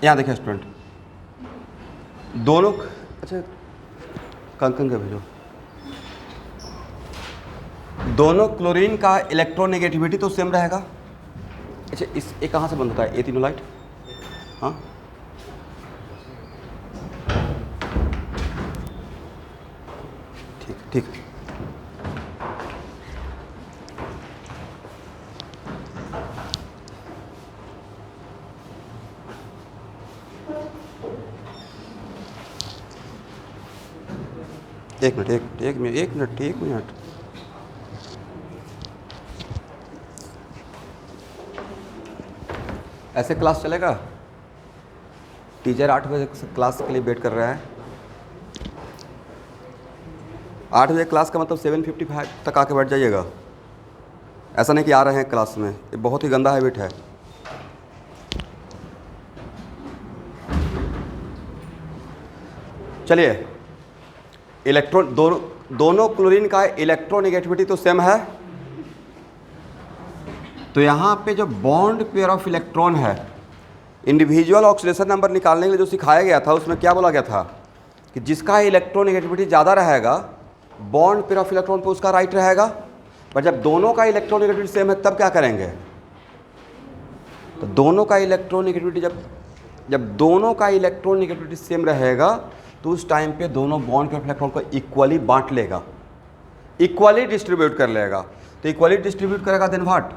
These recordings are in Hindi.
यहाँ देखिए स्टूडेंट, दोनों, अच्छा कंकन का भेजो, दोनों क्लोरीन का इलेक्ट्रोनेगेटिविटी तो सेम रहेगा। अच्छा इस ये कहाँ से बंद होता है एथिनोलाइट? हाँ ठीक ठीक। एक मिनट। ऐसे क्लास चलेगा? टीचर 8 बजे क्लास के लिए वेट कर रहा है। 8 बजे क्लास का मतलब 7:55 तक आके बैठ जाइएगा। ऐसा नहीं कि आ रहे हैं क्लास में, ये बहुत ही गंदा हैबिट है। चलिए, इलेक्ट्रॉन दोनों क्लोरीन का इलेक्ट्रोनेगेटिविटी तो सेम है, तो यहाँ पे जो बॉन्ड पेयर ऑफ इलेक्ट्रॉन है, इंडिविजुअल ऑक्सीडेशन नंबर निकालने के लिए जो सिखाया गया था उसमें क्या बोला गया था कि जिसका इलेक्ट्रोनेगेटिविटी ज़्यादा रहेगा बॉन्ड पेयर ऑफ इलेक्ट्रॉन पे उसका राइट रहेगा। पर जब दोनों का इलेक्ट्रोनेगेटिविटी सेम है तब क्या करेंगे? तो दोनों का इलेक्ट्रोनेगेटिविटी जब दोनों का इलेक्ट्रोनेगेटिविटी सेम रहेगा तो उस टाइम पे दोनों बॉन्ड पेयर ऑफ इलेक्ट्रॉन को इक्वली बांट लेगा, इक्वली डिस्ट्रीब्यूट कर लेगा। तो इक्वली डिस्ट्रीब्यूट करेगा देन व्हाट?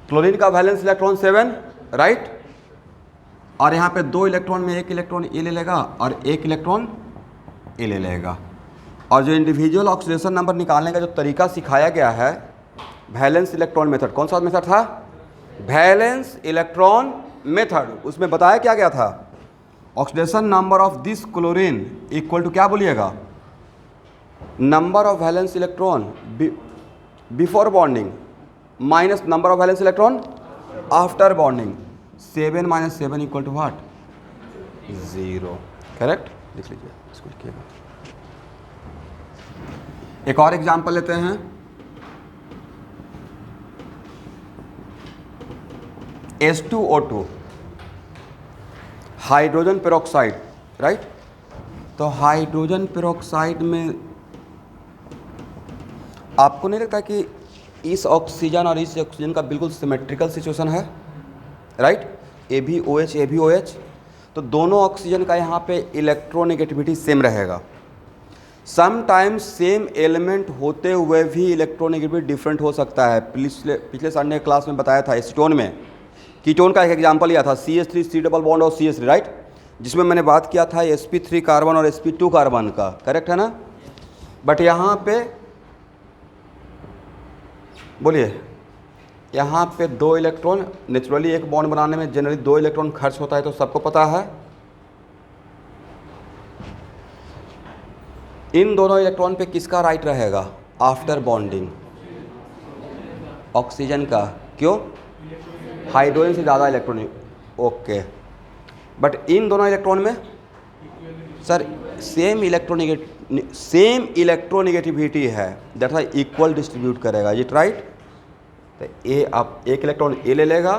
क्लोरीन का वैलेंस इलेक्ट्रॉन 7, राइट, और यहाँ पे 2 इलेक्ट्रॉन में 1 इलेक्ट्रॉन ए ले लेगा और 1 इलेक्ट्रॉन ए ले लेगा। और जो इंडिविजुअल ऑक्सीडेशन नंबर निकालने का जो तरीका सिखाया गया है वैलेंस इलेक्ट्रॉन मेथड, कौन सा मेथड था? Valence electron method. उसमें बताया क्या गया था? Oxidation number of this chlorine equal to क्या बोलिएगा? Number of valence electron before bonding minus number of valence electron after bonding. 7 - 7 equal to what? 0। Correct, लिख लीजिए इसको लिखिएगा। एक और एग्जांपल लेते हैं। H2O2 hydrogen peroxide, right. तो हाइड्रोजन पेरोक्साइड में आपको नहीं लगता कि इस ऑक्सीजन और इस ऑक्सीजन का बिल्कुल सिमेट्रिकल सिचुएशन है, राइट? AbOH AbOH, तो दोनों ऑक्सीजन का यहाँ पे इलेक्ट्रोनेगेटिविटी सेम रहेगा। समटाइम्स सेम एलिमेंट होते हुए भी इलेक्ट्रोनेगेटिविटी डिफरेंट हो सकता है। पिछले संडे क्लास में बताया था एसीटोन में, कीटोन का एक एग्जांपल लिया था CH3 C डबल बॉन्ड और CH3, राइट, जिसमें मैंने बात किया था sp3 कार्बन और sp2 कार्बन का, करेक्ट है ना? बट यहाँ पे बोलिए, यहाँ पे 2 इलेक्ट्रॉन, नेचुरली एक बॉन्ड बनाने में जनरली 2 इलेक्ट्रॉन खर्च होता है तो सबको पता है। इन दोनों इलेक्ट्रॉन पे किसका राइट रहेगा आफ्टर बॉन्डिंग? ऑक्सीजन का। क्यों? हाइड्रोजन से ज़्यादा इलेक्ट्रॉन। ओके, बट इन दोनों इलेक्ट्रॉन में सर सेम इलेक्ट्रोनेगेटिविटी है, दैट है इक्वल डिस्ट्रीब्यूट करेगा, इट राइट? तो ए आप 1 इलेक्ट्रॉन ए ले लेगा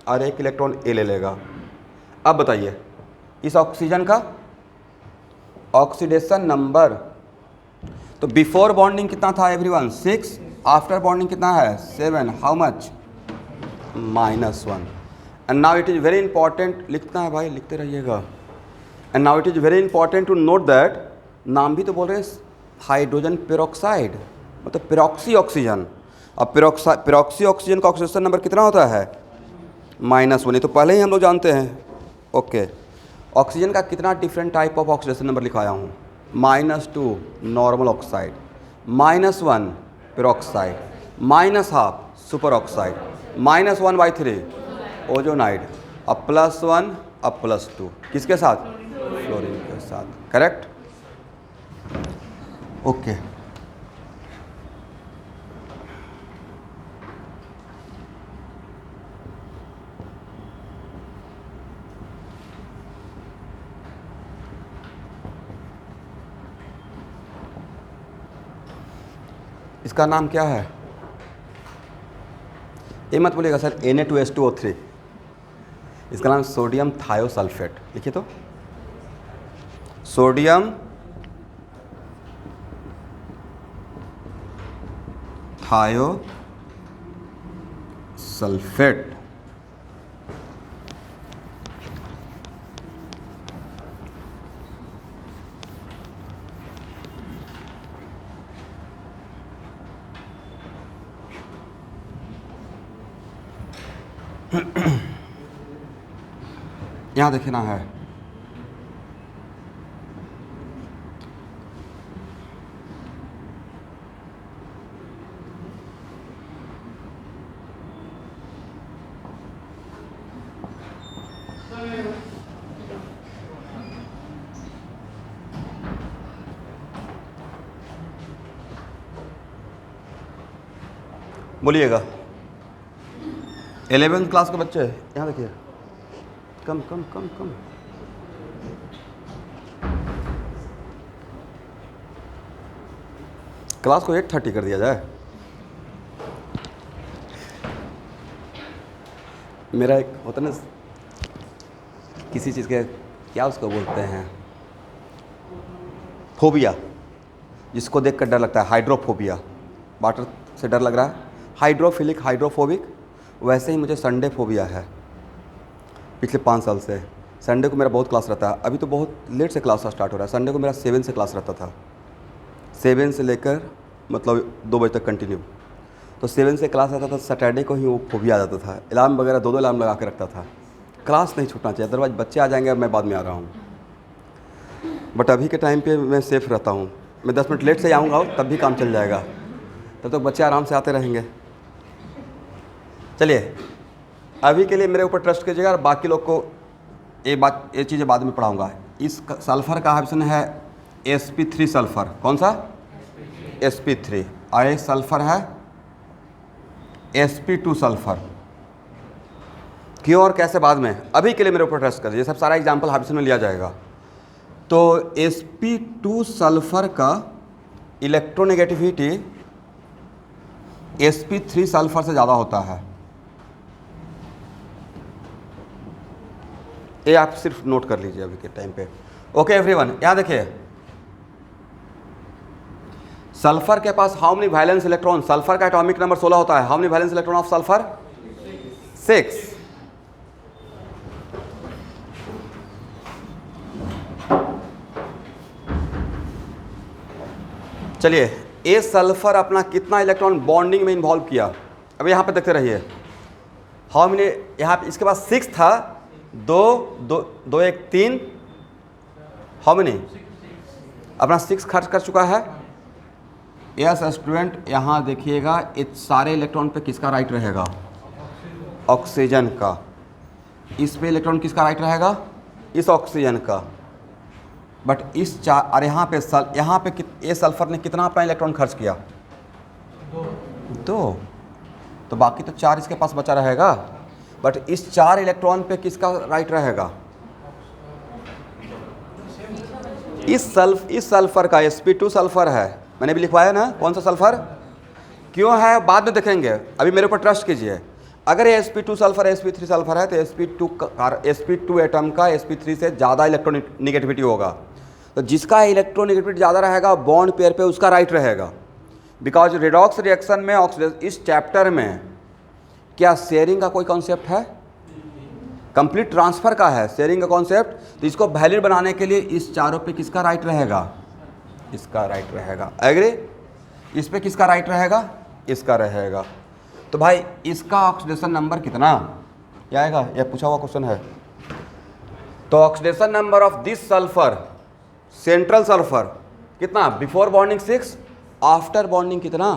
और 1 इलेक्ट्रॉन ए ले लेगा। अब बताइए इस ऑक्सीजन का ऑक्सीडेशन नंबर, तो बिफोर बॉन्डिंग कितना था एवरीवन? 6, आफ्टर बॉन्डिंग कितना है? 7। How much? -1। And now it is very important, लिखना है भाई, लिखते रहिएगा। And now it is very important to note that, नाम भी तो बोल रहे हैं हाइड्रोजन पेरोक्साइड, मतलब पेरोक्सी ऑक्सीजन। अब पेरोक्सी ऑक्सीजन का ऑक्सीडेशन नंबर कितना होता है? -1। ये तो पहले ही हम लोग जानते हैं। ओके, ऑक्सीजन का कितना different type of oxidation number लिखाया हूँ? -2 normal oxide, -1 peroxide, -½ super oxide, -1/3 ozonide, अब +1 अब +2 किसके साथ? फ्लोरीन के साथ, करेक्ट? ओके, इसका नाम क्या है? ये मत बोलिएगा सर Na2H2O3, इसका नाम सोडियम थायोसल्फेट। लिखिए तो, सोडियम थायोसल्फेट। यहाँ देखना है, बोलिएगा 11th क्लास के बच्चे यहाँ देखिए, कम कम कम कम, क्लास को 8:30 कर दिया जाए। मेरा एक होता ना किसी चीज़ के, क्या उसको बोलते हैं, फोबिया, जिसको देख कर डर लगता है, हाइड्रोफोबिया। वाटर से डर लग रहा है, हाइड्रोफिलिक, हाइड्रोफोबिक। वैसे ही मुझे संडे फोबिया है पिछले 5 साल से। संडे को मेरा बहुत क्लास रहता है, अभी तो बहुत लेट से क्लास स्टार्ट हो रहा है। संडे को मेरा 7 से क्लास रहता था, 7 से लेकर मतलब 2 बजे तक कंटिन्यू। तो 7 से क्लास रहता था, सैटरडे को ही वो फोबिया आ जाता था। अलार्म वगैरह 2-2 अलार्म लगा के रखता था, क्लास नहीं छूटना चाहिए, अदरवाइज बच्चे आ जाएंगे, मैं बाद में आ रहा हूँ। बट अभी के टाइम पे मैं सेफ़ रहता हूँ, मैं 10 मिनट लेट से आऊँगा तब भी काम चल जाएगा, तब तक बच्चे आराम से आते रहेंगे। चलिए, अभी के लिए मेरे ऊपर ट्रस्ट कीजिएगा, और बाकी लोग को ये चीज़ें बाद में पढ़ाऊँगा। इस सल्फ़र का ऑप्शन है sp3 सल्फ़र। कौन सा? sp3। और एक सल्फ़र है sp2 सल्फ़र। क्यों और कैसे बाद में, अभी के लिए मेरे ऊपर ट्रस्ट करिए, सब सारा एग्जाम्पल ऑप्शन में लिया जाएगा। तो sp2 सल्फ़र का इलेक्ट्रोनेगेटिविटी sp3 सल्फ़र से ज़्यादा होता है। ये आप सिर्फ नोट कर लीजिए अभी के टाइम पे। ओके एवरीवन, यहाँ देखिए, सल्फर के पास how many valence electron, sulphur का एटॉमिक नंबर 16 होता है। How many valence electron of sulphur? 6। चलिए, ये सल्फर अपना कितना इलेक्ट्रॉन बॉन्डिंग में इन्वॉल्व किया, अब यहाँ पे देखते रहिए। हाउ मेनी, यहाँ पे इसके पास 6 था, 2 1 3, हाउ मेनी, अपना 6 खर्च कर चुका है। यस स्टूडेंट, यहाँ देखिएगा, इस सारे इलेक्ट्रॉन पे किसका राइट रहेगा? ऑक्सीजन का। इस पे इलेक्ट्रॉन किसका राइट रहेगा? इस ऑक्सीजन का। बट इस और यहाँ पे ये सल्फर ने कितना अपना इलेक्ट्रॉन खर्च किया? 2। तो बाकी तो 4 इसके पास बचा रहेगा। बट इस 4 इलेक्ट्रॉन पे किसका राइट रहेगा? इस सल्फर का, sp2 सल्फर है, मैंने भी लिखवाया ना। कौन सा सल्फर क्यों है बाद में देखेंगे, अभी मेरे ऊपर ट्रस्ट कीजिए। अगर ये sp2 सल्फर sp3 सल्फर है तो sp2 एटम का sp3 से ज़्यादा इलेक्ट्रोनेगेटिविटी होगा। तो जिसका इलेक्ट्रोनेगेटिविटी ज़्यादा रहेगा बॉन्ड पेयर पे उसका राइट रहेगा। बिकॉज रिडॉक्स रिएक्शन में ऑक्सीडेशन, इस चैप्टर में क्या शेयरिंग का कोई कॉन्सेप्ट है? कंप्लीट ट्रांसफ़र का है शेयरिंग का कॉन्सेप्ट। तो इसको वैलिड बनाने के लिए इस चारों पे किसका राइट रहेगा? इसका राइट रहेगा। एग्री? इस पे किसका राइट रहेगा? इसका रहेगा। तो भाई इसका ऑक्सीडेशन नंबर कितना ये आएगा? यह पूछा हुआ क्वेश्चन है। तो oxidation number of this sulphur, central sulphur, कितना? बिफोर बॉन्डिंग 6, आफ्टर बॉन्डिंग कितना?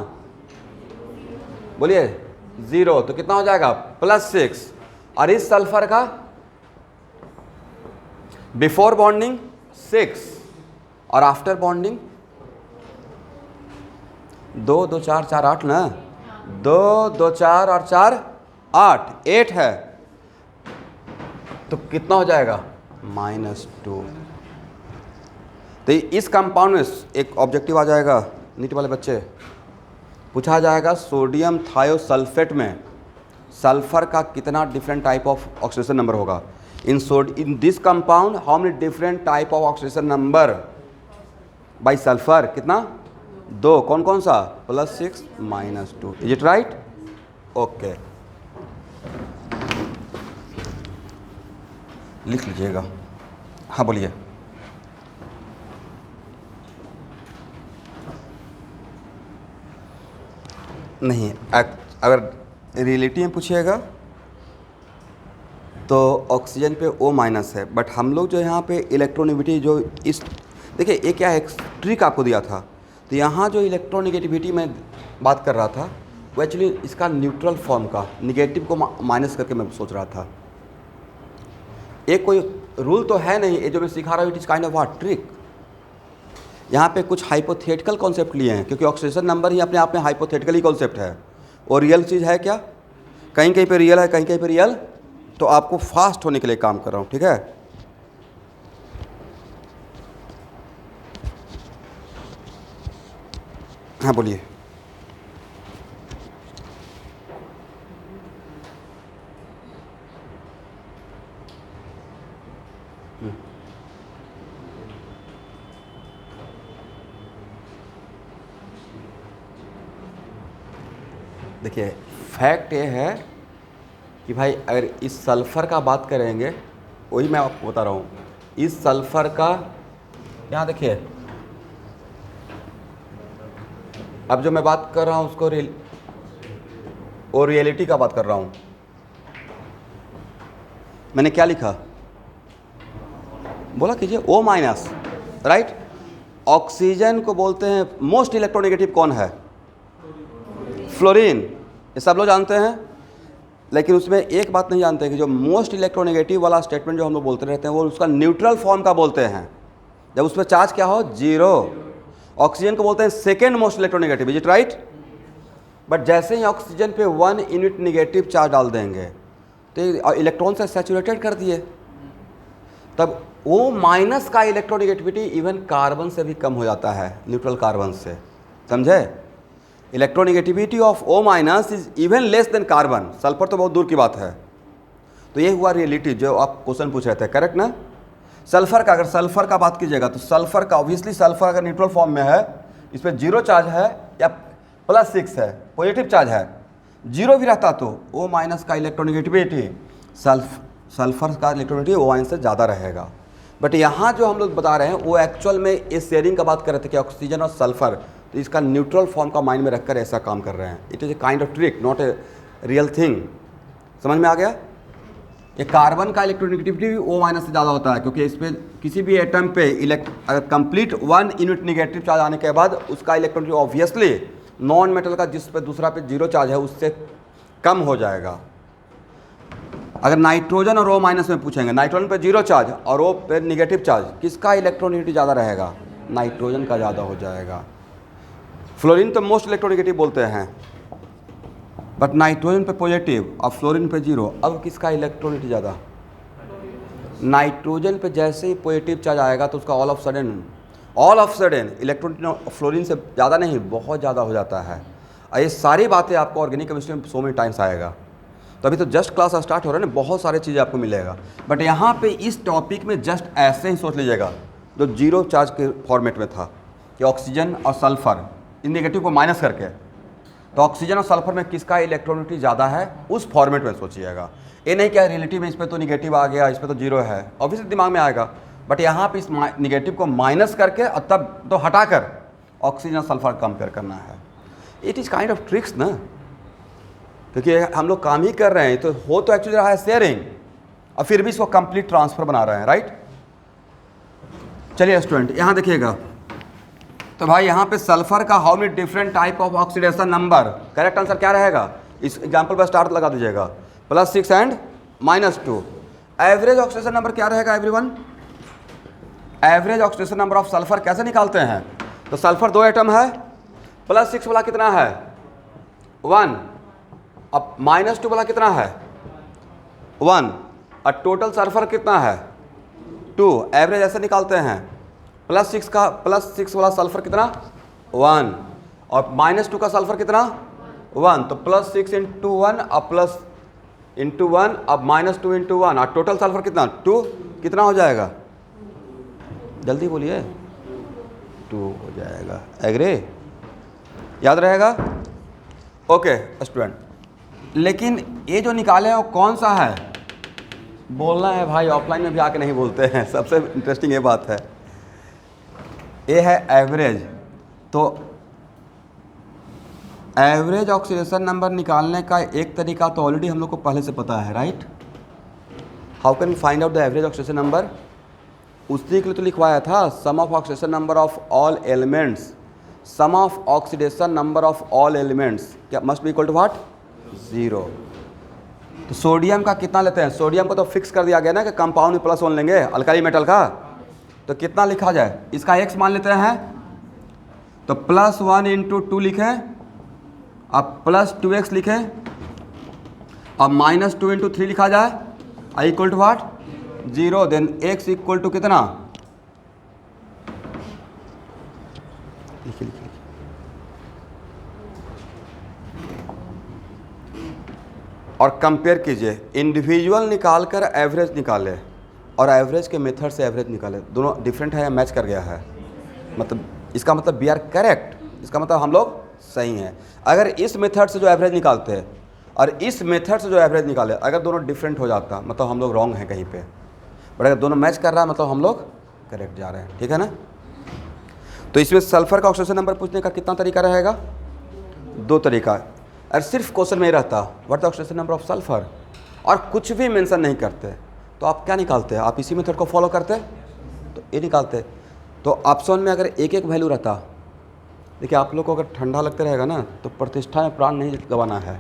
बोलिए 0। तो कितना हो जाएगा? +6। और इस सल्फर का बिफोर बॉन्डिंग 6 और आफ्टर बॉन्डिंग 2 2 4 4 8 ना, 2 2 4 और 4 8 है। तो कितना हो जाएगा? -2। तो इस कंपाउंड में एक ऑब्जेक्टिव आ जाएगा, नीट वाले बच्चे, पूछा जाएगा सोडियम थायोसल्फेट में सल्फर का कितना different type of oxidation number होगा। In this compound how many different type of oxidation number by sulphur, कितना, 2, कौन कौन सा, +6 -2, इज इट राइट? ओके, लिख लीजिएगा। हाँ बोलिए। नहीं, अगर रियलिटी में पूछिएगा तो ऑक्सीजन पे O- है, बट हम लोग जो यहाँ पे इलेक्ट्रोनेगेटिविटी जो इस, देखिए ये क्या है, एक ट्रिक आपको दिया था, तो यहाँ जो इलेक्ट्रोनेगेटिविटी में बात कर रहा था वो एक्चुअली इसका न्यूट्रल फॉर्म का, निगेटिव को माइनस करके मैं सोच रहा था। एक कोई रूल तो है नहीं, ये जो मैं सिखा रहा हूँ it is kind of a trick. यहाँ पे कुछ हाइपोथेटिकल कॉन्सेप्ट लिए हैं, क्योंकि ऑक्सीडेशन नंबर ही अपने आप में हाइपोथेटिकल ही कॉन्सेप्ट है, और रियल चीज़ है क्या, कहीं कहीं पे रियल है, कहीं कहीं पे रियल, तो आपको फास्ट होने के लिए काम कर रहा हूँ, ठीक है। हाँ बोलिए। देखिए फैक्ट ये है कि भाई अगर इस सल्फ़र का बात करेंगे, वही मैं आपको बता रहा हूँ, इस सल्फ़र का, यहाँ देखिए अब जो मैं बात कर रहा हूँ उसको और रियलिटी का बात कर रहा हूँ। मैंने क्या लिखा, बोला कीजिए O-, राइट। ऑक्सीजन को बोलते हैं मोस्ट इलेक्ट्रोनेगेटिव, कौन है, फ्लोरीन, ये सब लोग जानते हैं, लेकिन उसमें एक बात नहीं जानते कि जो मोस्ट इलेक्ट्रोनेगेटिव वाला स्टेटमेंट जो हम लोग बोलते रहते हैं वो उसका न्यूट्रल फॉर्म का बोलते हैं, जब उसमें चार्ज क्या हो, 0। ऑक्सीजन को बोलते हैं second most electronegative, is it right? But जैसे ही ऑक्सीजन पे 1 यूनिट निगेटिव चार्ज डाल देंगे तो इलेक्ट्रॉन से सैचुरेटेड कर दिए, तब O- का इलेक्ट्रोनेगेटिविटी इवन कार्बन से भी कम हो जाता है, न्यूट्रल कार्बन से, समझे। Electronegativity of O- is even less than carbon, sulphur तो बहुत दूर की बात है। तो ये हुआ रियलिटी जो आप क्वेश्चन पूछ रहे थे, करेक्ट ना। सल्फर का, अगर सल्फर का बात कीजिएगा तो सल्फर का ऑब्वियसली, सल्फर अगर न्यूट्रल फॉर्म में है, इस पर 0 चार्ज है या +6 है, पॉजिटिव चार्ज है, 0 भी रहता तो O- का इलेक्ट्रोनेगेटिविटी, सल्फर का इलेक्ट्रोनेगेटिविटी O- से ज़्यादा रहेगा। बट यहाँ जो हम लोग बता रहे हैं वो एक्चुअल में इस शेयरिंग का बात कर रहे थे कि ऑक्सीजन और सल्फर, तो इसका न्यूट्रल फॉर्म का माइंड में रखकर ऐसा काम कर रहे हैं। It is a kind of trick, not a real thing. समझ में आ गया। ये कार्बन का इलेक्ट्रोनेगेटिविटी भी O- से ज़्यादा होता है, क्योंकि इस पर किसी भी एटम पे अगर कंप्लीट 1 यूनिट निगेटिव चार्ज आने के बाद उसका इलेक्ट्रोनेगेटिव ऑब्वियसली नॉन मेटल का जिस पे दूसरा पे 0 चार्ज है उससे कम हो जाएगा। अगर नाइट्रोजन और O- में पूछेंगे, नाइट्रोजन पे 0 चार्ज और O पे निगेटिव चार्ज, किसका इलेक्ट्रोनेगेटिव ज़्यादा रहेगा, नाइट्रोजन का ज़्यादा हो जाएगा। फ्लोरीन तो मोस्ट इलेक्ट्रोनेगेटिव बोलते हैं, बट नाइट्रोजन पे पॉजिटिव और फ्लोरीन पे 0, अब किसका इलेक्ट्रोनेगेटिव ज़्यादा, नाइट्रोजन पे जैसे ही पॉजिटिव चार्ज आएगा तो उसका all of sudden electronegative fluorine से ज़्यादा नहीं, बहुत ज़्यादा हो जाता है। और ये सारी बातें आपको ऑर्गेनिक केमिस्ट्री में 100 में टाइम्स आएगा। तो अभी तो जस्ट क्लास स्टार्ट हो रहा है ना, बहुत सारी चीज़ें आपको मिलेगा, बट यहाँ पे इस टॉपिक में जस्ट ऐसे ही सोच लीजिएगा जो 0 चार्ज के फॉर्मेट में था कि ऑक्सीजन और सल्फर इन नेगेटिव को माइनस करके, तो ऑक्सीजन और सल्फर में किसका इलेक्ट्रोनेगेटिविटी ज़्यादा है, उस फॉर्मेट में सोचिएगा। ये नहीं क्या रियलिटी में इस पर तो निगेटिव आ गया, इस पर तो 0 है, ऑब्वियसली दिमाग में आएगा, बट यहाँ पे इस निगेटिव को माइनस करके और तब तो हटाकर ऑक्सीजन और सल्फर कंपेयर करना है। It is kind of tricks ना, क्योंकि हम लोग काम ही कर रहे हैं, तो हो तो एक्चुअली रहा है शेयरिंग, और फिर भी इसको कंप्लीट ट्रांसफर बना रहे हैं, राइट। चलिए स्टूडेंट यहाँ देखिएगा, तो भाई यहाँ पे सल्फर का how many different type of oxidation number, correct answer क्या रहेगा, इस एग्जांपल पर स्टार लगा दीजिएगा, +6 एंड -2। एवरेज ऑक्सीडेशन नंबर क्या रहेगा everyone, average oxidation number of sulphur कैसे निकालते हैं, तो सल्फर 2 एटम है, +6 वाला कितना है 1, अब -2 वाला कितना है 1, और टोटल सल्फर कितना है 2। एवरेज ऐसे निकालते हैं, +6 वाला सल्फर कितना 1 और -2 का सल्फर कितना 1, तो +6 × 1 और इंटू 1, अब -2 इंटू 1, और टोटल सल्फर कितना 2, कितना हो जाएगा जल्दी बोलिए 2 हो जाएगा। एग्री, याद रहेगा? ओके स्टूडेंट, लेकिन ये जो निकाले हैं वो कौन सा है, बोलना है भाई, ऑफलाइन में भी आके नहीं बोलते हैं, सबसे इंटरेस्टिंग ये बात है। ये है एवरेज। तो एवरेज ऑक्सीडेशन नंबर निकालने का एक तरीका तो ऑलरेडी हम लोग को पहले से पता है, right? How can we find out the average oxidation number? उसी के लिए तो लिखवाया था, sum of oxidation number of all elements, sum of oxidation number of all elements क्या must be equal to what, 0। तो सोडियम का कितना लेते हैं, सोडियम को तो फिक्स कर दिया गया ना कि कंपाउंड में +1 लेंगे अल्काली मेटल का, तो कितना लिखा जाए, इसका x मान लेते हैं, तो +1 इंटू 2 लिखें, अब +2x लिखें, अब -2 इंटू 3 लिखा जाए, I equal to what 0, then x equal to कितना, लिखिए लिखिए, और कंपेयर कीजिए, इंडिविजुअल निकाल कर एवरेज निकाले और एवरेज के मेथड से एवरेज निकाले, दोनों डिफरेंट है या मैच कर गया है, मतलब इसका मतलब वी आर करेक्ट, इसका मतलब हम लोग सही हैं। अगर इस मेथड से जो एवरेज निकालते हैं और इस मेथड से जो एवरेज निकाले, अगर दोनों डिफरेंट हो जाता मतलब हम लोग रॉन्ग हैं कहीं पे, बट अगर दोनों मैच कर रहा है मतलब हम लोग करेक्ट जा रहे हैं, ठीक है ना? तो इसमें सल्फर का ऑक्सीडेशन नंबर पूछने का कितना तरीका रहेगा, 2 तरीका। और सिर्फ क्वेश्चन में ही रहता what the oxidation number of sulphur, और कुछ भी मेंशन नहीं करते, तो आप क्या निकालते हैं, आप इसी मेथड को फॉलो करते तो ये निकालते। तो ऑप्शन में अगर एक एक वैल्यू रहता, देखिए आप लोग को अगर ठंडा लगता रहेगा ना तो प्रतिष्ठा में प्राण नहीं गंवाना है,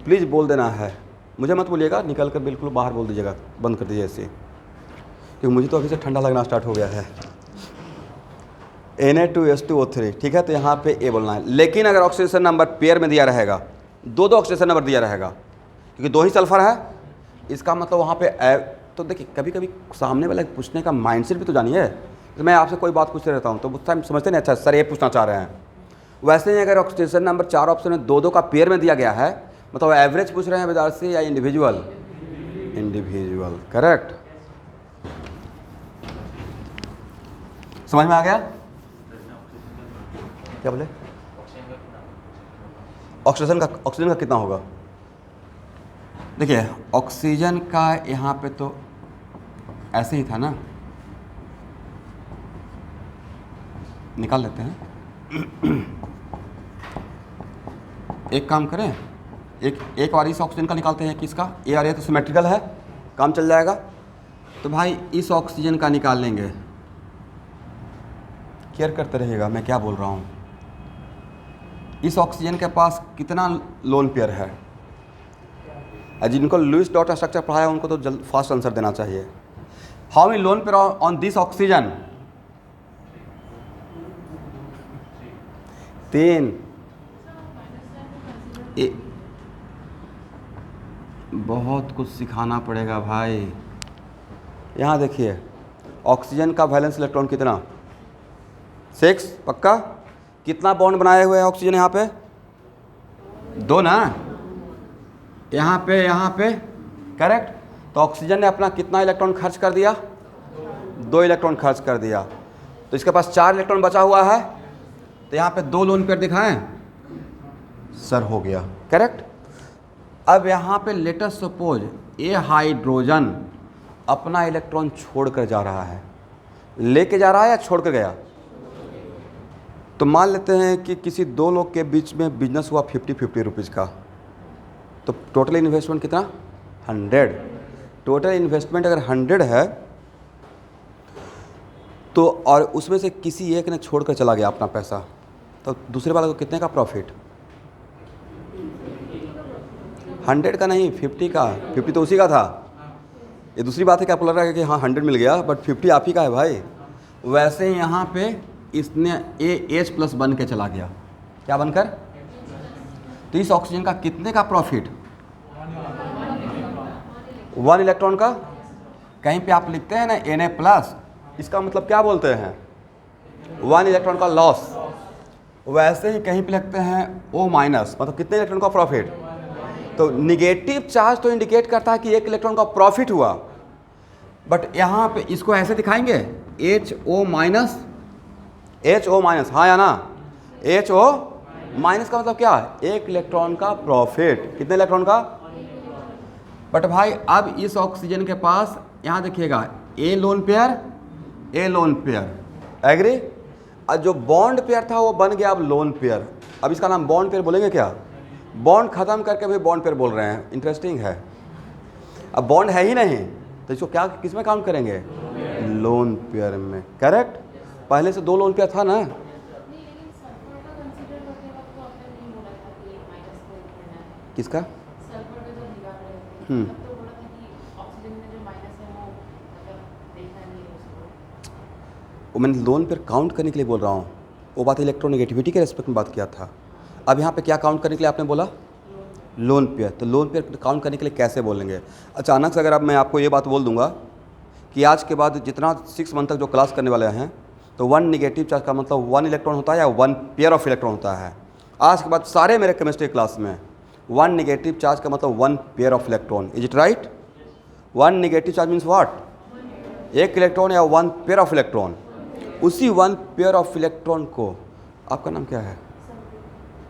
प्लीज़ बोल देना है, मुझे मत बोलिएगा, निकल कर बिल्कुल बाहर बोल दीजिएगा, बंद कर दीजिए ऐसे, क्योंकि मुझे तो अभी से ठंडा लगना स्टार्ट हो गया है। Na2H2O3, ठीक है, तो यहाँ पे ए बोलना है। लेकिन अगर ऑक्सीडेशन नंबर पेयर में दिया रहेगा, 2 ऑक्सीडेशन नंबर दिया रहेगा, क्योंकि 2 ही सल्फर है, इसका मतलब वहाँ पे तो देखिए कभी कभी सामने वाला पूछने का माइंडसेट भी तो जानिए। तो मैं आपसे कोई बात पूछते रहता हूँ तो उस टाइम समझते नहीं, अच्छा सर ये पूछना चाह रहे हैं। वैसे ही अगर ऑक्सीडेशन नंबर 4 ऑप्शन में 2 का पेयर में दिया गया है, मतलब एवरेज पूछ रहे हैं विद्यार्थी या इंडिविजुअल, इंडिविजुअल, करेक्ट। समझ में आ गया? क्या बोले? ऑक्सीजन का कितना होगा? देखिए ऑक्सीजन का यहाँ पे तो ऐसे ही था ना, निकाल लेते हैं। एक काम करें, एक और इस ऑक्सीजन का निकालते हैं, किसका, ए और ए तो सिमेट्रिकल है, काम चल जाएगा। तो भाई इस ऑक्सीजन का निकाल लेंगे, केयर करते रहिएगा मैं क्या बोल रहा हूँ। इस ऑक्सीजन के पास कितना लोन पेयर है, जिनको लुईस डॉट स्ट्रक्चर पढ़ाया है उनको तो जल्द फास्ट आंसर देना चाहिए। How many lone pair on this oxygen? 3। बहुत कुछ सिखाना पड़ेगा भाई। यहाँ देखिए ऑक्सीजन का वैलेंस इलेक्ट्रॉन कितना, 6 पक्का। कितना बॉन्ड बनाए हुए हैं ऑक्सीजन यहाँ पे, 2 ना, यहाँ पे करेक्ट। तो ऑक्सीजन ने अपना कितना इलेक्ट्रॉन खर्च कर दिया, 2 इलेक्ट्रॉन खर्च कर दिया, तो इसके पास 4 इलेक्ट्रॉन बचा हुआ है, तो यहाँ पे 2 लोन पेयर दिखाएं, सर हो गया करेक्ट। अब यहाँ पे लेटेस्ट सपोज ये हाइड्रोजन अपना इलेक्ट्रॉन छोड़ कर जा रहा है, लेके जा रहा है या छोड़ कर गया, तो मान लेते हैं कि किसी 2 लोग के बीच में बिजनेस हुआ 50-50 रुपीज़ का, तो टोटल इन्वेस्टमेंट कितना, 100। टोटल इन्वेस्टमेंट अगर 100 है तो, और उसमें से किसी एक ने छोड़ कर चला गया अपना पैसा, तो दूसरे वाले को कितने का प्रॉफिट, 100 का नहीं 50 का। 50 तो उसी का था, ये दूसरी बात है कि आपको लग रहा है कि हाँ 100 मिल गया, बट 50 आप ही का है भाई। वैसे ही यहाँ पे इसने H+ बन के चला गया, क्या बनकर, तो इस ऑक्सीजन का कितने का प्रॉफिट, 1 इलेक्ट्रॉन का। कहीं पे आप लिखते हैं ना Na+, इसका मतलब क्या बोलते हैं, 1 इलेक्ट्रॉन का लॉस। वैसे ही कहीं पे लिखते हैं O-, मतलब कितने इलेक्ट्रॉन का प्रॉफिट, तो निगेटिव चार्ज तो इंडिकेट करता है कि एक इलेक्ट्रॉन का प्रॉफिट हुआ, बट यहाँ पे इसको ऐसे दिखाएंगे HO माइनस, HO माइनस, हाँ या ना, HO माइनस का मतलब क्या है, एक इलेक्ट्रॉन का प्रॉफिट, कितने इलेक्ट्रॉन का। बट भाई अब इस ऑक्सीजन के पास यहाँ देखिएगा A lone pair, A lone pair, agree. और जो बॉन्ड पेयर था वो बन गया अब लोन पेयर। अब इसका नाम बॉन्ड पेयर बोलेंगे क्या, बॉन्ड खत्म करके भी बॉन्ड पेयर बोल रहे हैं, इंटरेस्टिंग है। अब बॉन्ड है ही नहीं तो इसको क्या किस में काउंट करेंगे, लोन पेयर में, करेक्ट। पहले से 2 लोन पेयर था ना। किसका, वो मैंने लोन पेयर काउंट करने के लिए बोल रहा हूँ, वो बात इलेक्ट्रोनेगेटिविटी के रेस्पेक्ट में बात किया था। अब यहाँ पे क्या काउंट करने के लिए आपने बोला, लोन पेयर। तो लोन पेयर काउंट करने के लिए कैसे बोलेंगे। अचानक से अगर अब मैं आपको ये बात बोल दूंगा कि आज के बाद जितना 6 मंथ तक जो क्लास करने वाले हैं, तो 1 निगेटिव चार्ज का मतलब 1 इलेक्ट्रॉन होता है या 1 पेयर ऑफ इलेक्ट्रॉन होता है। आज के बाद सारे मेरे केमिस्ट्री क्लास में 1 निगेटिव चार्ज का मतलब 1 pair of electron, is it right. 1 negative charge means what, एक इलेक्ट्रॉन या 1 पेयर ऑफ इलेक्ट्रॉन। उसी 1 पेयर ऑफ इलेक्ट्रॉन को, आपका नाम क्या है,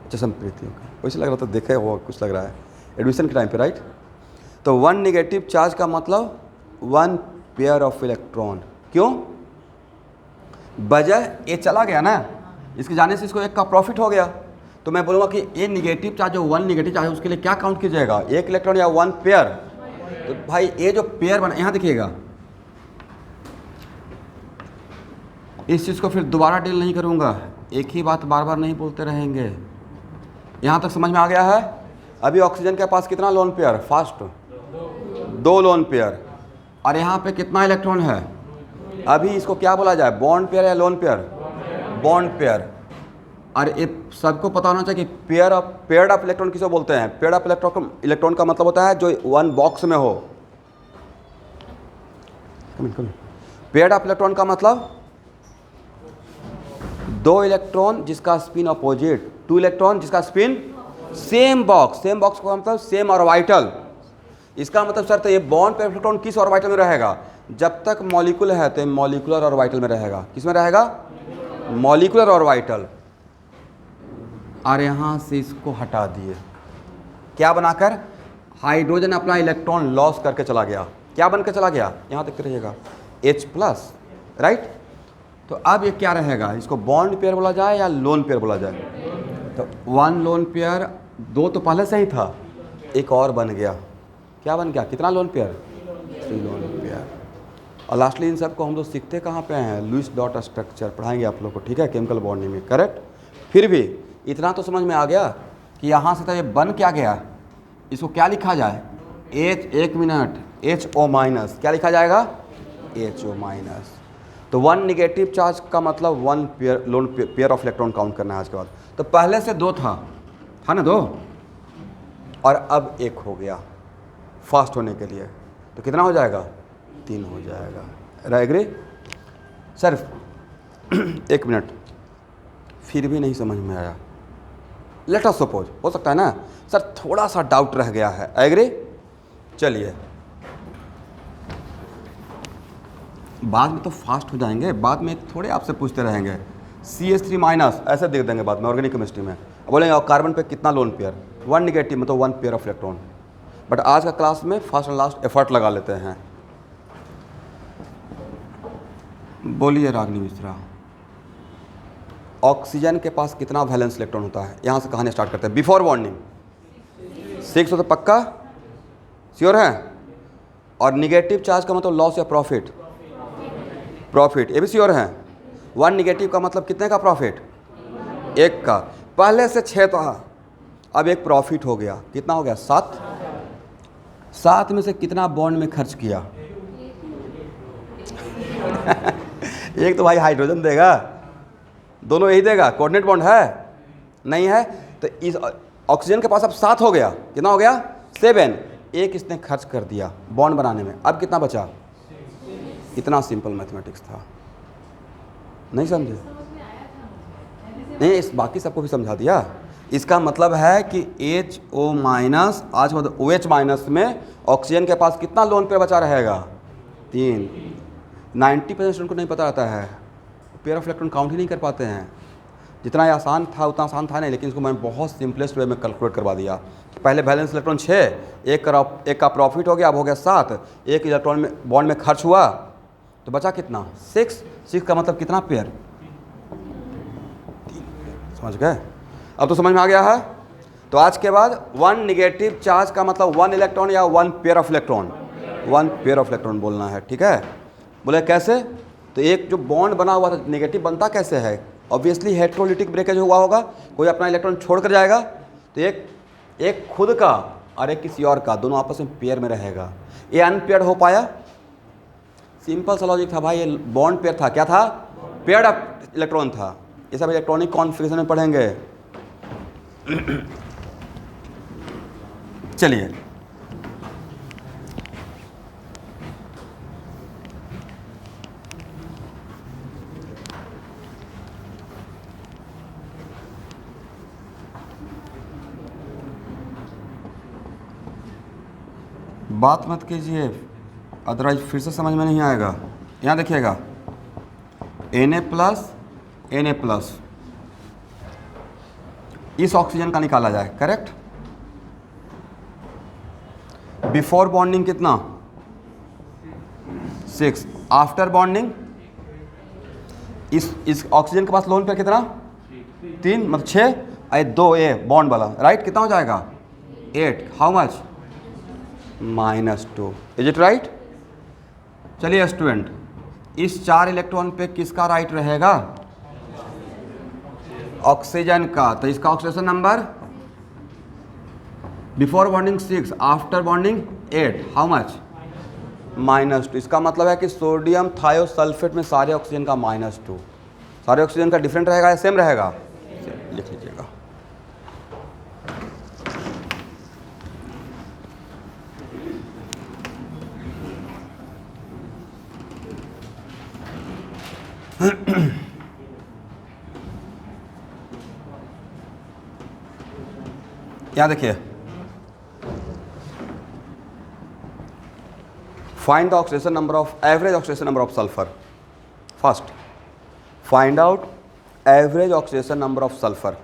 अच्छा संप्रीति, वैसे लग रहा था देखे वो कुछ लग रहा है एडमिशन के टाइम पे, राइट। तो 1 निगेटिव चार्ज का मतलब 1 पेयर ऑफ इलेक्ट्रॉन, क्यों, वजह ये चला गया ना, इसके जाने से इसको एक का प्रॉफिट हो गया। तो मैं बोलूँगा कि ये निगेटिव चार्ज जो 1 निगेटिव चार्ज है उसके लिए क्या काउंट कीजिएगा, एक इलेक्ट्रॉन या 1 पेयर। तो भाई ये जो पेयर बना, यहाँ देखिएगा, इस चीज़ को फिर दोबारा डील नहीं करूँगा, एक ही बात बार बार नहीं बोलते रहेंगे। यहाँ तक समझ में आ गया है। अभी ऑक्सीजन के पास कितना lone pair, fast 2 lone pair, और यहाँ पे कितना इलेक्ट्रॉन है। अभी इसको क्या बोला जाए, बॉन्ड पेयर या लोन पेयर, बॉन्ड पेयर। और ये सबको पता होना चाहिए कि पेयर ऑफ इलेक्ट्रॉन किसे बोलते हैं। पेयर ऑफ इलेक्ट्रॉन का मतलब होता है जो 1 बॉक्स में हो। पेयर ऑफ इलेक्ट्रॉन का मतलब 2 इलेक्ट्रॉन जिसका स्पिन अपोजिट, 2 इलेक्ट्रॉन जिसका spin same box, same box का मतलब सेम ऑर्बिटल। इसका मतलब सर तो ये बॉन्ड पे इलेक्ट्रॉन किस ऑर्बिटल में रहेगा, जब तक मॉलिक्यूल है तो मॉलिक्यूलर ऑर्बिटल में रहेगा। किस में रहेगा, मॉलिक्यूलर ऑर्बिटल। और यहाँ से इसको हटा दिए, क्या बनाकर, हाइड्रोजन अपना इलेक्ट्रॉन लॉस करके चला गया। क्या बन के चला गया, यहाँ देखते रहिएगा H+, राइट। तो अब ये क्या रहेगा, इसको बॉन्ड पेयर बोला जाए या लोन पेयर बोला जाए। तो 1 लोन पेयर, 2 तो पहले से ही था, एक और बन गया। क्या बन गया, कितना लोन पेयर, 3 लोन पेयर। और लास्टली इन सब को हम लोग सीखते कहाँ पे हैं, लुईस डॉट स्ट्रक्चर पढ़ाएंगे आप लोग को, ठीक है, केमिकल बॉन्डिंग में, करेक्ट। फिर भी इतना तो समझ में आ गया कि यहाँ से तो ये बन क्या गया, इसको क्या लिखा जाए, एक मिनट, HO माइनस, क्या लिखा जाएगा, HO माइनस। तो 1 निगेटिव चार्ज का मतलब 1 pair lone pair of electron count करना है आज के बाद। तो पहले से 2 था ना, 2, और अब 1 हो गया फास्ट होने के लिए। तो कितना हो जाएगा, 3 हो जाएगा। Agree sir. 1 मिनट, फिर भी नहीं समझ में आया। लेट अस सपोज, हो सकता है ना सर थोड़ा सा डाउट रह गया है, एग्री। चलिए बाद में तो फास्ट हो जाएंगे, बाद में थोड़े आपसे पूछते रहेंगे। CH3 माइनस ऐसे देख देंगे बाद में ऑर्गेनिक केमिस्ट्री में, बोलेंगे और कार्बन पे कितना लोन पेयर, 1 निगेटिव मतलब 1 पेयर ऑफ इलेक्ट्रॉन। बट आज का क्लास में फर्स्ट एंड लास्ट एफर्ट लगा लेते हैं। बोलिए रागनी मिश्रा, ऑक्सीजन के पास कितना वैलेंस इलेक्ट्रॉन होता है, यहाँ से कहानी स्टार्ट करते हैं। बिफोर बॉन्डिंग 6 हो तो पक्का श्योर है। और निगेटिव चार्ज का मतलब लॉस या प्रॉफिट, प्रॉफिट, ये भी श्योर है। 1 निगेटिव का मतलब कितने का प्रॉफिट, 1 का। पहले से 6 था, अब एक प्रॉफिट हो गया, कितना हो गया, 7। 7 में से कितना बॉन्ड में खर्च किया एक तो भाई हाइड्रोजन देगा, दोनों यही देगा, कोऑर्डिनेट बॉन्ड है नहीं है। तो इस ऑक्सीजन के पास अब 7 हो गया, कितना हो गया, 7। एक इसने खर्च कर दिया बॉन्ड बनाने में, अब कितना बचा। इतना सिंपल मैथमेटिक्स था, नहीं समझे, नहीं इस बाकी सबको भी समझा दिया। इसका मतलब है कि HO माइनस, आज मतलब OH माइनस में ऑक्सीजन के पास कितना लोन पेयर बचा रहेगा? 3। 90% स्टूडेंट को नहीं पता रहता है, पेयर ऑफ इलेक्ट्रॉन काउंट ही नहीं कर पाते हैं। जितना ये आसान था उतना आसान था नहीं, लेकिन इसको मैं बहुत सिंपलेस्ट वे में कैलकुलेट करवा दिया। पहले बैलेंस इलेक्ट्रॉन 6, एक का प्रॉफिट हो गया, अब हो गया 7, एक इलेक्ट्रॉन में बॉन्ड में खर्च हुआ तो बचा कितना? 6 का मतलब कितना पेयर? 3। समझ गए? अब तो समझ में आ गया है। तो आज के बाद 1 निगेटिव चार्ज का मतलब 1 इलेक्ट्रॉन या 1 pair of electron, 1 pair of electron बोलना है, ठीक है। बोले कैसे? तो एक जो बॉन्ड बना हुआ था नेगेटिव बनता कैसे है? ऑब्वियसली हेटेरोलिटिक ब्रेकेज हुआ होगा, कोई अपना इलेक्ट्रॉन छोड़ कर जाएगा तो एक खुद का और एक किसी और का, दोनों आपस में पेयर में रहेगा। ये अनपेयर्ड हो पाया? सिंपल सा लॉजिक था भाई, ये बॉन्ड पेयर था। क्या था? पेयर्ड अप इलेक्ट्रॉन था। ये सब इलेक्ट्रॉनिक कॉन्फ़िगरेशन में पढ़ेंगे। चलिए बात मत कीजिए, अदरवाइज फिर से समझ में नहीं आएगा। यहाँ देखिएगा Na+, इस ऑक्सीजन का निकाला जाए, करेक्ट। बिफोर बॉन्डिंग कितना? 6। आफ्टर बॉन्डिंग इस ऑक्सीजन के पास लोन पेयर कितना? 3, मतलब 6 और 2 ए बॉन्ड वाला, राइट। कितना हो जाएगा? 8। How much? -2। Is it right? चलिए स्टूडेंट, इस 4 इलेक्ट्रॉन पे किसका राइट रहेगा? ऑक्सीजन का। तो इसका oxidation number before bonding 6, after bonding 8, how much? -2। इसका मतलब है कि सोडियम थायोसल्फेट में सारे ऑक्सीजन का -2। सारे ऑक्सीजन का डिफरेंट रहेगा या सेम रहेगा? लिख लीजिएगा। यहाँ देखिए, find the oxidation number of average oxidation number of sulphur. First find out average oxidation number of sulphur.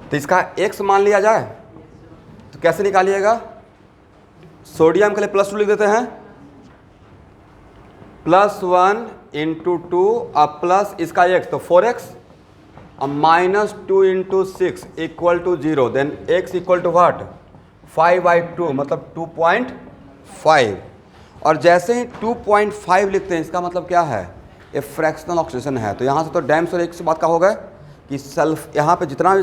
तो इसका x मान लिया जाए तो कैसे निकालिएगा? सोडियम के लिए +2 लिख देते हैं, +1 × 2 अब प्लस इसका x तो 4x अब -2 × 6 = 0, देन x = व्हाट? 5/2 मतलब 2.5। और जैसे ही 2.5 लिखते हैं इसका मतलब क्या है? ये फ्रैक्शनल ऑक्सीडेशन है। तो यहाँ से तो डैम से एक बात का होगा कि यहाँ पे जितना भी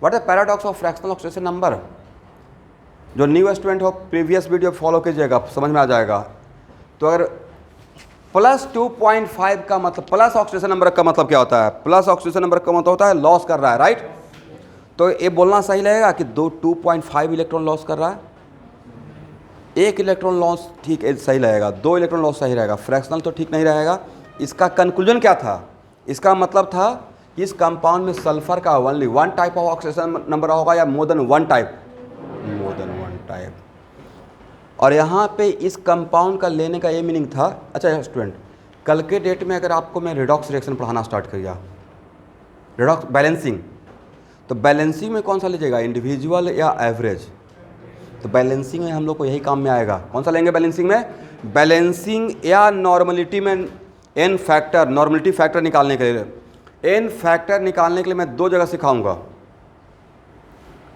what is paradox of fractional oxidation number. जो न्यू स्टूडेंट हो प्रीवियस वीडियो फॉलो कीजिएगा, समझ में आ जाएगा। तो अगर +2.5 का मतलब प्लस ऑक्सीडेशन नंबर का मतलब क्या होता है? प्लस ऑक्सीडेशन नंबर का मतलब होता है लॉस कर रहा है, राइट। तो ये बोलना सही लगेगा कि 2.5 इलेक्ट्रॉन लॉस कर रहा है। 1 इलेक्ट्रॉन लॉस ठीक है, सही लगेगा। 2 इलेक्ट्रॉन लॉस सही रहेगा, फ्रैक्शनल तो ठीक नहीं रहेगा। इसका कंक्लूजन क्या था? इसका मतलब था कि इस कंपाउंड में सल्फर का only 1 type of oxidation number होगा या मोर देन 1 टाइप? मोर देन 1 टाइप। और यहाँ पे इस कंपाउंड का लेने का ये मीनिंग था। अच्छा स्टूडेंट, कल के डेट में अगर आपको मैं रिडॉक्स रिएक्शन पढ़ाना स्टार्ट किया, रिडॉक्स बैलेंसिंग, तो बैलेंसिंग में कौन सा लीजिएगा, इंडिविजुअल या एवरेज? तो बैलेंसिंग में हम लोग को यही काम में आएगा। कौन सा लेंगे बैलेंसिंग में? बैलेंसिंग या नॉर्मलिटी में एन फैक्टर, नॉर्मलिटी फैक्टर निकालने के लिए। एन फैक्टर निकालने के लिए मैं 2 जगह सिखाऊंगा।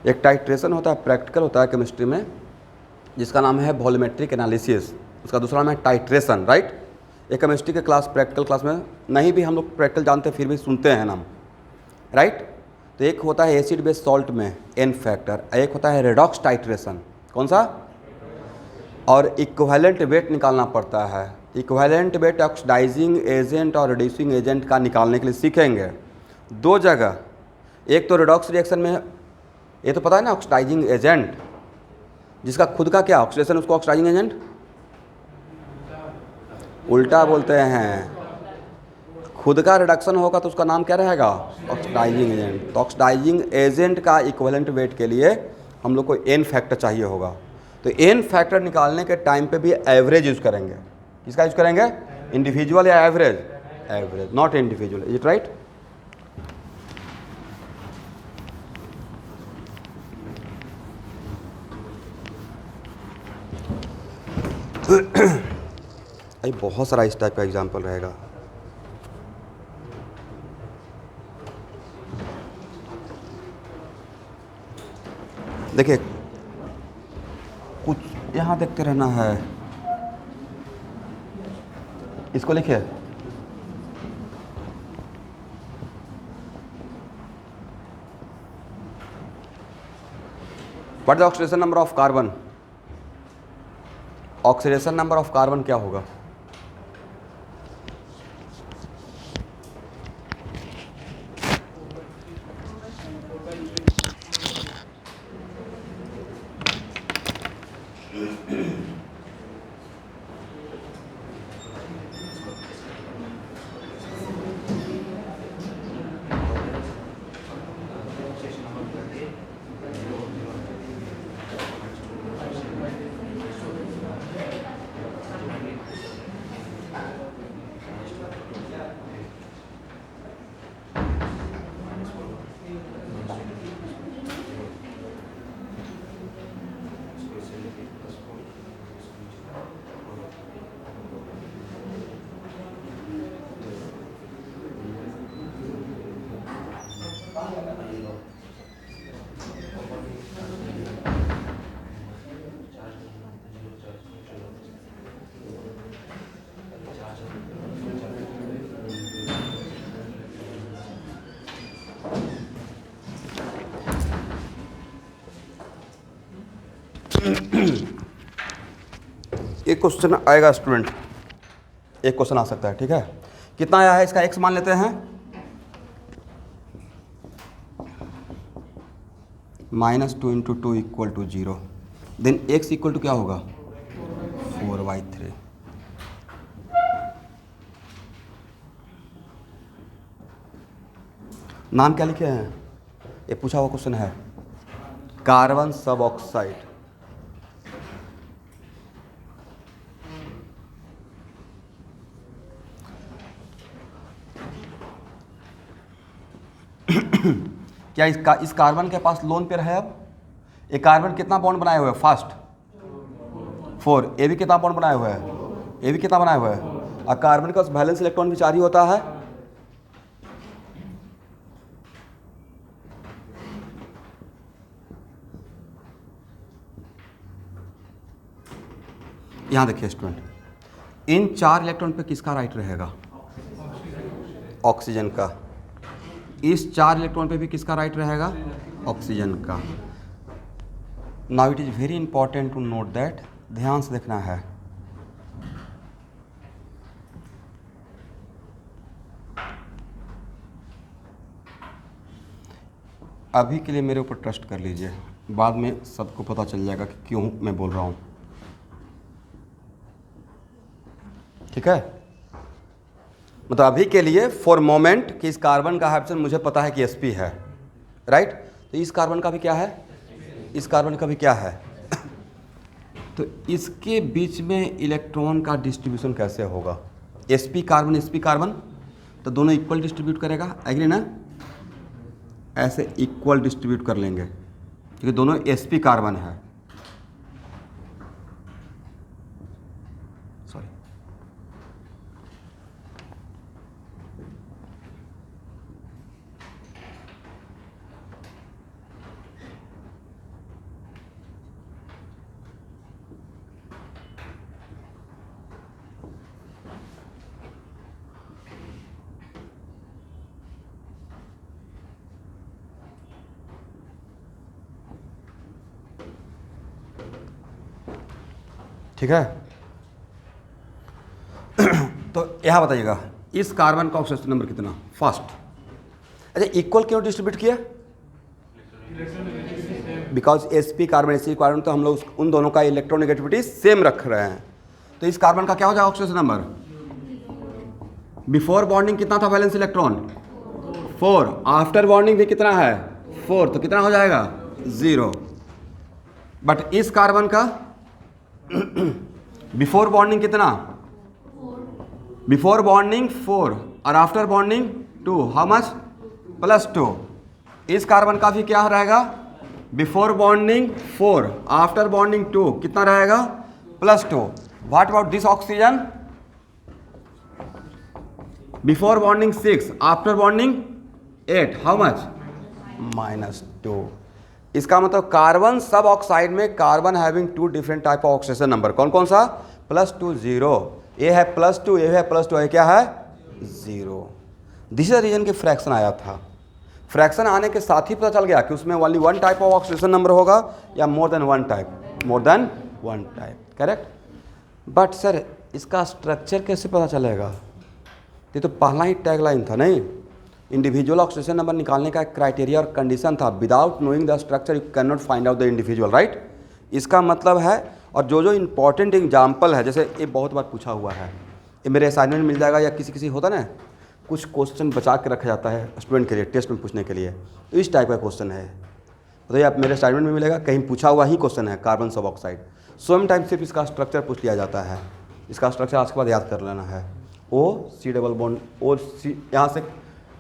एक टाइट्रेशन होता है, प्रैक्टिकल होता है केमिस्ट्री में, जिसका नाम है वॉल्यूमेट्रिक एनालिसिस। उसका दूसरा नाम है टाइट्रेशन, राइट। एक केमिस्ट्री के क्लास, प्रैक्टिकल क्लास में नहीं भी हम लोग प्रैक्टिकल जानते फिर भी सुनते हैं नाम, राइट। तो एक होता है एसिड बेस सॉल्ट में एन फैक्टर, एक होता है रेडॉक्स टाइट्रेशन। कौन सा? और इक्विवेलेंट वेट निकालना पड़ता है। इक्विवेलेंट वेट ऑक्सीडाइजिंग एजेंट और रिड्यूसिंग एजेंट का निकालने के लिए सीखेंगे दो जगह। एक तो रिडॉक्स रिएक्शन में, ये तो पता है ना, ऑक्सीडाइजिंग एजेंट जिसका खुद का क्या ऑक्सीडेशन, उसको ऑक्सीडाइजिंग एजेंट उल्टा बोलते हैं। खुद का रिडक्शन होगा तो उसका नाम क्या रहेगा, ऑक्सीडाइजिंग एजेंट। तो ऑक्सीडाइजिंग एजेंट का इक्विवेलेंट वेट के लिए हम लोग को एन फैक्टर चाहिए होगा। तो एन फैक्टर निकालने के टाइम पे भी एवरेज यूज़ करेंगे। किसका यूज़ करेंगे, इंडिविजुअल या average, average not individual, is it right. अरे बहुत सारा इस टाइप का एग्जाम्पल रहेगा। देखिए कुछ यहाँ देखते रहना है, इसको लिखिए what the oxidation number of carbon. Oxidation number of carbon क्या होगा, एक क्वेश्चन आएगा स्टूडेंट, एक क्वेश्चन आ सकता है, ठीक है। कितना आया है इसका, एक्स मान लेते हैं, -2 × 2 = 0, देन एक्स इक्वल टू क्या होगा 4/3। नाम क्या लिखे हैं, ये पूछा हुआ क्वेश्चन है, कार्बन सब ऑक्साइड। क्या इस कार्बन के पास लोन पेयर है। अब ये कार्बन कितना बॉन्ड बनाए हुए है, फर्स्ट 4, ये भी कितना बॉन्ड बनाए हुए है, ये भी कितना बनाए हुए है, और कार्बन का वैलेंस इलेक्ट्रॉन भी 4 ही होता है। यहां देखिए स्टूडेंट, इन 4 इलेक्ट्रॉन पे किसका राइट रहेगा, ऑक्सीजन का। इस 4 इलेक्ट्रॉन पे भी किसका राइट रहेगा, ऑक्सीजन का। Now it is very important to note that, ध्यान से देखना है। अभी के लिए मेरे ऊपर ट्रस्ट कर लीजिए, बाद में सबको पता चल जाएगा कि क्यों मैं बोल रहा हूं, ठीक है। मतलब अभी के लिए फॉर मोमेंट कि इस कार्बन का हाइड्रोजन मुझे पता है कि sp है, राइट। तो इस कार्बन का भी क्या है, इस कार्बन का भी क्या है। तो इसके बीच में इलेक्ट्रॉन का डिस्ट्रीब्यूशन कैसे होगा, sp कार्बन, तो दोनों इक्वल डिस्ट्रीब्यूट करेगा, एग्री ना। ऐसे इक्वल डिस्ट्रीब्यूट कर लेंगे क्योंकि दोनों sp कार्बन है, सॉरी। ठीक है। तो यहाँ बताइएगा इस कार्बन का ऑक्सीडेशन नंबर कितना, फर्स्ट। अच्छा, इक्वल क्यों डिस्ट्रीब्यूट किया? Because sp carbon sp carbon, तो हम लोग उन दोनों का इलेक्ट्रोनेगेटिविटी सेम रख रहे हैं। तो इस कार्बन का क्या हो जाएगा ऑक्सीडेशन नंबर? बिफोर बॉन्डिंग कितना था वैलेंस इलेक्ट्रॉन? 4। आफ्टर बॉन्डिंग भी कितना है? 4। तो कितना हो जाएगा? 0। बट इस कार्बन का बिफोर बॉन्डिंग कितना? बिफोर बॉन्डिंग 4 और आफ्टर बॉन्डिंग 2। How much? +2। इस कार्बन का भी क्या रहेगा? बिफोर बॉन्डिंग 4, आफ्टर बॉन्डिंग 2, कितना रहेगा? +2। What about this oxygen? Before bonding 6, after bonding 8, how much? -2। इसका मतलब कार्बन सब ऑक्साइड में carbon having 2 different type of oxidation number. कौन कौन सा? +2, 0। ये है +2, ये है +2, ये क्या है? 0। दिस इज द रीजन कि फ्रैक्शन आया था। फ्रैक्शन आने के साथ ही पता चल गया कि उसमें only 1 type of oxidation number होगा या मोर than 1 type, more than 1 type, correct. But sir इसका स्ट्रक्चर कैसे पता चलेगा? ये तो पहला ही टैगलाइन था नहीं? इंडिविजुअल ऑक्सीडेशन नंबर निकालने का एक क्राइटेरिया और कंडीशन था, without knowing the structure you can not find out the individual, right. इसका मतलब है, और जो इंपॉर्टेंट एग्जाम्पल है, जैसे ये बहुत बार पूछा हुआ है, ये मेरे असाइनमेंट मिल जाएगा या किसी होता ना, कुछ क्वेश्चन बचा के रखा जाता है स्टूडेंट के लिए टेस्ट में पूछने के लिए, तो इस टाइप का क्वेश्चन है। तो ये आप मेरे असाइनमेंट में मिलेगा, कहीं पूछा हुआ ही क्वेश्चन है कार्बन सब ऑक्साइड। सेम टाइम सिर्फ इसका स्ट्रक्चर पूछ लिया जाता है। इसका स्ट्रक्चर आज के बाद याद कर लेना है। O≡C≡, O C, यहाँ से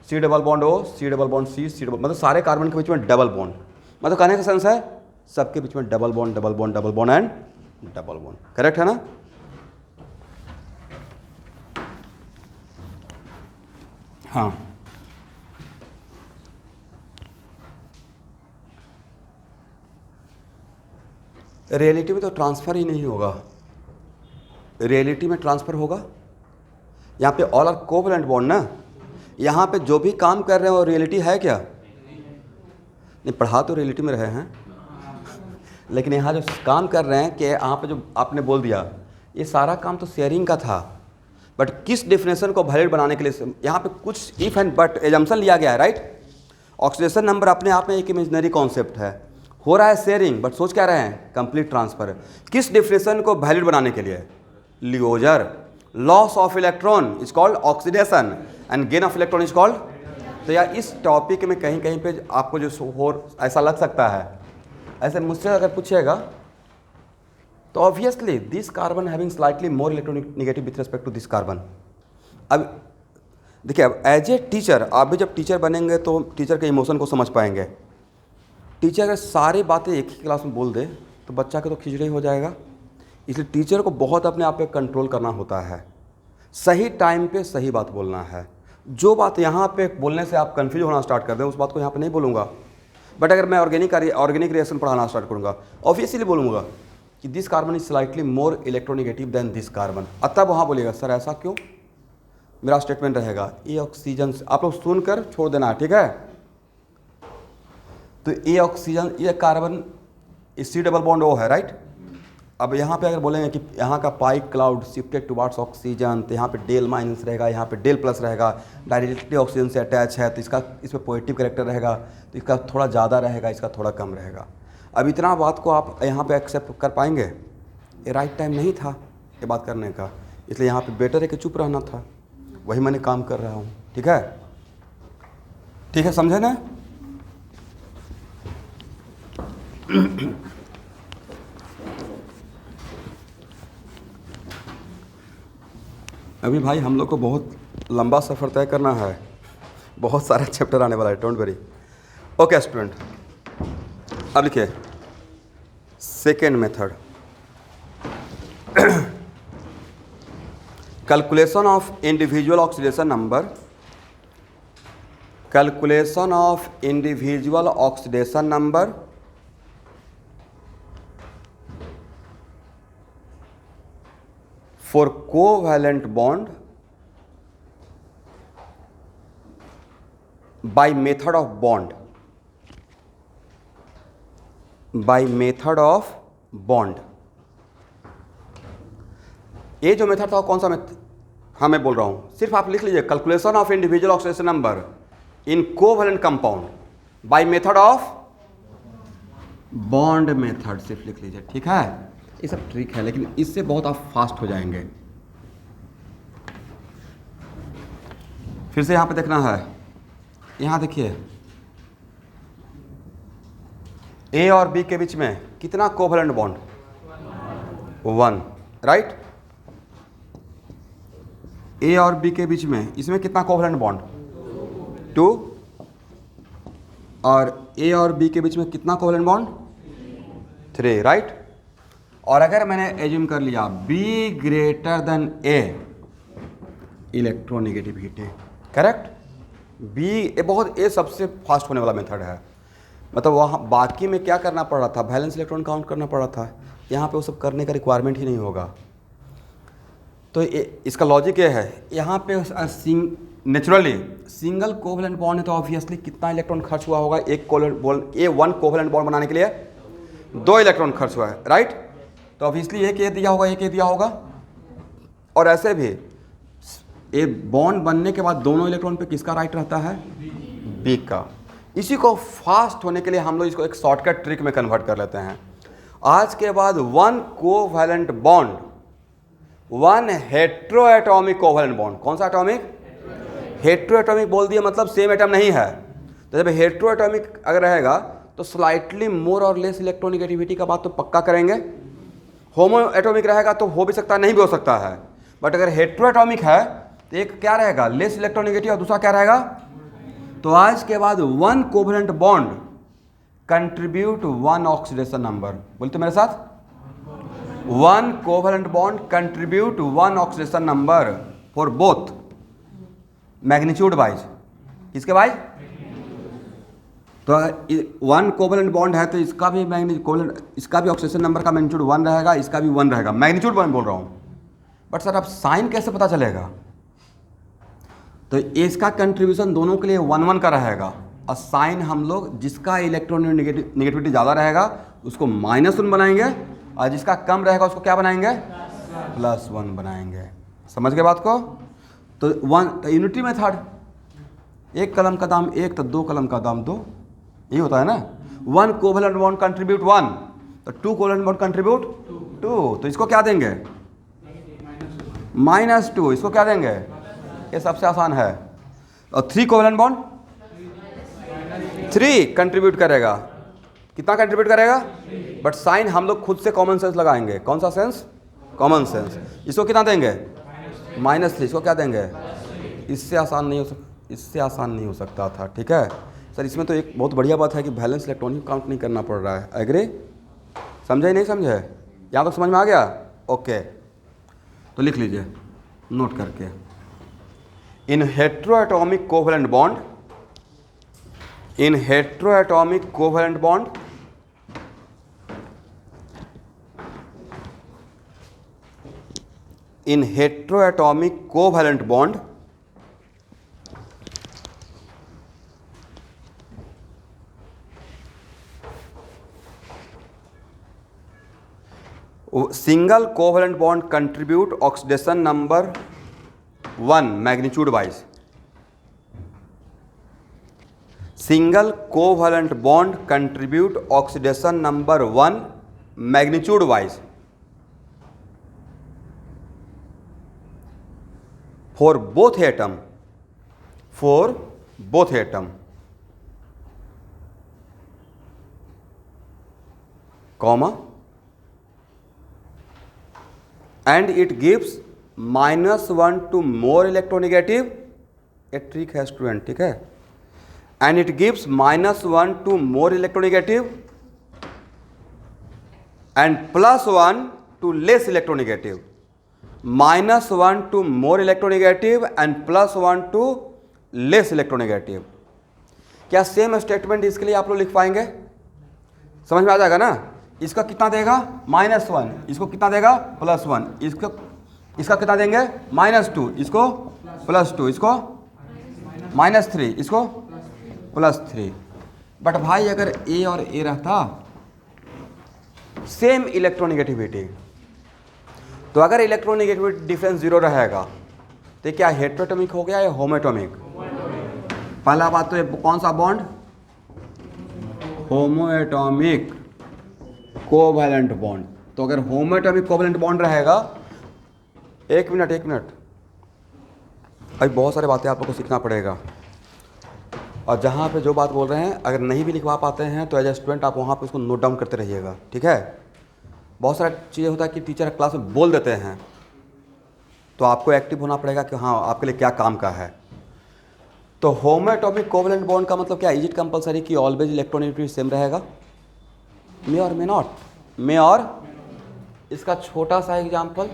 C≡O, C≡C, C मतलब सारे कार्बन के बीच में डबल बॉन्ड, मतलब कहने का सेंस है सबके बीच में double bond, double bond, double bond and double bond, correct है ना? हाँ, रियलिटी में तो ट्रांसफ़र ही नहीं होगा। रियलिटी में ट्रांसफ़र होगा। यहाँ पे ऑल आर कोवलेंट बॉन्ड ना, यहाँ पे जो भी काम कर रहे हैं वो रियलिटी है क्या? नहीं, पढ़ा तो रियलिटी में रहे हैं, लेकिन यहाँ जो काम कर रहे हैं कि यहाँ पे जो आपने बोल दिया, ये सारा काम तो शेयरिंग का था। बट किस डेफिनेशन को वैलिड बनाने के लिए यहाँ पे कुछ इफ एंड बट एजम्पशन लिया गया है, राइट। ऑक्सीडेशन नंबर अपने आप में एक इमेजिनरी कॉन्सेप्ट है, हो रहा है शेयरिंग, बट सोच क्या रहे हैं? Complete transfer. किस डेफिनेशन को वैलिड बनाने के लिए? LEO GER loss of electron is called oxidation and gain of electron is called. तो यार इस टॉपिक में कहीं कहीं पे आपको जो हो ऐसा लग सकता है, ऐसे मुझसे अगर पूछेगा तो obviously this carbon having slightly more electronegative with respect to this carbon. अब देखिए, अब एज ए टीचर आप भी जब टीचर बनेंगे तो टीचर के इमोशन को समझ पाएंगे। टीचर अगर सारी बातें एक ही क्लास में बोल दे तो बच्चा का तो खिचड़ी हो जाएगा। इसलिए टीचर को बहुत अपने आप पे कंट्रोल करना होता है, सही टाइम पे सही बात बोलना है। जो बात यहाँ पे बोलने से आप कन्फ्यूज होना स्टार्ट कर दें उस बात को यहाँ पे नहीं बोलूँगा। बट अगर मैं ऑर्गेनिक रिएक्शन पढ़ाना स्टार्ट करूँगा, ऑब्वियसली बोलूँगा कि this carbon is slightly more electronegative than this carbon. तब वहाँ बोलिएगा सर ऐसा क्यों, मेरा स्टेटमेंट रहेगा ये ऑक्सीजन, आप लोग सुनकर छोड़ देना, ठीक है। तो ये ऑक्सीजन, ये carbon C double bond O है, राइट। अब यहाँ पे अगर बोलेंगे कि यहाँ का पाई क्लाउड शिफ्टेड टुवार्ड्स ऑक्सीजन, तो यहाँ पे डेल माइनस रहेगा, यहाँ पे डेल प्लस रहेगा, डायरेक्टली ऑक्सीजन से अटैच है, तो इसका इसमें पॉजिटिव कैरेक्टर रहेगा, तो इसका थोड़ा ज़्यादा रहेगा, इसका थोड़ा कम रहेगा। अब इतना बात को आप यहाँ पे एक्सेप्ट कर पाएंगे? ये राइट टाइम नहीं था ये बात करने का, इसलिए यहाँ पे बेटर है कि चुप रहना था। वही मैंने काम कर रहा हूँ, ठीक है, ठीक है, समझे ना। अभी भाई हम लोग को बहुत लंबा सफ़र तय करना है, बहुत सारा चैप्टर आने वाला है, डोंट वरी। ओके स्टूडेंट, अब लिखिए second method, calculation of individual oxidation number, calculation of individual oxidation number for covalent bond by method of bond, by method of bond। ये जो मेथड था कौन सा हाँ मैं बोल रहा हूँ, सिर्फ आप लिख लीजिए calculation of individual oxidation number in covalent compound by method of bond method, सिर्फ लिख लीजिए, ठीक है। ये सब ट्रिक है, लेकिन इससे बहुत आप फास्ट हो जाएंगे। फिर से यहाँ पे देखना है, यहाँ देखिए ए और बी के बीच में कितना कोवैलेंट बॉन्ड, 1, राइट। ए और बी के बीच में इसमें कितना कोवैलेंट बॉन्ड, 2, और ए और बी के बीच में कितना कोवैलेंट बॉन्ड, 3, राइट। और अगर मैंने एज्यूम कर लिया B greater than A, electronegativity, correct. B A बहुत ए सबसे फास्ट होने वाला मेथड है, मतलब वहाँ बाकी में क्या करना पड़ रहा था, वैलेंस इलेक्ट्रॉन काउंट करना पड़ रहा था, यहाँ पे वो सब करने का रिक्वायरमेंट ही नहीं होगा। तो इसका लॉजिक ये है, यहाँ पे नेचुरली सिंगल कोवैलेंट बॉन्ड है तो ऑब्वियसली कितना इलेक्ट्रॉन खर्च हुआ होगा, एक वन कोवैलेंट बॉन्ड बनाने के लिए 2 इलेक्ट्रॉन खर्च हुआ है, राइट। तो ऑब्वियसली एक ये दिया होगा, एक ये दिया होगा। और ऐसे भी ए बॉन्ड बनने के बाद दोनों इलेक्ट्रॉन पे किसका राइट रहता है, बी का। इसी को फास्ट होने के लिए हम लोग इसको एक शॉर्टकट ट्रिक में कन्वर्ट कर लेते हैं। आज के बाद 1 covalent bond, 1 heteroatomic covalent bond, कौन सा एटॉमिक, हेट्रोएटॉमिक बोल दिया मतलब सेम एटम नहीं है। तो जब हेट्रोएटॉमिक अगर रहेगा तो स्लाइटली मोर और लेस इलेक्ट्रोनेगेटिविटी का बात तो पक्का करेंगे। होमो एटॉमिक रहेगा तो हो भी सकता है, नहीं भी हो सकता है। बट अगर हेट्रोएटॉमिक है तो एक क्या रहेगा, लेस इलेक्ट्रोनेगेटिव, और दूसरा क्या रहेगा। तो आज के बाद 1 covalent bond contribute 1 oxidation number, बोलते मेरे साथ, 1 covalent bond contribute 1 oxidation number for both magnitude wise, किसके वाइज। तो 1 कोवैलेंट बॉन्ड है तो इसका भी इसका भी ऑक्सीडेशन नंबर का मैग्नीट्यूड 1 रहेगा, इसका भी 1 रहेगा, मैग्नीट्यूड 1 बोल रहा हूँ। बट सर अब साइन कैसे पता चलेगा, तो इसका कंट्रीब्यूशन दोनों के लिए 1-1 का रहेगा, और साइन हम लोग जिसका इलेक्ट्रोनेगेटिविटी ज़्यादा रहेगा उसको -1 बनाएंगे, और जिसका कम रहेगा उसको क्या बनाएंगे, +1 बनाएंगे। समझ गए बात को। तो यूनिटी मेथड, एक कलम का दाम 1 तो 2 कलम का दाम 2, यही होता है ना। 1 कोवैलेंट बॉन्ड कंट्रीब्यूट 1, तो 2 कोवैलेंट बॉन्ड कंट्रीब्यूट 2, तो इसको क्या देंगे, -2, इसको क्या देंगे, ये सबसे आसान है। और 3 कोवैलेंट बॉन्ड 3 कंट्रीब्यूट करेगा, कितना कंट्रीब्यूट करेगा, बट साइन हम लोग खुद से कॉमन सेंस लगाएंगे। कौन सा सेंस, कॉमन सेंस। इसको कितना देंगे, -3, इसको क्या देंगे, इससे आसान नहीं हो सकता था, ठीक है सर। इसमें तो एक बहुत बढ़िया बात है कि बैलेंस इलेक्ट्रॉन काउंट नहीं करना पड़ रहा है। एग्री, समझे नहीं समझे, यहाँ तक समझ में आ गया, ओके। तो लिख लीजिए नोट करके, in heteroatomic covalent bond, in heteroatomic covalent bond in heteroatomic covalent bond single covalent bond contribute oxidation number 1 magnitude wise, single covalent bond contribute oxidation number 1 magnitude wise for both atom, comma, and it gives -1 to more electronegative, a trick है स्टूडेंट, ठीक है, and it gives -1 to more electronegative and +1 to less electronegative, -1 to more electronegative and +1 to less electronegative। क्या सेम स्टेटमेंट इसके लिए आप लोग लिख पाएंगे, समझ में आ जाएगा ना। इसका कितना देगा, -1, इसको कितना देगा, +1, इसका कितना देंगे, -2, इसको +2, इसको -3, इसको +3। बट भाई अगर ए और ए रहता सेम इलेक्ट्रोनेगेटिविटी, तो अगर इलेक्ट्रोनेगेटिविटी डिफरेंस 0 रहेगा तो क्या हेटेरोटॉमिक हो गया या होमोएटॉमिक? पहला बात तो ये कौन सा बॉन्ड? होमोएटॉमिक covalent bond. तो अगर होमोएटॉमिक कोवैलेंट बॉन्ड रहेगा, एक मिनट अभी बहुत सारी बातें आप लोग को सीखना पड़ेगा, और जहाँ पे जो बात बोल रहे हैं अगर नहीं भी लिखवा पाते हैं तो एज ए स्टूडेंट आप वहाँ पे उसको नोट डाउन करते रहिएगा, ठीक है? बहुत सारा चीज़ें होता है कि टीचर क्लास में बोल देते हैं, तो आपको एक्टिव होना पड़ेगा कि हाँ आपके लिए क्या काम का है। तो होमोएटॉमिक कोवैलेंट बॉन्ड का मतलब क्या? इज इट कंपलसरी कि ऑलवेज इलेक्ट्रोनेगेटिविटी सेम रहेगा? मे और मे नॉट, मे और। इसका छोटा सा एग्जाम्पल,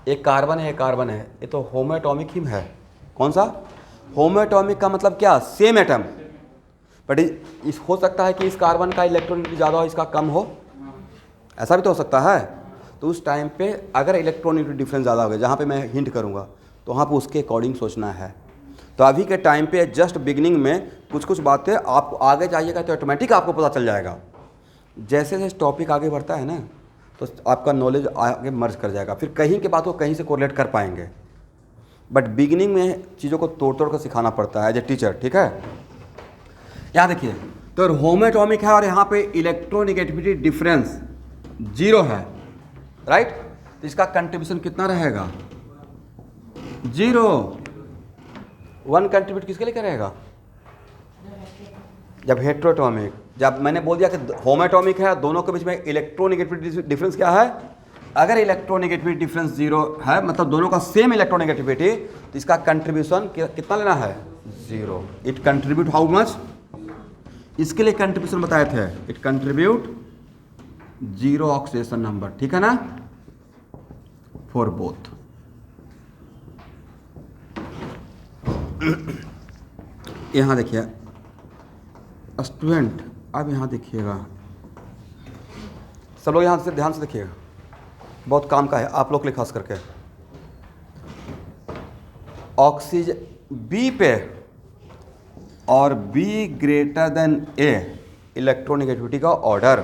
एक कार्बन है, एक कार्बन है, ये तो होमोएटॉमिक ही है। कौन सा? होमोएटॉमिक का मतलब क्या? सेम एटम, बट इस हो सकता है कि इस कार्बन का इलेक्ट्रॉनिक ज़्यादा हो, इसका कम हो, ऐसा भी तो हो सकता है। तो उस टाइम पे अगर इलेक्ट्रॉनिक डिफरेंस ज़्यादा हो गया, जहाँ पे मैं हिंट करूँगा, तो वहाँ पे उसके अकॉर्डिंग सोचना है। तो अभी के टाइम पे जस्ट बिगिनिंग में कुछ बातें, आप आगे जाइएगा तो ऑटोमेटिक आपको पता चल जाएगा। जैसे जैसे टॉपिक आगे बढ़ता है ना, तो आपका नॉलेज आगे मर्ज कर जाएगा, फिर कहीं के बात को कहीं से कोरिलेट कर पाएंगे। बट बिगिनिंग में चीज़ों को तोड़ कर सिखाना पड़ता है एज ए टीचर, ठीक है? यहाँ देखिए, तो होमोएटॉमिक है और यहाँ पे इलेक्ट्रोनेगेटिविटी डिफरेंस 0 है, राइट? तो इसका कंट्रीब्यूशन कितना रहेगा? 0। 1 कंट्रीब्यूट किसके लिए करेगा? जब हेटेरोटॉमिक, जब मैंने बोल दिया कि होमोएटॉमिक है, दोनों के बीच में इलेक्ट्रोनेगेटिविटी डिफरेंस क्या है? अगर इलेक्ट्रोनेगेटिविटी डिफरेंस 0 है, मतलब दोनों का सेम इलेक्ट्रोनेगेटिविटी, तो इसका कंट्रीब्यूशन कितना लेना है? 0। It contribute how much? इसके लिए कंट्रीब्यूशन बताए थे, इट कंट्रीब्यूट 0 ऑक्सीडेशन नंबर, ठीक है ना, फॉर बोथ। यहां देखिए स्टूडेंट, अब यहां देखिएगा, सब लोग यहां से ध्यान से देखिएगा, बहुत काम का है आप लोग के लिए खास करके। ऑक्सीजन बी पे और B greater than A, electronegativity का order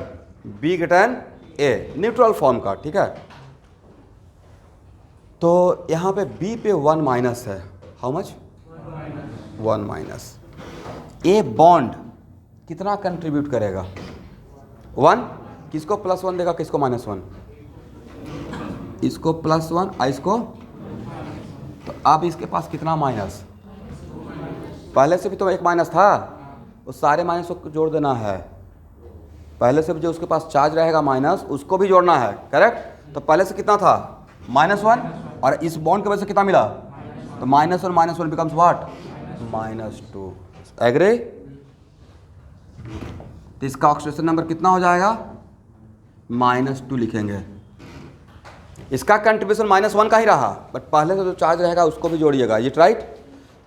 B greater than A, neutral form का, ठीक है? तो यहाँ पे बी पे 1 माइनस है, how much? 1 minus. A bond कितना कंट्रीब्यूट करेगा? 1। किसको +1 देगा, किसको -1? इसको +1 और इसको, तो अब इसके पास कितना माइनस? पहले से भी तो एक माइनस था, उस सारे माइनस को जोड़ देना है। पहले से भी जो उसके पास चार्ज रहेगा माइनस, उसको भी जोड़ना है, करेक्ट? तो पहले से कितना था? -1, और इस बॉन्ड की वजह से कितना मिला? तो -1 -1 बिकम्स व्हाट? -2। एग्री? तो इसका ऑक्सीडेशन नंबर कितना हो जाएगा? -2 लिखेंगे। इसका कंट्रीब्यूशन -1 का ही रहा, बट पहले से जो चार्ज रहेगा उसको भी जोड़िएगा, ये राइट?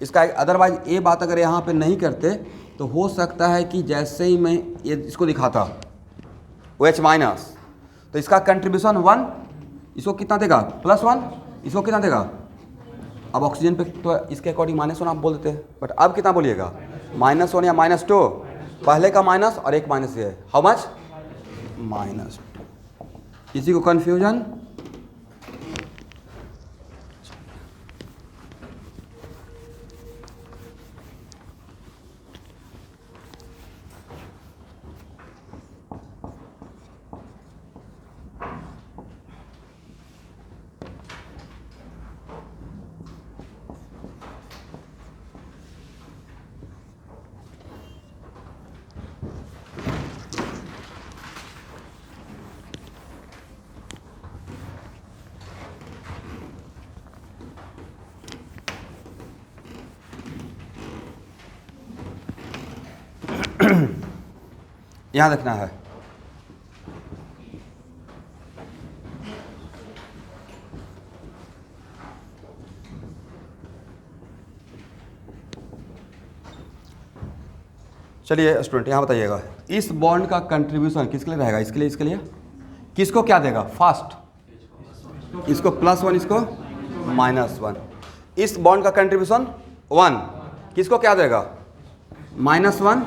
इसका अदरवाइज ये बात अगर यहाँ पे नहीं करते तो हो सकता है कि जैसे ही मैं ये इसको दिखाता OH-, तो इसका कंट्रीब्यूशन 1, इसको कितना देगा? +1, इसको कितना देगा? अब ऑक्सीजन पे तो इसके अकॉर्डिंग -1 आप बोल देते हैं, बट अब कितना बोलिएगा? -1 या -2? पहले का माइनस और एक माइनस ये है, हाउ मच? -2। किसी को कन्फ्यूजन? यहाँ देखना है, चलिए स्टूडेंट यहाँ बताइएगा, इस बॉन्ड का कंट्रीब्यूशन किसके लिए रहेगा? इसके लिए, इसके लिए किसको क्या देगा? फास्ट, इसको +1, इसको -1। इस बॉन्ड का कंट्रीब्यूशन 1, किसको क्या देगा? -1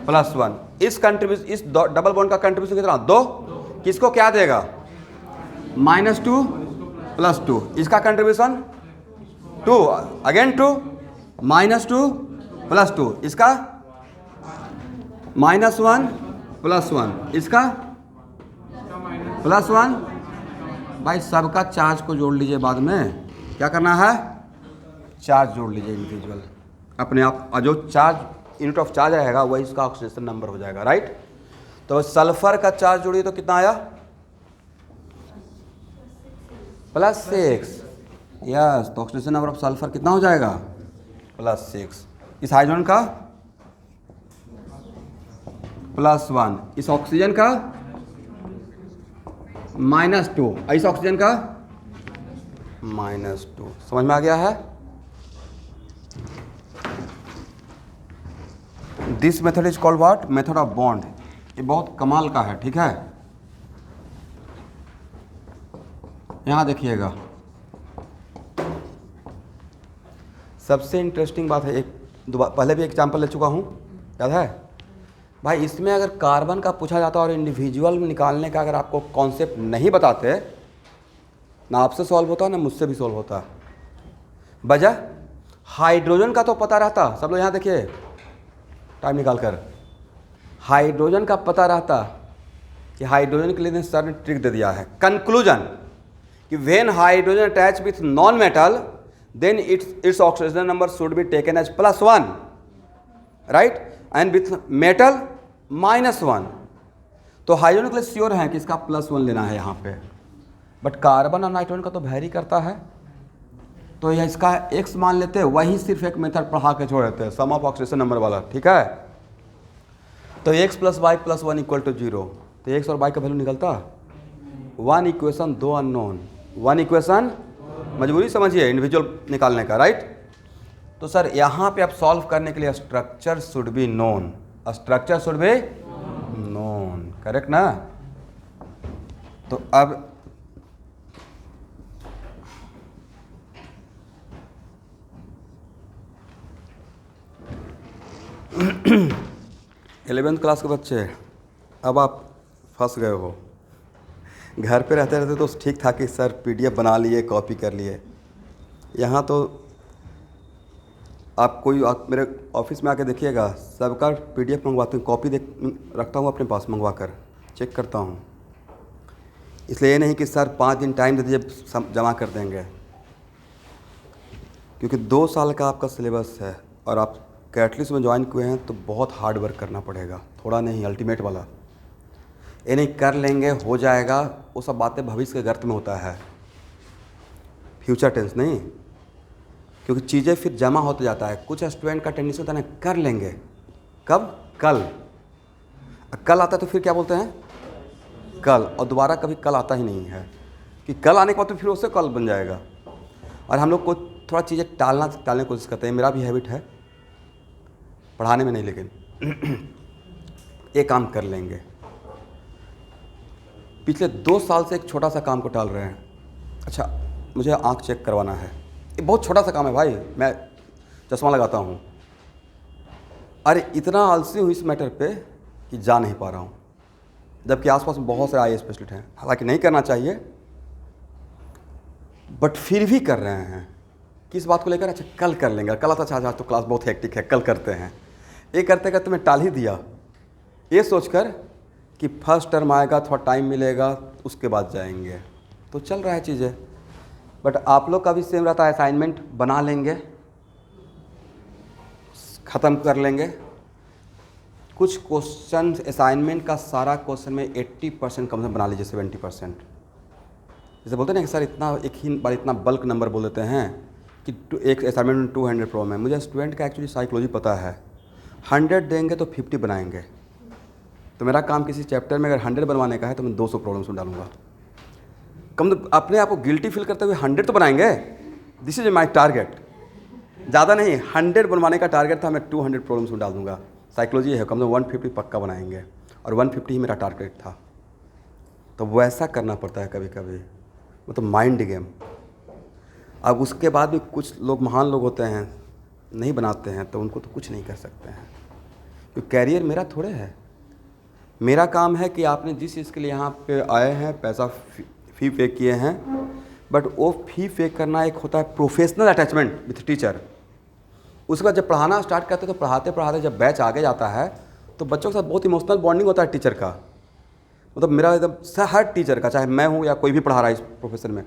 +1। इस डबल बॉन्ड का कंट्रीब्यूशन कितना? 2, किसको क्या देगा? -2 +2, इसका कंट्रीब्यूशन 2, अगेन 2, -2 +2, इसका -1 +1, इसका +1। भाई सबका चार्ज को जोड़ लीजिए, बाद में क्या करना है, चार्ज जोड़ लीजिए इंडिविजुअल अपने आप, और जो चार्ज यूनिट ऑफ चार्ज रहेगा वही इसका ऑक्सीडेशन नंबर हो जाएगा, राइट। तो सल्फर का चार्ज जोड़िए तो कितना आया, +6, यस। तो ऑक्सीडेशन नंबर ऑफ सल्फर कितना हो जाएगा, +6। इस हाइड्रोजन का +1, इस ऑक्सीजन का -2, इस ऑक्सीजन का -2। समझ में आ गया है। This method is called what, method of bond. ये बहुत कमाल का है, ठीक है। यहां देखिएगा, सबसे इंटरेस्टिंग बात है, एक पहले भी एग्जाम्पल ले चुका हूं, याद है भाई। इसमें अगर कार्बन का पूछा जाता और इंडिविजुअल निकालने का अगर आपको कॉन्सेप्ट नहीं बताते, ना आपसे सॉल्व होता ना मुझसे भी सॉल्व होता। वजह हाइड्रोजन का तो पता रहता, सब लोग यहाँ देखिए टाइम निकाल कर, हाइड्रोजन का पता रहता कि हाइड्रोजन के लिए सर ने ट्रिक दे दिया है। कंक्लूजन कि when hydrogen attach with non metal then its oxygen number should be taken as +1, right, and with metal -1। तो हाइड्रोजन के लिए श्योर है कि इसका +1 लेना है यहाँ पे, बट कार्बन और नाइट्रोजन का तो वेरी करता है, तो यह इसका x मान लेते हैं, वही सिर्फ एक मेथड पढ़ा के छोड़ देते हैं, सम ऑफ ऑक्सीडेशन नंबर वाला, ठीक है। तो x + y + 1 = 0, तो x और y का वैल्यू निकलता 1 इक्वेशन 2 अननोन, 1 इक्वेशन, मजबूरी समझिए इंडिविजुअल निकालने का, राइट। तो सर यहाँ पे आप सॉल्व करने के लिए structure should be known, structure should be known, correct ना। तो अब इलेवेंथ क्लास के बच्चे, अब आप फंस गए हो। घर पे रहते रहते तो ठीक था कि सर PDF बना लिए, कॉपी कर लिए। यहाँ तो आप मेरे ऑफिस में आके देखिएगा, सबका PDF मंगवाती हूँ, कॉपी रखता हूँ अपने पास, मंगवा कर चेक करता हूँ। इसलिए ये नहीं कि सर 5 दिन टाइम दे दीजिए जमा कर देंगे, क्योंकि 2 साल का आपका सिलेबस है और आप कैटलिस्ट में ज्वाइन किए हैं तो बहुत हार्ड वर्क करना पड़ेगा, थोड़ा नहीं, अल्टीमेट वाला। ये नहीं कर लेंगे हो जाएगा, वो सब बातें भविष्य के गर्त में होता है, फ्यूचर टेंस नहीं, क्योंकि चीज़ें फिर जमा होते जाता है। कुछ स्टूडेंट का टेंडेंसी होता है ना, कर लेंगे, कब, कल आता है तो फिर क्या बोलते हैं, कल, और दोबारा कभी कल आता ही नहीं है, कि कल आने के बाद तो फिर उससे कल बन जाएगा। और हम लोग को थोड़ा चीज़ें टालने की कोशिश करते हैं, मेरा भी हैबिट है, पढ़ाने में नहीं, लेकिन ये काम कर लेंगे। पिछले 2 साल से एक छोटा सा काम को टाल रहे हैं। अच्छा, मुझे आँख चेक करवाना है, ये बहुत छोटा सा काम है भाई, मैं चश्मा लगाता हूँ। अरे इतना आलसी हूँ इस मैटर पे कि जा नहीं पा रहा हूँ, जबकि आसपास में बहुत सारे आई स्पेशलिस्ट हैं। हालांकि नहीं करना चाहिए, बट फिर भी कर रहे हैं। किस बात को लेकर, अच्छा कल कर लेंगे, कल आता, अच्छा तो क्लास बहुत हेक्टिक है, कल करते हैं। ये करते करते मैं टाल ही दिया, ये सोचकर कि फर्स्ट टर्म आएगा, थोड़ा टाइम मिलेगा, उसके बाद जाएंगे। तो चल रहा है चीज़ें, बट आप लोग का भी सेम रहता है, असाइनमेंट बना लेंगे, ख़त्म कर लेंगे। कुछ क्वेश्चन असाइनमेंट का सारा क्वेश्चन में 80% कम से कम बना लीजिए, 70%। जैसे बोलते हैं ना कि सर इतना एक ही बार इतना बल्क नंबर बोल देते हैं कि एक असाइनमेंट में 200 प्रॉब्लम है। मुझे स्टूडेंट का एक्चुअली साइकोलॉजी पता है, 100 देंगे तो 50 बनाएंगे। तो मेरा काम किसी चैप्टर में अगर 100 बनवाने का है तो मैं 200 प्रॉब्लम्स में डालूंगा। कम तो अपने आप को गिल्टी फील करते हुए 100 तो बनाएंगे, दिस इज माई टारगेट। ज़्यादा नहीं, 100 बनवाने का टारगेट था, मैं 200 प्रॉब्लम्स में डाल दूंगा। साइकोलॉजी है, कम से 150 पक्का बनाएंगे, और 150 ही मेरा टारगेट था। तो वैसा करना पड़ता है कभी कभी, वो तो माइंड गेम। अब उसके बाद भी कुछ लोग महान लोग होते हैं, नहीं बनाते हैं, तो उनको तो कुछ नहीं कर सकते हैं, क्योंकि कैरियर मेरा थोड़े है। मेरा काम है कि आपने जिस चीज़ के लिए यहाँ पे आए हैं, पैसा फ़ी पे किए हैं, बट वो फ़ी पे करना एक होता है प्रोफेशनल अटैचमेंट विथ टीचर। उसके बाद जब पढ़ाना स्टार्ट करते हैं तो पढ़ाते पढ़ाते जब बैच आगे जाता है तो बच्चों के साथ बहुत इमोशनल बॉन्डिंग होता है टीचर का। मतलब मेरा एकदम हर टीचर का, चाहे मैं हूँ या कोई भी पढ़ा रहा है इस प्रोफेशन में,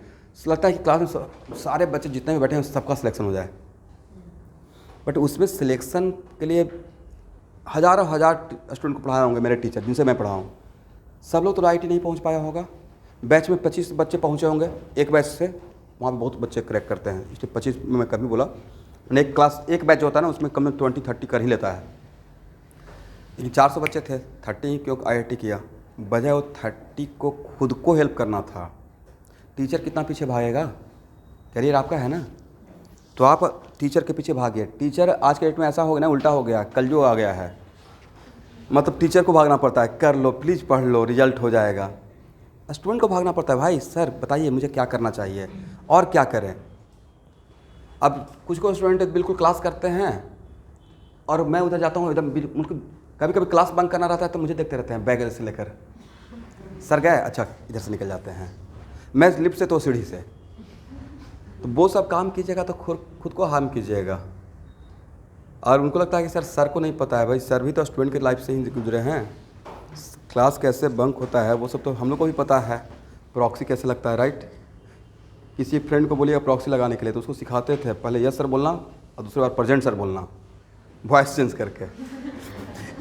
लगता है कि क्लास में सारे बच्चे जितने भी बैठे हैं सबका सिलेक्शन हो जाए। बट उसमें सिलेक्शन के लिए हज़ारों स्टूडेंट को पढ़ाए होंगे मेरे टीचर जिनसे मैं पढ़ा हूँ, सब लोग तो राइट ही नहीं पहुँच पाया होगा। बैच में 25 बच्चे पहुँचे होंगे एक बैच से, वहाँ पे बहुत बच्चे क्रैक करते हैं, इसलिए 25 में मैं कभी बोला मैंने एक क्लास एक बैच जो होता है ना उसमें कम में 20-30 कर ही लेता है। लेकिन 400 बच्चे थे, 30 ही क्यों IIT किया, वजह वो 30 को खुद को हेल्प करना था। टीचर कितना पीछे भागेगा, करियर आपका है ना, तो आप टीचर के पीछे भागिए। टीचर आज के डेट में ऐसा हो गया ना, उल्टा हो गया, कलयुग आ गया है। मतलब टीचर को भागना पड़ता है, कर लो प्लीज़, पढ़ लो, रिजल्ट हो जाएगा। स्टूडेंट को भागना पड़ता है, भाई सर बताइए मुझे क्या करना चाहिए और क्या करें। अब कुछ को स्टूडेंट बिल्कुल क्लास करते हैं और मैं उधर जाता हूँ एकदम, उनको कभी कभी क्लास बंक करना रहता है तो मुझे देखते रहते हैं बैग से लेकर, सर गए, अच्छा इधर से निकल जाते हैं, मैं लिफ्ट से तो सीढ़ी से। तो वो सब काम कीजिएगा तो खुद को हार्म कीजिएगा। और उनको लगता है कि सर को नहीं पता है, भाई सर भी तो स्टूडेंट की लाइफ से ही गुजरे हैं, क्लास कैसे बंक होता है वो सब तो हम लोग को भी पता है, प्रॉक्सी कैसे लगता है, राइट। किसी फ्रेंड को बोलिएगा प्रॉक्सी लगाने के लिए तो उसको सिखाते थे पहले यस सर बोलना और दूसरी बार प्रेजेंट सर बोलना, वॉइस चेंज करके।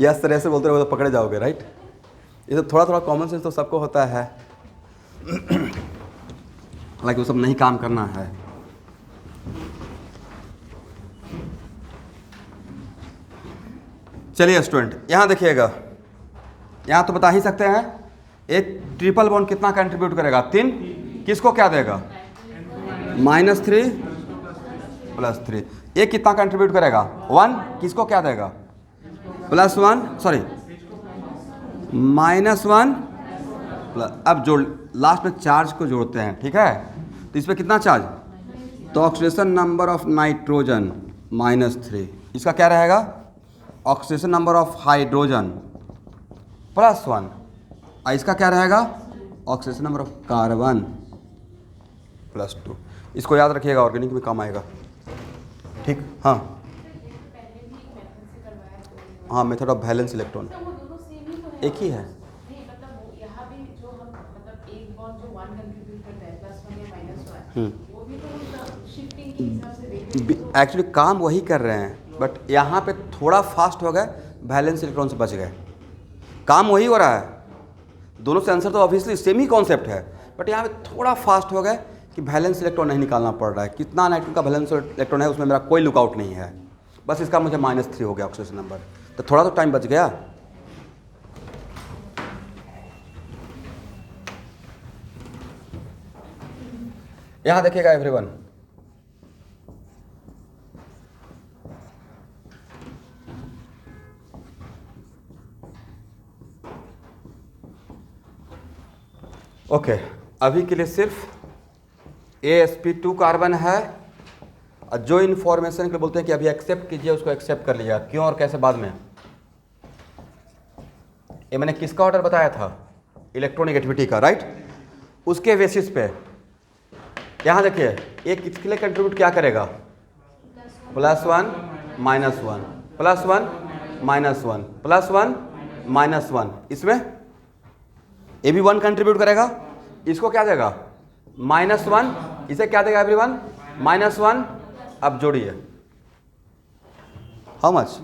यस सर ऐसे बोलते रहोगे तो पकड़े जाओगे, राइट। ये सब थोड़ा थोड़ा कॉमन सेंस तो सबको होता है, हालांकि वो सब नहीं काम करना है। चलिए स्टूडेंट यहाँ देखिएगा, यहाँ तो बता ही सकते हैं एक ट्रिपल बॉन्ड कितना कंट्रीब्यूट करेगा, 3, किसको क्या देगा, -3 +3। एक कितना कंट्रीब्यूट करेगा, 1, किसको क्या देगा, +1 सॉरी -1 अब जोड़, लास्ट में चार्ज को जोड़ते हैं, ठीक है। तो इसमें कितना चार्ज, तो ऑक्सीडेशन नंबर ऑफ नाइट्रोजन -3, इसका क्या रहेगा, ऑक्सीडेशन नंबर ऑफ हाइड्रोजन +1, और इसका क्या रहेगा, ऑक्सीडेशन नंबर ऑफ कार्बन +2। इसको याद रखिएगा, ऑर्गेनिक में काम आएगा, ठीक। हाँ मेथड ऑफ वैलेंस इलेक्ट्रॉन एक ही है। एक्चुअली काम वही कर रहे हैं, बट यहाँ पे थोड़ा फास्ट हो गए, वैलेंस इलेक्ट्रॉन से बच गए। काम वही हो रहा है, दोनों से आंसर तो ऑब्वियसली सेम ही कॉन्सेप्ट है, बट यहाँ पे थोड़ा फास्ट हो गए कि वैलेंस इलेक्ट्रॉन नहीं निकालना पड़ रहा है। कितना नाइट्रोजन का वैलेंस इलेक्ट्रॉन है उसमें मेरा कोई लुकआउट नहीं है, बस इसका मुझे -3 हो गया ऑक्सीडेशन नंबर, तो थोड़ा तो टाइम बच गया। यहाँ देखिएगा एवरीवन, ओके अभी के लिए सिर्फ sp2 कार्बन है, और जो इन्फॉर्मेशन के लिए बोलते हैं कि अभी एक्सेप्ट कीजिए उसको एक्सेप्ट कर लिया, क्यों और कैसे बाद में। ये मैंने किसका ऑर्डर बताया था, इलेक्ट्रोनेगेटिविटी का, राइट। उसके बेसिस पे यहाँ देखिए एक किसके लिए कंट्रीब्यूट क्या करेगा, +1 -1 +1 -1 +1 -1, इसमें ये भी 1 कंट्रीब्यूट करेगा, इसको क्या देगा -1, इसे क्या देगा एवरीवन, -1। अब जोड़िए, हाउ मच,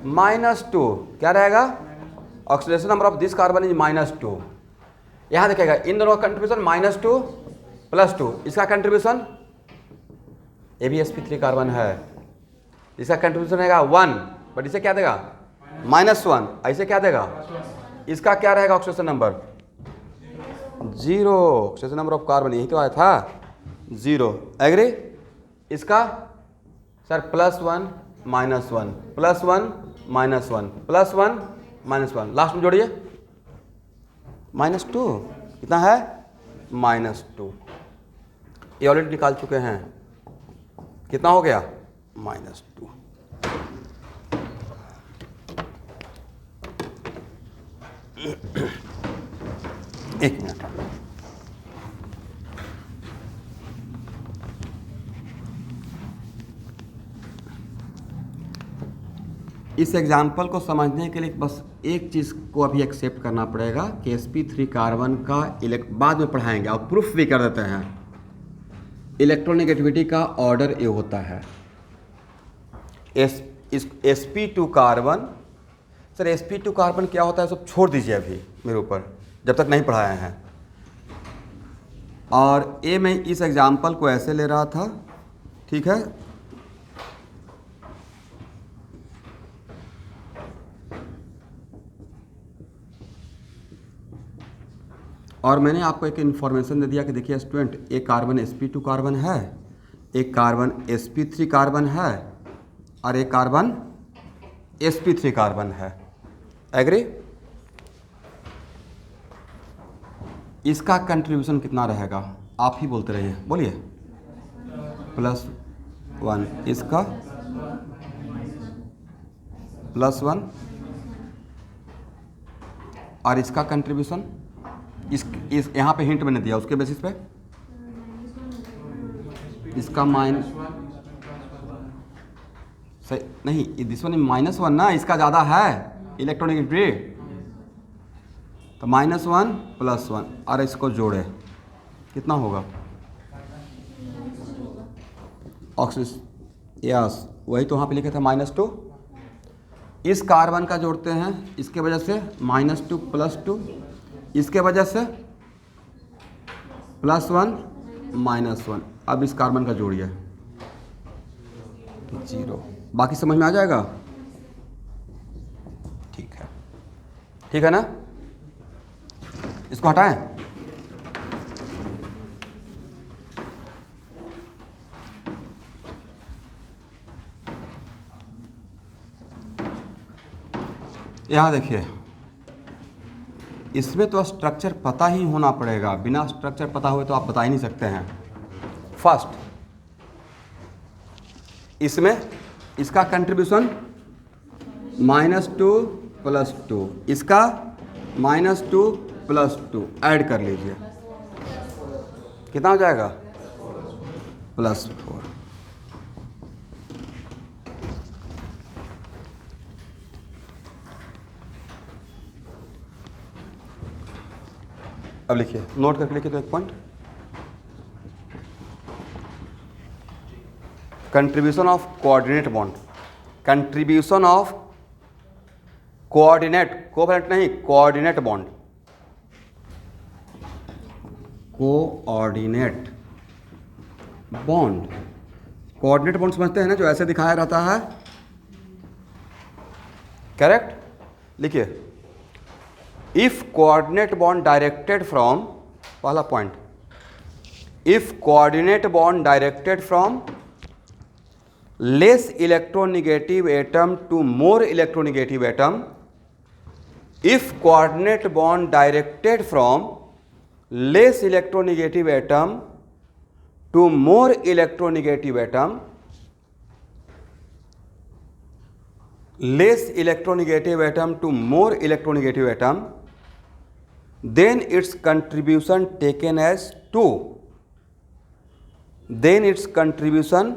-2, क्या रहेगा, oxidation number of this carbon is -2। यहाँ देखिएगा इन दोनों का कंट्रीब्यूशन -2 +2, इसका कंट्रीब्यूशन, ये भी sp3 कार्बन है, इसका कंट्रीब्यूशन रहेगा 1, बट इसे क्या देगा -1, ऐसे क्या देगा, इसका क्या रहेगा oxidation number 0, oxidation number of carbon यही तो आया था 0, एग्री। इसका सर +1 -1 +1 -1 +1 -1, लास्ट में जोड़िए -2, कितना है -2, ये ऑलरेडी निकाल चुके हैं, कितना हो गया -2। एक मिनट, इस एग्जाम्पल को समझने के लिए बस एक चीज़ को अभी एक्सेप्ट करना पड़ेगा कि sp3 कार्बन का बाद में पढ़ाएंगे और प्रूफ भी कर देते हैं। इलेक्ट्रोनेगेटिविटी का ऑर्डर ये होता है। sp2 carbon, sir sp2 carbon क्या होता है सब छोड़ दीजिए अभी मेरे ऊपर, जब तक नहीं पढ़ाए हैं। और ये मैं इस एग्जाम्पल को ऐसे ले रहा था, ठीक है। और मैंने आपको एक इन्फॉर्मेशन दे दिया कि देखिए स्टूडेंट, एक कार्बन sp2 कार्बन है, एक कार्बन sp3 कार्बन है और एक कार्बन sp3 कार्बन है। एग्री? इसका कंट्रीब्यूशन कितना रहेगा आप ही बोलते रहिए, बोलिए। +1, इसका +1 और इसका कंट्रीब्यूशन इस यहाँ पे हिंट मैंने दिया, उसके बेसिस पे इसका सही नहीं, दिस वन -1 ना, इसका ज़्यादा है इलेक्ट्रोनेगेटिविटी, तो -1 +1 और इसको जोड़े कितना होगा? ऑक्सीजन, यस वही तो वहाँ पे लिखे थे -2। इस कार्बन का जोड़ते हैं, इसके वजह से -2 +2, इसके वजह से +1 -1। अब इस कार्बन का जोड़िए 0। बाकी समझ में आ जाएगा? ठीक है, ठीक है ना? इसको हटाएं। यहाँ देखिए, इसमें तो स्ट्रक्चर पता ही होना पड़ेगा, बिना स्ट्रक्चर पता हुए तो आप बता ही नहीं सकते हैं। फर्स्ट, इसमें इसका कंट्रीब्यूशन -2 +2, इसका -2 +2 ऐड कर लीजिए, कितना हो जाएगा? +4। अब लिखिए, नोट करके लिखिए तो एक point, contribution of coordinate bond, contribution of coordinate, covalent नहीं, coordinate bond, coordinate bond. Coordinate bond समझते हैं ना, जो ऐसे दिखाया रहता है, करेक्ट? लिखिए, if coordinate bond directed from, पहला point, if coordinate bond directed from less electronegative atom to more electronegative atom, if coordinate bond directed from less electronegative atom to more electronegative atom, less electronegative atom to more electronegative atom, then its contribution taken as 2, then its contribution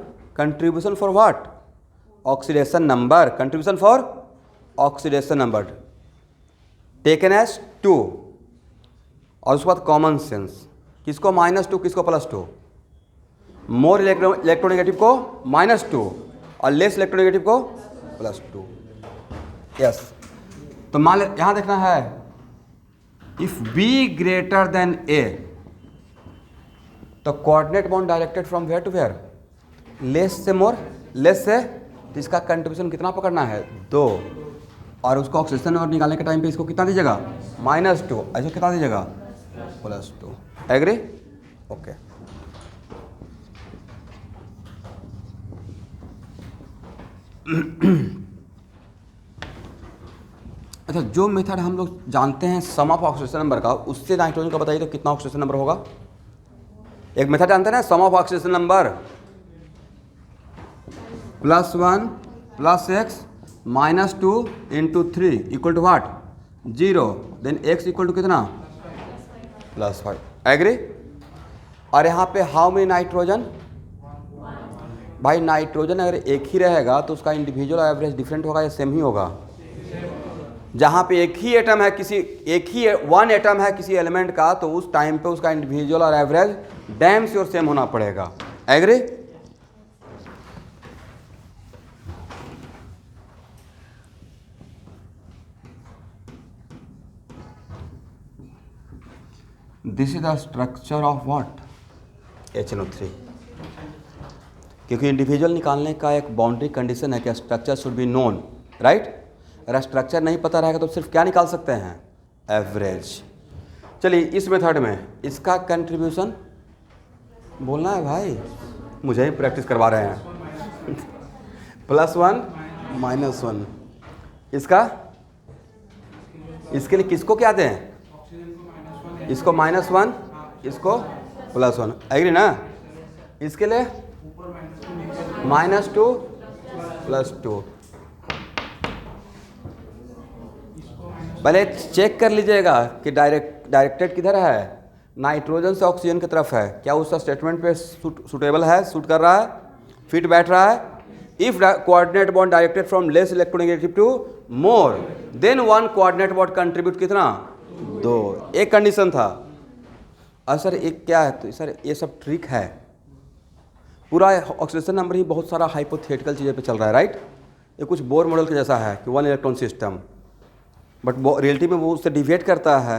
for what? Oxidation number, contribution for oxidation number taken as 2। और उसके बाद कॉमन सेंस, किसको -2 किसको +2? मोर इलेक्ट्रोनेगेटिव को -2 और लेस इलेक्ट्रोनेगेटिव को +2। यस, तो मान यहाँ देखना है, if B greater than A, तो coordinate bond directed from where to where? Less से मोर, लेस से, तो इसका कंट्रीब्यूशन कितना पकड़ना है? 2। और उसको ऑक्सीजन नंबर निकालने के टाइम पे इसको कितना दीजिएगा? -2, ऐसे कितना दीजिएगा? +2। एग्री? ओके। अच्छा, जो मेथड हम लोग जानते हैं सम ऑफ ऑक्सीडेशन नंबर का, उससे नाइट्रोजन का बताइए तो कितना ऑक्सीडेशन नंबर होगा? एक मेथड जानते हैं ना, sum of oxidation number +1 +x -2 × 3 equal to what? 0। Then x equal to कितना? +5। एग्री? और यहाँ पे हाउ मेनी नाइट्रोजन? भाई नाइट्रोजन अगर एक ही रहेगा तो उसका इंडिविजुअल एवरेज डिफरेंट होगा या सेम ही होगा? जहाँ पे एक ही वन एटम है किसी एलिमेंट का, तो उस टाइम पे उसका इंडिविजुअल और एवरेज डैम श्योर सेम होना पड़ेगा। Agree? This is the structure of what? HNO3। क्योंकि इंडिविजुअल निकालने का एक बाउंड्री कंडीशन है कि structure should be known, right? अगर स्ट्रक्चर नहीं पता रहेगा तो सिर्फ क्या निकाल सकते हैं? एवरेज। चलिए इस मेथड में इसका कंट्रीब्यूशन बोलना है भाई, मुझे ही प्रैक्टिस करवा रहे हैं। +1 -1 इसका, इसके लिए किसको क्या दें? इसको -1, इसको +1। एग्री ना? इसके लिए -2 +2। पहले चेक कर लीजिएगा कि डायरेक्टेड किधर है? नाइट्रोजन से ऑक्सीजन की तरफ है। क्या उसका स्टेटमेंट पे सूटेबल है, सूट कर रहा है, फिट बैठ रहा है? If coordinate bond directed from less electronegative to more then one coordinate bond contribute कितना? 2। एक कंडीशन था। और सर एक क्या है? तो सर ये सब ट्रिक है, पूरा ऑक्सीडेशन नंबर ही बहुत सारा हाइपोथेटिकल चीज़ें पे चल रहा है, राइट? ये कुछ बोर मॉडल के जैसा है कि 1 इलेक्ट्रॉन सिस्टम, बट रियलिटी में वो उससे डिविएट करता है।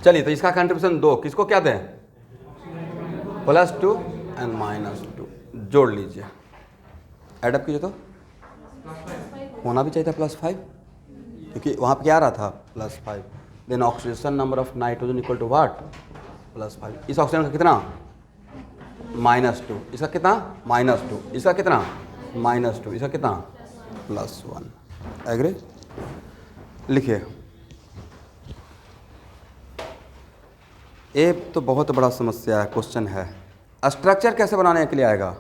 चलिए तो इसका कंट्रीब्यूशन 2, किसको क्या दें? +2 एंड -2 जोड़ लीजिए, एडअप कीजिए तो होना भी चाहिए था +5, क्योंकि वहाँ पे क्या आ रहा था? +5। Then oxidation number of nitrogen equal to what? +5। इस ऑक्सीजन का कितना? -2। इसका कितना? -2। इसका कितना? -2। इसका कितना? +1। एग्री? लिखिए। ये तो बहुत बड़ा समस्या है, क्वेश्चन है। स्ट्रक्चर कैसे बनाने के लिए आएगा?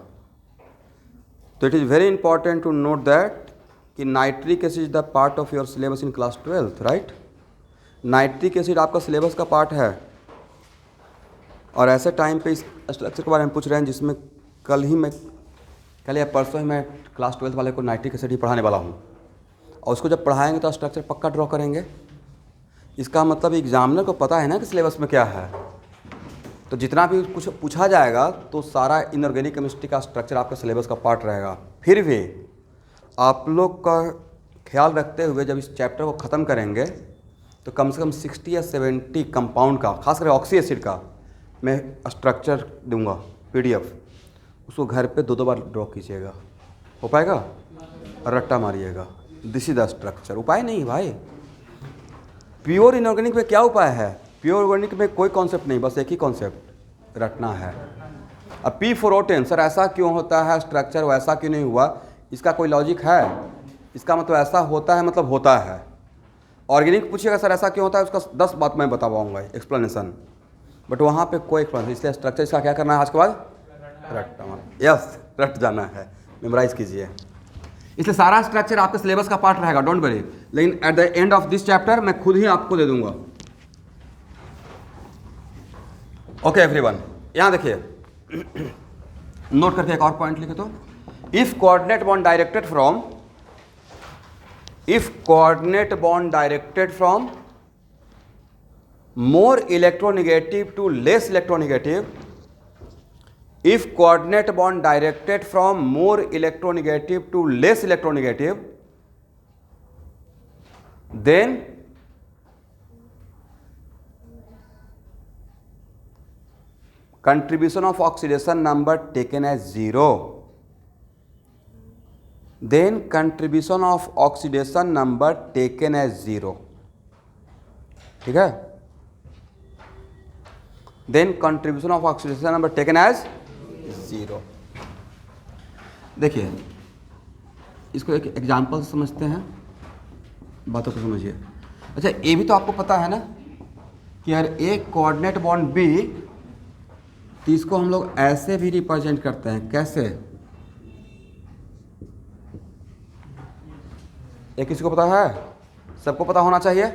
तो it is very important to note that कि nitric acid is the part of your syllabus in class 12th, right? Nitric acid आपका सिलेबस का पार्ट है, और ऐसे टाइम पे इस स्ट्रक्चर के बारे में पूछ रहे हैं जिसमें कल या परसों ही मैं क्लास 12th वाले को नाइट्रिक एसिड ही पढ़ाने वाला हूँ, और उसको जब पढ़ाएंगे तो स्ट्रक्चर पक्का ड्रॉ करेंगे। इसका मतलब एग्जामिनर को पता है ना कि सिलेबस में क्या है, तो जितना भी कुछ पूछा जाएगा तो सारा इनऑर्गेनिक केमिस्ट्री का स्ट्रक्चर आपका सिलेबस का पार्ट रहेगा। फिर भी आप लोग का ख्याल रखते हुए जब इस चैप्टर को ख़त्म करेंगे तो कम से कम 60 या 70 कंपाउंड का, खासकर ऑक्सी एसिड का मैं स्ट्रक्चर दूंगा PDF, उसको घर पे 2-2 बार ड्रॉ कीजिएगा। हो पाएगा? और रट्टा मारिएगा। This is the structure. उपाय नहीं भाई, प्योर इनऑर्गेनिक में क्या उपाय है? प्योर ऑर्गेनिक में कोई कॉन्सेप्ट नहीं, बस एक ही कॉन्सेप्ट, रटना है। अब P4O10 सर ऐसा क्यों होता है, स्ट्रक्चर वैसा क्यों नहीं हुआ? इसका कोई लॉजिक है? इसका मतलब ऐसा होता है मतलब होता है। ऑर्गेनिक पूछिएगा सर ऐसा क्यों होता है, उसका 10 बात मैं बता पाऊँगा एक्सप्लेनेशन, बट वहाँ पे कोई एक्सप्लेनेशन। इसलिए स्ट्रक्चर इसका क्या करना है आज के बाद? रटना। यस, रट जाना है, मेमोराइज कीजिए। इसलिए सारा स्ट्रक्चर आपके सिलेबस का पार्ट रहेगा, डोंट वरी। लेकिन at the end of this chapter मैं खुद ही आपको दे दूंगा। ओके एवरीवन, यहाँ देखिए, नोट करके एक और पॉइंट लिखे तो, if coordinate bond directed from more electronegative to less electronegative, if coordinate bond directed from more electronegative to less electronegative, then contribution of oxidation number taken as 0, then contribution of oxidation number taken as 0, ठीक है? Then contribution of oxidation number taken as 0। देखिए इसको एक एग्जांपल से समझते हैं, बातों को समझिए। अच्छा ये भी तो आपको पता है ना कि यार एक कोऑर्डिनेट बॉन्ड B, तो इसको हम लोग ऐसे भी रिप्रेजेंट करते हैं, कैसे? ये किसी को पता है? सबको पता होना चाहिए।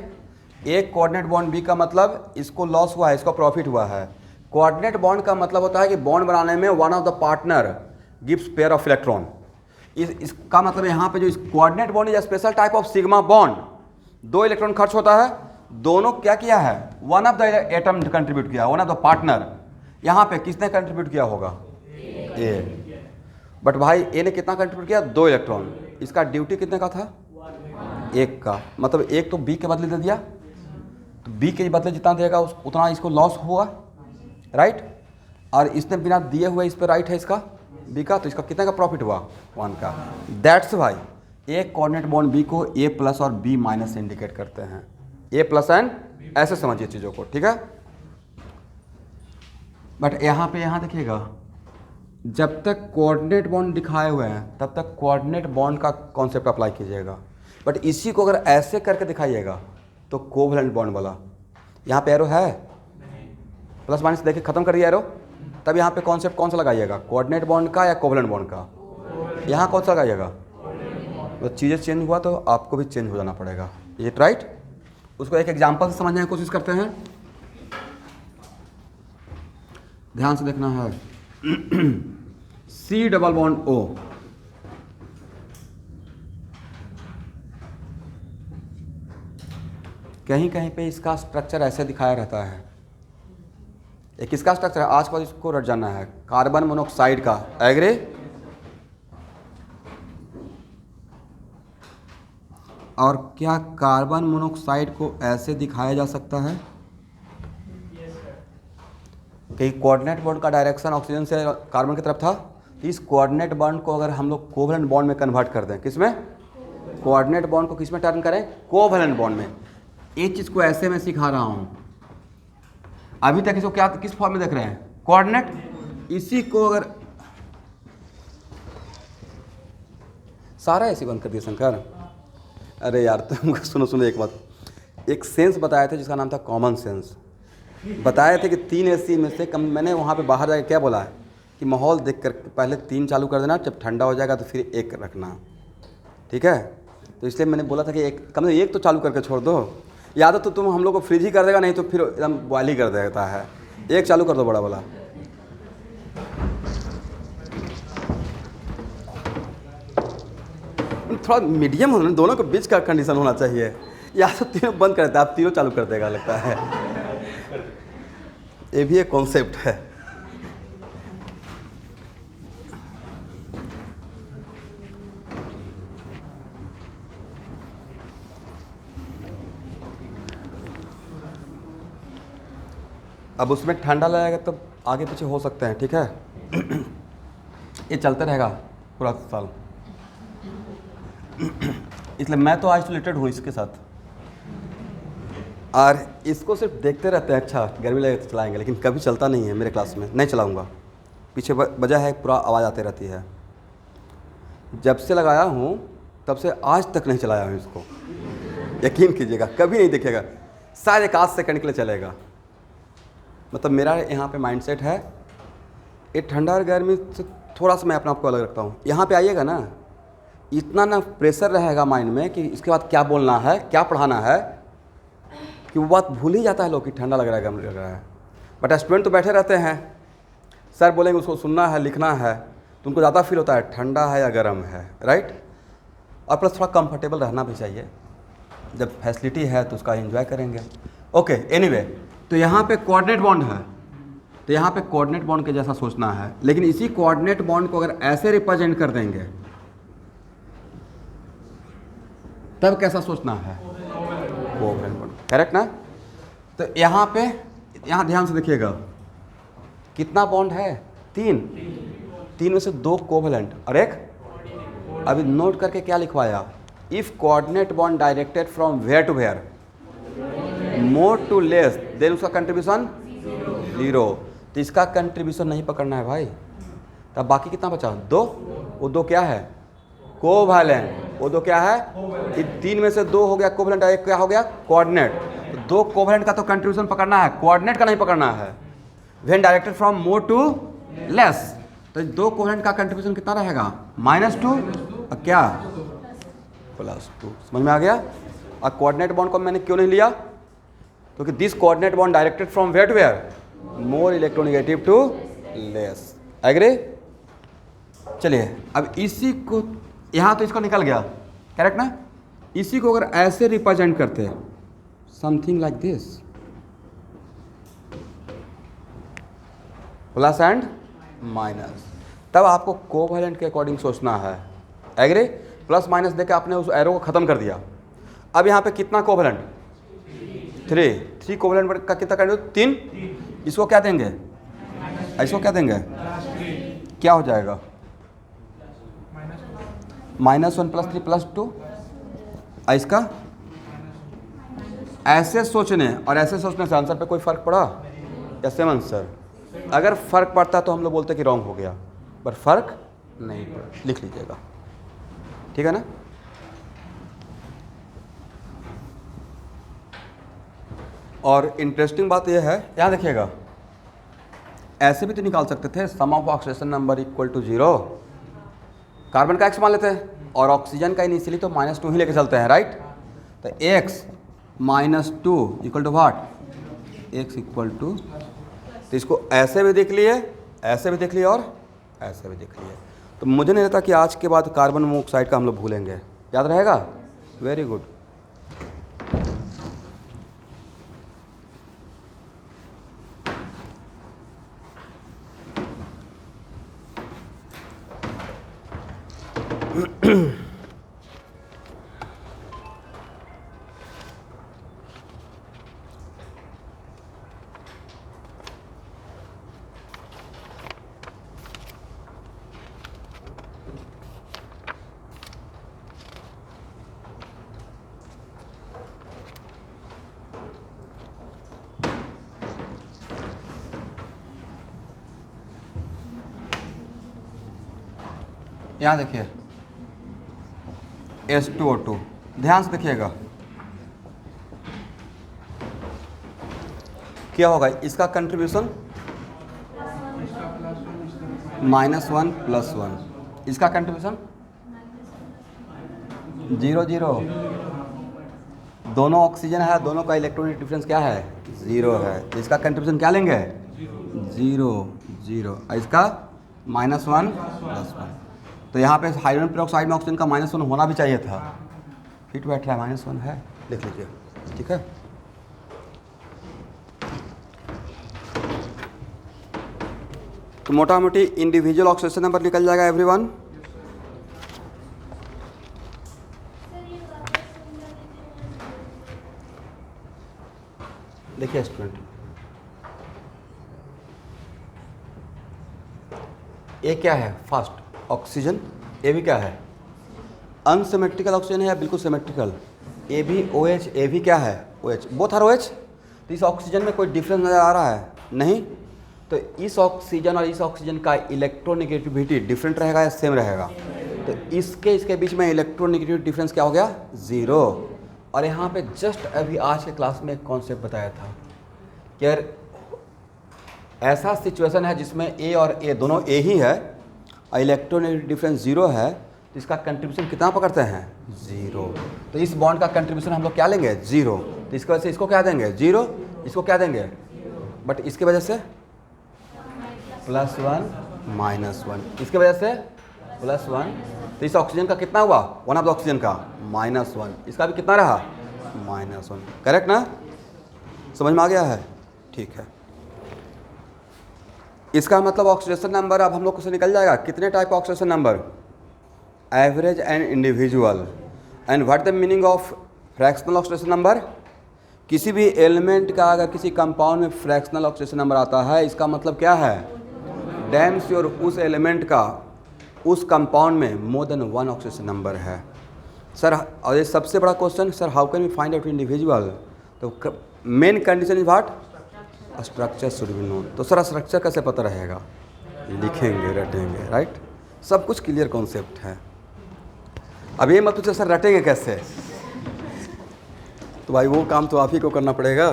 एक कोऑर्डिनेट बॉन्ड B का मतलब इसको लॉस हुआ है, इसको प्रॉफिट हुआ है। कोऑर्डिनेट बॉन्ड का मतलब होता है कि बॉन्ड बनाने में one of the partner gives pair of electron. इसका मतलब यहाँ पे जो इस coordinate bond is special type of sigma bond, 2 electron खर्च होता है, दोनों क्या किया है, one of the atom contribute किया, वन ऑफ द पार्टनर। यहाँ पे किसने कंट्रीब्यूट किया होगा, ए। बट भाई ए ने कितना कंट्रीब्यूट किया, 2 इलेक्ट्रॉन। इसका ड्यूटी कितने का था, 1 का। मतलब 1 तो बी के बदले दे दिया, तो बी के बदले जितना देगा उतना इसको लॉस हुआ, राइट। और इसने बिना दिए हुए इस पर राइट है इसका बी का, तो इसका कितने का प्रॉफिट हुआ, 1 का। दैट्स भाई एक कोऑर्डिनेट बॉन्ड बी को ए प्लस और बी माइनस से इंडिकेट करते हैं, ए प्लस एंड ऐसे समझिए चीज़ों को, ठीक है। बट यहाँ पे यहाँ देखिएगा, जब तक कोऑर्डिनेट बॉन्ड दिखाए हुए हैं तब तक कोऑर्डिनेट बॉन्ड का कॉन्सेप्ट अप्लाई कीजिएगा। बट इसी को अगर ऐसे करके दिखाइएगा तो कोवलेंट बॉन्ड वाला, यहाँ पे एरो है प्लस माइनस, देखिए खत्म कर दिया एरो, तब यहाँ पे कॉन्सेप्ट कौन सा लगाइएगा, कोऑर्डिनेट बॉन्ड का या कोवलेंट बॉन्ड का, यहाँ कौन सा लगाइएगा। तो चीज़ें चेंज हुआ तो आपको भी चेंज हो जाना पड़ेगा, ये राइट। उसको एक एग्जांपल से समझने की कोशिश करते हैं, ध्यान से देखना है। C डबल बॉन्ड O, कहीं कहीं पे इसका स्ट्रक्चर ऐसे दिखाया रहता है। एक किसका स्ट्रक्चर है, आज पर इसको रट जाना है, कार्बन मोनोऑक्साइड का, एग्री। और क्या कार्बन मोनोऑक्साइड को ऐसे दिखाया जा सकता है कि कोऑर्डिनेट बॉन्ड का डायरेक्शन ऑक्सीजन से कार्बन की तरफ था, तो इस कोऑर्डिनेट बॉन्ड को अगर हम लोग कोवलेंट बॉन्ड में कन्वर्ट कर दें, किसमें, कोऑर्डिनेट बॉन्ड को किस में टर्न करें, कोवलेंट बॉन्ड में। एक चीज़ को ऐसे मैं सिखा रहा हूँ, अभी तक इसको क्या किस फॉर्म में देख रहे हैं, कोऑर्डिनेट। इसी को अगर सारा ऐसे बंद कर दिया शंकर, अरे यार तुमको सुनो एक बात, एक सेंस बताए थे जिसका नाम था कॉमन सेंस। बताए थे कि 3 AC में से कम, मैंने वहाँ पे बाहर जाकर क्या बोला है कि माहौल देख कर पहले 3 चालू कर देना, जब ठंडा हो जाएगा तो फिर 1 रखना, ठीक है। तो इसलिए मैंने बोला था कि कम से 1 तो चालू करके छोड़ दो, याद हो तो तुम हम लोग को फ्रिज ही कर देगा, नहीं तो फिर एकदम बॉयल ही कर देता है। 1 चालू कर दो बड़ा वाला। थोड़ा मीडियम होना, दोनों के बीच का कंडीशन होना चाहिए, या तो तीनों बंद कर देता है, आप तीनों चालू कर देगा लगता है। ये भी एक कॉन्सेप्ट है। अब उसमें ठंडा लगेगा तो आगे पीछे हो सकते हैं, ठीक है। ये चलते रहेगा पूरा साल, इसलिए मैं तो आइसोलेटेड हूँ इसके साथ, और इसको सिर्फ देखते रहते हैं, अच्छा गर्मी लगे तो चलाएंगे, लेकिन कभी चलता नहीं है मेरे क्लास में, नहीं चलाऊंगा। पीछे वजह है पूरा आवाज़ आती रहती है। जब से लगाया हूँ तब से आज तक नहीं चलाया हूँ इसको, यकीन कीजिएगा, कभी नहीं दिखेगा, शायद 1 सेकंड के लिए चलेगा। मतलब मेरा यहाँ पे माइंडसेट है, ये ठंडा और गर्मी से थोड़ा सा मैं अपने आप को अलग रखता हूँ। यहाँ पे आइएगा ना, इतना ना प्रेशर रहेगा माइंड में कि इसके बाद क्या बोलना है, क्या पढ़ाना है, कि वो बात भूल ही जाता है लोग कि ठंडा लग रहा है, गर्म लग रहा है। बट स्टूडेंट तो बैठे रहते हैं, सर बोलेंगे उसको सुनना है, लिखना है, तो उनको ज़्यादा फील होता है ठंडा है या गर्म है, राइट। और प्लस थोड़ा कंफर्टेबल रहना भी चाहिए, जब फैसिलिटी है तो उसका एंजॉय करेंगे। ओके, एनीवे, तो यहाँ पे कोऑर्डिनेट बॉन्ड है, तो यहाँ पे कोऑर्डिनेट बॉन्ड के जैसा सोचना है, लेकिन इसी कोऑर्डिनेट बॉन्ड को अगर ऐसे रिप्रेजेंट कर देंगे तब कैसा सोचना है, कोवलेंट बॉन्ड, करेक्ट ना। तो यहाँ पे, यहाँ ध्यान से देखिएगा, कितना बॉन्ड है, 3 में से 2 कोवलेंट और 1, अभी नोट करके क्या लिखवाया, if coordinate bond directed from where to where, more to less, then उसका कंट्रीब्यूशन 0। तो इसका कंट्रीब्यूशन नहीं पकड़ना है भाई, तब बाकी कितना बचा, 2। वो 2 क्या है, कोवलेंट। वो 2 क्या है, 3 में से 2 हो गया कोवलेंट, 1 क्या हो गया, कोऑर्डिनेट। 2 कोवलेंट का तो कंट्रीब्यूशन पकड़ना है, कोऑर्डिनेट का नहीं पकड़ना है। When directed from more to less, तो 2 कोवलेंट का कंट्रीब्यूशन कितना रहेगा, -2 और क्या, +2। समझ में आ गया। और कोऑर्डिनेट बॉन्ड को मैंने क्यों नहीं लिया, क्योंकि this coordinate bond directed from where to where, more electronegative to less, agree. चलिए अब इसी को, यहाँ तो इसको निकल गया, करेक्ट ना। इसी को अगर ऐसे रिप्रेजेंट करते हैं, something like this, plus and minus, तब आपको कोवैलेंट के अकॉर्डिंग सोचना है। एग्री? प्लस माइनस देके आपने उस एरो को ख़त्म कर दिया। अब यहाँ पे कितना कोवैलेंट? 3 कोवैलेंट का कितना करेंगे? 3। इसको क्या देंगे? इसको क्या देंगे? क्या हो जाएगा? -1 + 3 + 2। इसका ऐसे सोचने और ऐसे सोचने से आंसर पे कोई फ़र्क पड़ा या सेम आंसर? अगर फ़र्क पड़ता तो हम लोग बोलते कि रॉन्ग हो गया, पर फ़र्क नहीं पड़ा। लिख लीजिएगा, ठीक है ना। और इंटरेस्टिंग बात यह है, यहाँ देखिएगा, ऐसे भी तो निकाल सकते थे, sum of oxidation number equal to 0, carbon का x मान लेते हैं और ऑक्सीजन का इनिशियली तो -2 ही लेके चलते हैं, राइट। तो x -2 equal to what? x equal to, तो इसको ऐसे भी देख लिए, ऐसे भी देख लिए और ऐसे भी देख लिए। तो मुझे नहीं लगता कि आज के बाद कार्बन मोनोऑक्साइड का हम लोग भूलेंगे, याद रहेगा। Very good. यहाँ देखिए H2O2, ध्यान से देखिएगा क्या होगा इसका कंट्रीब्यूशन, -1 + 1, इसका कंट्रीब्यूशन 0 0, दोनों ऑक्सीजन है, दोनों का इलेक्ट्रॉनिक डिफरेंस क्या है? 0 है। इसका कंट्रीब्यूशन क्या लेंगे? 0 0, इसका -1 + 1। तो यहाँ पे हाइड्रोजन पेरोक्साइड में ऑक्सीजन का -1 होना भी चाहिए था, फिट बैठ रहा है, -1 है, लिख लीजिए, ठीक है। तो मोटा मोटी इंडिविजुअल ऑक्सीडेशन नंबर निकल जाएगा एवरीवन। देखिए स्टूडेंट, ए क्या है? First oxygen. ए भी क्या है? अनसिमेट्रिकल ऑक्सीजन है या बिल्कुल सिमेट्रिकल? ए भी OH, ए भी क्या है? OH, both are OH। तो इस ऑक्सीजन में कोई डिफरेंस नज़र आ रहा है? नहीं। तो इस ऑक्सीजन और इस ऑक्सीजन का इलेक्ट्रोनेगेटिविटी डिफरेंट रहेगा या सेम रहेगा? तो इसके बीच में इलेक्ट्रोनेगेटिविटी डिफरेंस क्या हो गया? 0। और यहाँ पे जस्ट अभी आज के क्लास में एक कॉन्सेप्ट बताया था कि यार ऐसा सिचुएशन है जिसमें ए और ए दोनों ए ही है, इलेक्ट्रोनेगेटिव डिफरेंस 0 है, तो इसका कंट्रीब्यूशन कितना पकड़ते हैं? 0। तो इस बॉन्ड का कंट्रीब्यूशन हम लोग क्या लेंगे? 0। तो इसकी वजह से इसको क्या देंगे? 0। इसको क्या देंगे? बट इसकी वजह से +1 -1, इसकी वजह से +1। तो इस ऑक्सीजन का कितना हुआ? वन ऑफ द ऑक्सीजन का -1, इसका भी कितना रहा? -1। करेक्ट ना? समझ में आ गया है? ठीक है। इसका मतलब ऑक्सीडेशन नंबर अब हम लोग से निकल जाएगा। कितने टाइप का oxidation number? Average and individual. And what the meaning of fractional oxidation number? किसी भी एलिमेंट का अगर किसी कंपाउंड में फ्रैक्शनल ऑक्सीडेशन नंबर आता है, इसका मतलब क्या है? डैम श्योर उस एलिमेंट का उस कंपाउंड में मोर देन 1 ऑक्सीडेशन नंबर है। सर, और ये सबसे बड़ा question, sir how can we find out individual? तो main condition is what? Structure should be known. तो सर स्ट्रक्चर कैसे पता रहेगा? लिखेंगे, रटेंगे, राइट। सब कुछ क्लियर कॉन्सेप्ट है। अब ये मत पूछो सर रटेंगे कैसे, तो भाई वो काम तो आप ही को करना पड़ेगा।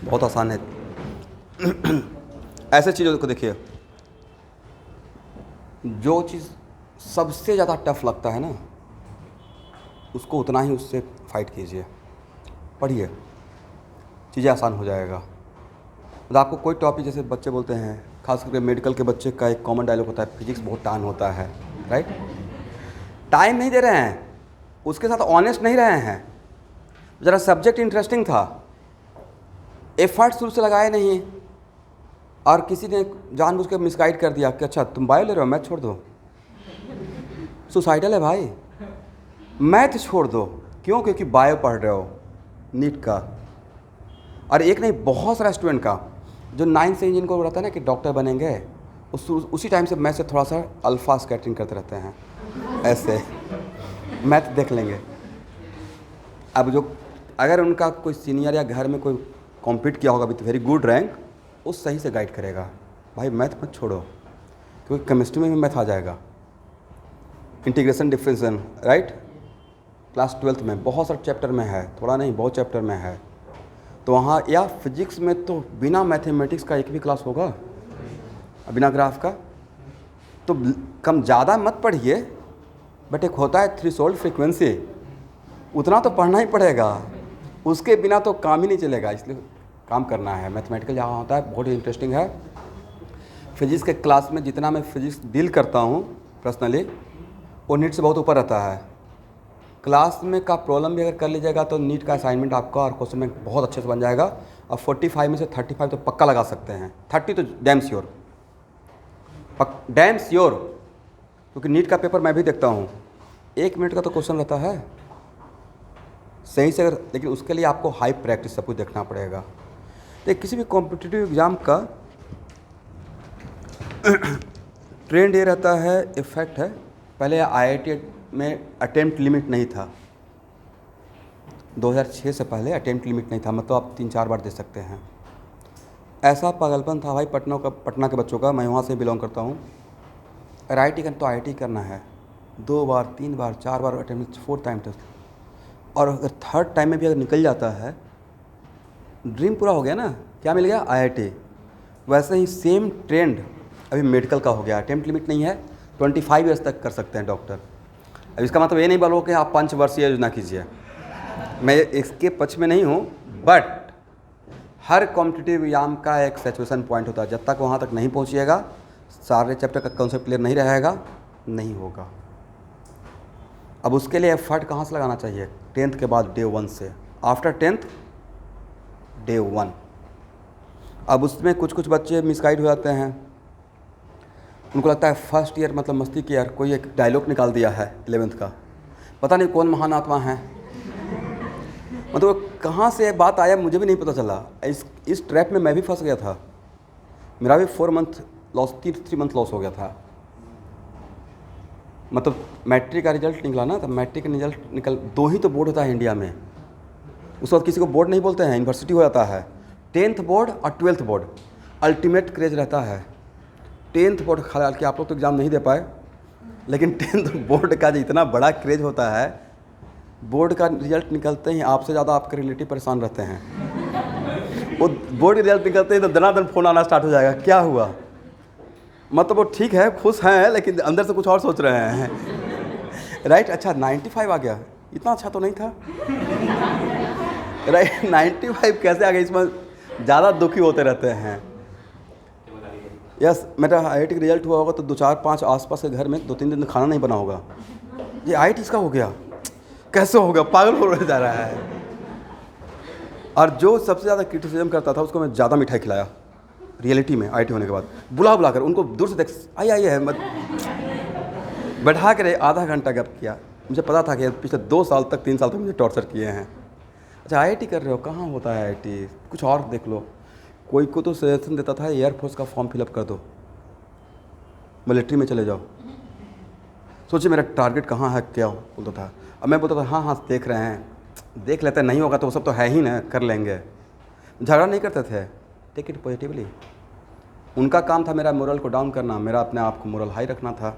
बहुत आसान है। ऐसे चीज़ों को देखिए, जो चीज़ सबसे ज़्यादा टफ लगता है ना, उसको उतना ही उससे फाइट कीजिए। पढ़िए, चीज़ें आसान हो जाएगा। मतलब आपको कोई टॉपिक, जैसे बच्चे बोलते हैं, खास करके मेडिकल के बच्चे का एक कॉमन डायलॉग होता है, फिजिक्स बहुत टाइम होता है, राइट। टाइम नहीं दे रहे हैं, उसके साथ ऑनेस्ट नहीं रहे हैं। ज़रा सब्जेक्ट इंटरेस्टिंग था, एफर्ट शुरू से लगाए नहीं, और किसी ने जानबूझ के मिसगाइड कर दिया कि अच्छा तुम बायो ले रहे हो, मैथ छोड़ दो। सुसाइडल है भाई, मैथ छोड़ दो। क्यों? क्योंकि बायो पढ़ रहे हो, नीट का। और एक नहीं, बहुत सारा स्टूडेंट का जो 9 से जिनको रहता है ना कि डॉक्टर बनेंगे, उसी टाइम से मैथ से थोड़ा सा अल्फा स्कैटरिंग करते रहते हैं, ऐसे मैथ देख लेंगे। अब जो अगर उनका कोई सीनियर या घर में कोई कॉम्पीट किया होगा विथ वेरी गुड रैंक, उस सही से गाइड करेगा, भाई मैथ मत छोड़ो, क्योंकि केमिस्ट्री में भी मैथ आ जाएगा, integration differentiation, right. Class 12th में बहुत सारे चैप्टर में है, थोड़ा नहीं बहुत चैप्टर में है। तो वहाँ, या फिजिक्स में तो बिना मैथमेटिक्स का एक भी क्लास होगा, बिना ग्राफ का। तो कम ज़्यादा मत पढ़िए, बट एक होता है थ्रेशोल्ड फ्रीक्वेंसी, उतना तो पढ़ना ही पड़ेगा, उसके बिना तो काम ही नहीं चलेगा। इसलिए काम करना है। मैथमेटिकल जहाँ होता है बहुत इंटरेस्टिंग है। फिजिक्स के क्लास में जितना मैं फिजिक्स डील करता हूँ पर्सनली, वो नीट से बहुत ऊपर रहता है। क्लास में का प्रॉब्लम भी अगर कर लीजिएगा तो नीट का असाइनमेंट आपका और क्वेश्चन में बहुत अच्छे से बन जाएगा। और 45 में से 35 तो पक्का लगा सकते हैं, 30 तो डैम श्योर, डैम श्योर। क्योंकि नीट का पेपर मैं भी देखता हूँ, 1 मिनट का तो क्वेश्चन रहता है सही से, अगर, लेकिन उसके लिए आपको हाई प्रैक्टिस सब कुछ देखना पड़ेगा। तो किसी भी कॉम्पिटिटिव एग्ज़ाम का ट्रेंड ये रहता है, इफेक्ट है। पहले IIT में अटेम्प्ट लिमिट नहीं था, 2006 से पहले अटेम्प्ट लिमिट नहीं था, मतलब आप 3-4 बार दे सकते हैं। ऐसा पागलपन था भाई पटना के बच्चों का, मैं वहाँ से बिलोंग करता हूँ। IIT तो IIT करना है, 2 बार 3 बार 4 बार अटेम्प्ट, 4th टाइम टेस्ट, और अगर 3rd टाइम में भी अगर निकल जाता है, ड्रीम पूरा हो गया ना। क्या मिल गया? IIT। वैसे ही सेम ट्रेंड अभी मेडिकल का हो गया, अटेम्प्ट लिमिट नहीं है, 25 ईयर्स तक कर सकते हैं डॉक्टर। अब इसका मतलब ये नहीं बोलो कि आप 5 वर्षीय योजना कीजिए, मैं इसके पक्ष में नहीं हूँ, बट हर कॉम्पिटिटिव एग्जाम का एक सैचुरेशन पॉइंट होता है। जब तक वहाँ तक नहीं पहुँचिएगा, सारे चैप्टर का कॉन्सेप्ट क्लियर नहीं रहेगा, नहीं होगा। अब उसके लिए एफर्ट कहाँ से लगाना चाहिए? 10th के बाद डे 1 से, आफ्टर 10th डे 1। अब उसमें कुछ बच्चे मिसगाइड हो जाते हैं, उनको लगता है फर्स्ट ईयर मतलब मस्ती की यार, कोई एक डायलॉग निकाल दिया है 11th का, पता नहीं कौन महान आत्मा है, मतलब कहाँ से बात आया मुझे भी नहीं पता चला। इस ट्रैप में मैं भी फंस गया था, मेरा भी 4 मंथ लॉस, 3 मंथ लॉस हो गया था। मतलब मैट्रिक का रिजल्ट निकला ना, तो मैट्रिक का रिजल्ट निकल, 2 ही तो बोर्ड होता है इंडिया में, उस वक्त किसी को बोर्ड नहीं बोलते हैं, यूनिवर्सिटी हो जाता है। 10th बोर्ड और 12th बोर्ड अल्टीमेट क्रेज रहता है। 10th बोर्ड, हालांकि आप लोग तो एग्ज़ाम नहीं दे पाए, लेकिन 10th बोर्ड का जो इतना बड़ा क्रेज होता है, बोर्ड का रिजल्ट निकलते ही आपसे ज़्यादा आपके रिलेटिव परेशान रहते हैं। वो बोर्ड का रिजल्ट निकलते ही तो दनादन फ़ोन आना स्टार्ट हो जाएगा, क्या हुआ? मतलब वो ठीक है, खुश हैं, लेकिन अंदर से कुछ और सोच रहे हैं, राइट। अच्छा 95 आ गया, इतना अच्छा तो नहीं था, राइट। 95 कैसे आ गया, इसमें ज़्यादा दुखी होते रहते हैं। यस, मेरा IIT का रिजल्ट हुआ होगा तो 2-4-5 आसपास के घर में 2-3 दिन खाना नहीं बना होगा, ये IIT इसका हो गया, कैसे हो गया, पागल हो जा रहा है। और जो सबसे ज़्यादा क्रिटिसिज्म करता था उसको मैं ज़्यादा मिठाई खिलाया, रियलिटी में IIT होने के बाद बुला कर उनको दूर से देख, आइए है मत, बैठा कर आधा घंटा गप किया। मुझे पता था कि पिछले 2 साल तक 3 साल तक मुझे टॉर्चर किए हैं। अच्छा IIT कर रहे हो, कहाँ होता है IIT, कुछ और देख लो। कोई को तो सजेशन देता था एयरफोर्स का फॉर्म फिलअप कर दो, मिलिट्री में चले जाओ। सोचिए मेरा टारगेट कहाँ है, क्या बोलता था। अब मैं बोलता था हाँ देख रहे हैं, देख लेते हैं, नहीं होगा तो वो सब तो है ही ना, कर लेंगे। झगड़ा नहीं करते थे, टेक इट पॉजिटिवली। उनका काम था मेरा मोरल को डाउन करना, मेरा अपने आप को मोरल हाई रखना था।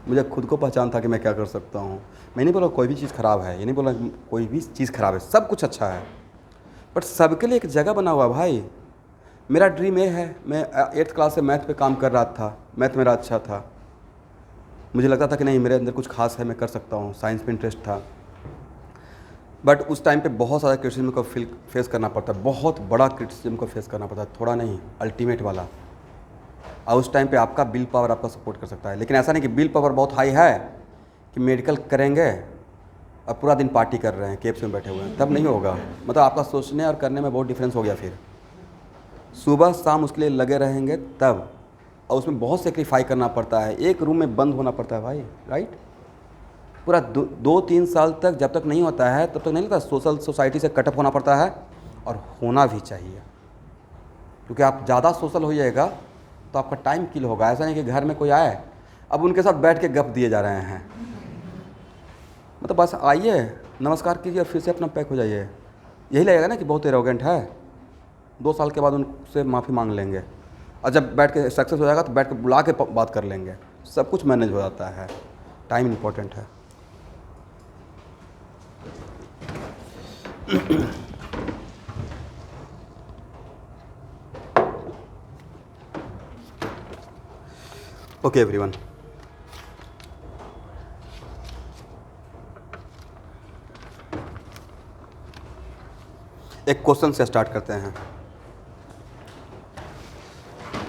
मुझे खुद को पहचान था कि मैं क्या कर सकता हूँ। मैं नहीं बोला कोई भी चीज़ ख़राब है, ये नहीं बोला कोई भी चीज़ ख़राब है, सब कुछ अच्छा है, बट सबके लिए एक जगह बना हुआ भाई। मेरा ड्रीम ये है, मैं 8th क्लास से मैथ पे काम कर रहा था, मैथ मेरा अच्छा था, मुझे लगता था कि नहीं मेरे अंदर कुछ खास है, मैं कर सकता हूँ, साइंस में इंटरेस्ट था। बट उस टाइम पे बहुत सारा क्रिटिसिज्म को फेस करना पड़ता है, बहुत बड़ा क्रिटिसिज्म को फेस करना पड़ता है, थोड़ा नहीं, अल्टीमेट वाला। और उस टाइम पे आपका बिल पावर आपका सपोर्ट कर सकता है। लेकिन ऐसा नहीं कि बिल पावर बहुत हाई है कि मेडिकल करेंगे और पूरा दिन पार्टी कर रहे हैं, केप्स में बैठे हुए हैं, तब नहीं होगा। मतलब आपका सोचने और करने में बहुत डिफरेंस हो गया। फिर सुबह शाम उसके लिए लगे रहेंगे तब, और उसमें बहुत सेक्रीफाई करना पड़ता है, एक रूम में बंद होना पड़ता है भाई, राइट। पूरा 2-3 साल तक जब तक नहीं होता है तब तक नहीं लगता, सोशल सोसाइटी से कटअप होना पड़ता है, और होना भी चाहिए। क्योंकि आप ज़्यादा सोशल हो जाएगा तो आपका टाइम किल होगा। ऐसा नहीं कि घर में कोई आए अब उनके साथ बैठ के गप दिए जा रहे हैं, मतलब बस आइए नमस्कार कीजिए और फिर से अपना पैक हो जाइए। यही लगेगा ना कि बहुत एरोगेंट है। 2 साल के बाद उनसे माफ़ी मांग लेंगे, और जब बैठ के सक्सेस हो जाएगा तो बैठ के बुला के बात कर लेंगे। सब कुछ मैनेज हो जाता है, टाइम इम्पोर्टेंट है। ओके एवरीवन, एक क्वेश्चन से स्टार्ट करते हैं।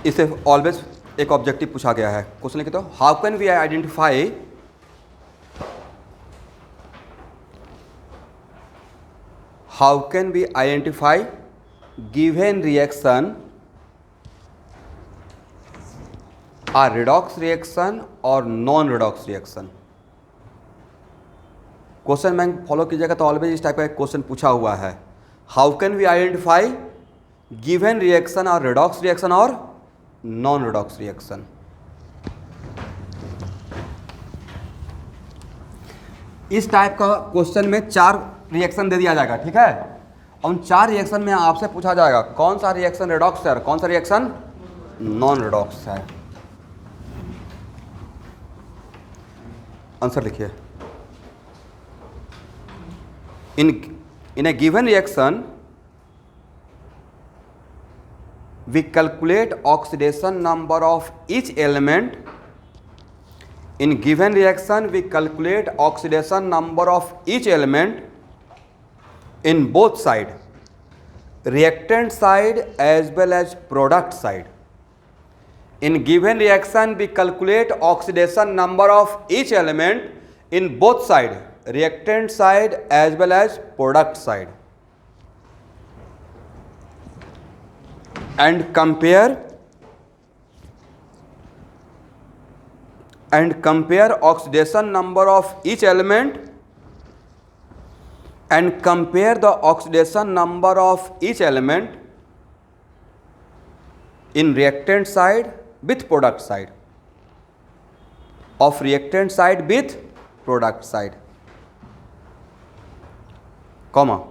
इसे ऑलवेज एक ऑब्जेक्टिव पूछा गया है। क्वेश्चन लिखे तो how can we identify given reaction a redox reaction और non redox reaction. Question bank follow कीजिएगा तो ऑलवेज इस टाइप का एक क्वेश्चन पूछा हुआ है। How can we identify given reaction और रिडॉक्स रिएक्शन और नॉन रिडॉक्स रिएक्शन। इस टाइप का क्वेश्चन में 4 रिएक्शन दे दिया जाएगा, ठीक है। और उन 4 रिएक्शन में आपसे पूछा जाएगा कौन सा रिएक्शन रिडॉक्स है और कौन सा रिएक्शन नॉन रिडॉक्स है। आंसर लिखिए। In a given reaction, we calculate oxidation number of each element. In given reaction, we calculate oxidation number of each element in both side, reactant side as well as product side. In given reaction, we calculate oxidation number of each element in both side, reactant side as well as product side, and compare oxidation number of each element and compare the oxidation number of each element in reactant side with product side, of reactant side with product side, comma.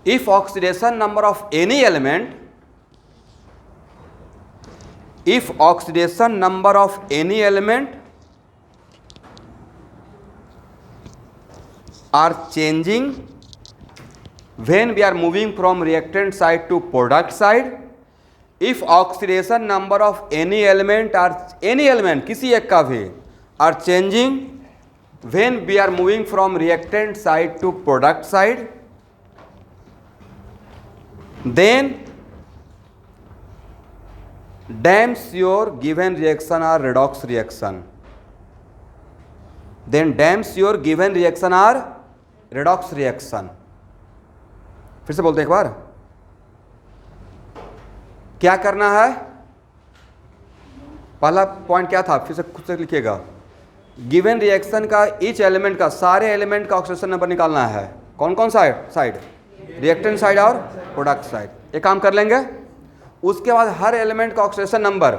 If oxidation number of any element are changing when we are moving from reactant side to product side, if oxidation number of any element किसी एक का भी are changing when we are moving from reactant side to product side, then damn sure given reaction or redox reaction. Then damn sure given reaction or redox reaction. फिर से बोलते हैं एक बार, क्या करना है। पहला पॉइंट क्या था, फिर से खुद से लिखिएगा। गिवन रिएक्शन का ईच एलिमेंट का, सारे एलिमेंट का ऑक्सीडेशन नंबर निकालना है। कौन कौन साइड, रिएक्टेंट साइड और प्रोडक्ट साइड। ये काम कर लेंगे। उसके बाद हर एलिमेंट का ऑक्सीडेशन नंबर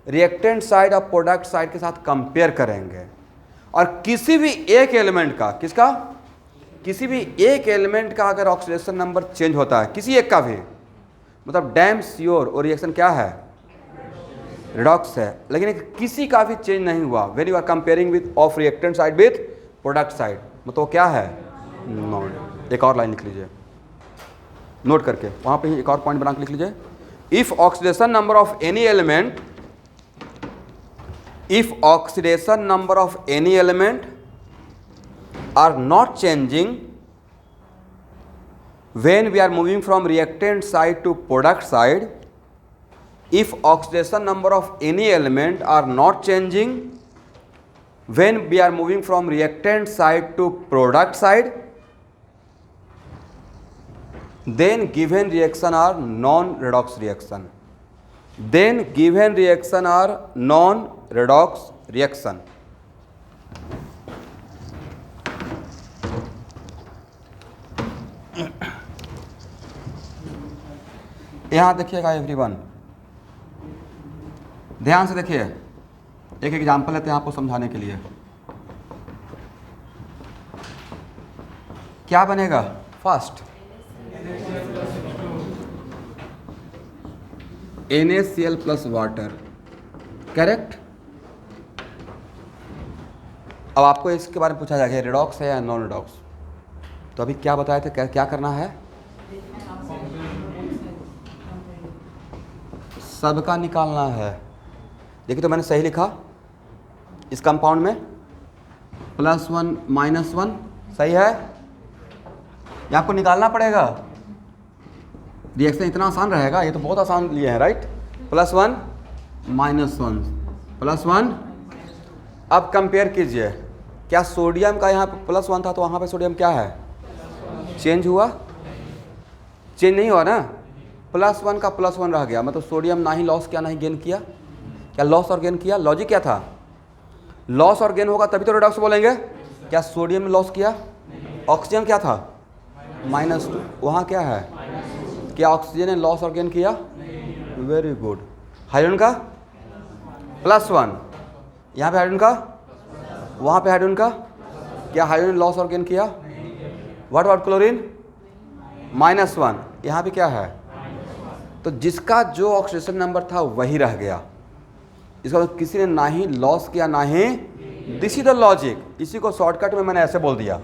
रिएक्टेंट साइड और प्रोडक्ट साइड के साथ कंपेयर करेंगे, और किसी भी एक एलिमेंट का, किसका, किसी भी एक एलिमेंट का अगर ऑक्सीडेशन नंबर चेंज होता है, किसी एक का भी, मतलब डैम श्योर वो रिएक्शन क्या है, रिडॉक्स है। लेकिन किसी का भी चेंज नहीं हुआ, when you are comparing with of reactant side with product side, मतलब क्या है, नॉन। एक और लाइन लिख लीजिए नोट करके, वहाँ पे ही एक और पॉइंट बना के लिख लीजिए। If oxidation number of any element, if oxidation number of any element are not changing when we are moving from reactant side to product side if oxidation number of any element are not changing when we are moving from reactant side to product side, then given reaction are non-redox reaction. Then given reaction are non-redox reaction. यहाँ देखिएगा एवरीवन, ध्यान से देखिए, एक एग्जाम्पल लेते हैं आपको समझाने के लिए। क्या बनेगा? First NaCl plus water, correct. अब आपको इसके बारे में पूछा जाएगा रिडॉक्स है या नॉन रिडॉक्स, तो अभी क्या बताए थे, क्या करना है? सबका निकालना है। देखिए तो मैंने सही लिखा, इस कंपाउंड में +1 -1 सही है, ये आपको निकालना पड़ेगा। रिएक्शन इतना आसान रहेगा, ये तो बहुत आसान लिए हैं, राइट। +1 -1 +1। अब कंपेयर कीजिए, क्या सोडियम का यहाँ पे +1 था तो वहाँ पे सोडियम क्या है? चेंज हुआ? चेंज नहीं हुआ ना, +1 का +1 रह गया, मतलब सोडियम ना ही लॉस किया ना ही गेन किया। क्या लॉस और गेन किया? लॉजिक क्या था? लॉस और गेन होगा तभी तो रिडॉक्स बोलेंगे। क्या सोडियम ने लॉस किया? ऑक्सीजन क्या था? -2, वहाँ क्या है? क्या ऑक्सीजन ने लॉस और गेन किया? Very good. हाइड्रोजन का +1, यहाँ पे हाइड्रोजन का, वहाँ पे हाइड्रोजन का, क्या हाइड्रोजन लॉस और गेन किया? What about chlorine? -1, यहाँ पे क्या है? तो जिसका जो ऑक्सीडेशन नंबर था वही रह गया, इसका मतलब किसी ने ना ही लॉस किया ना ही, दिस इज द लॉजिक। इसी को शॉर्टकट में मैंने ऐसे बोल दिया।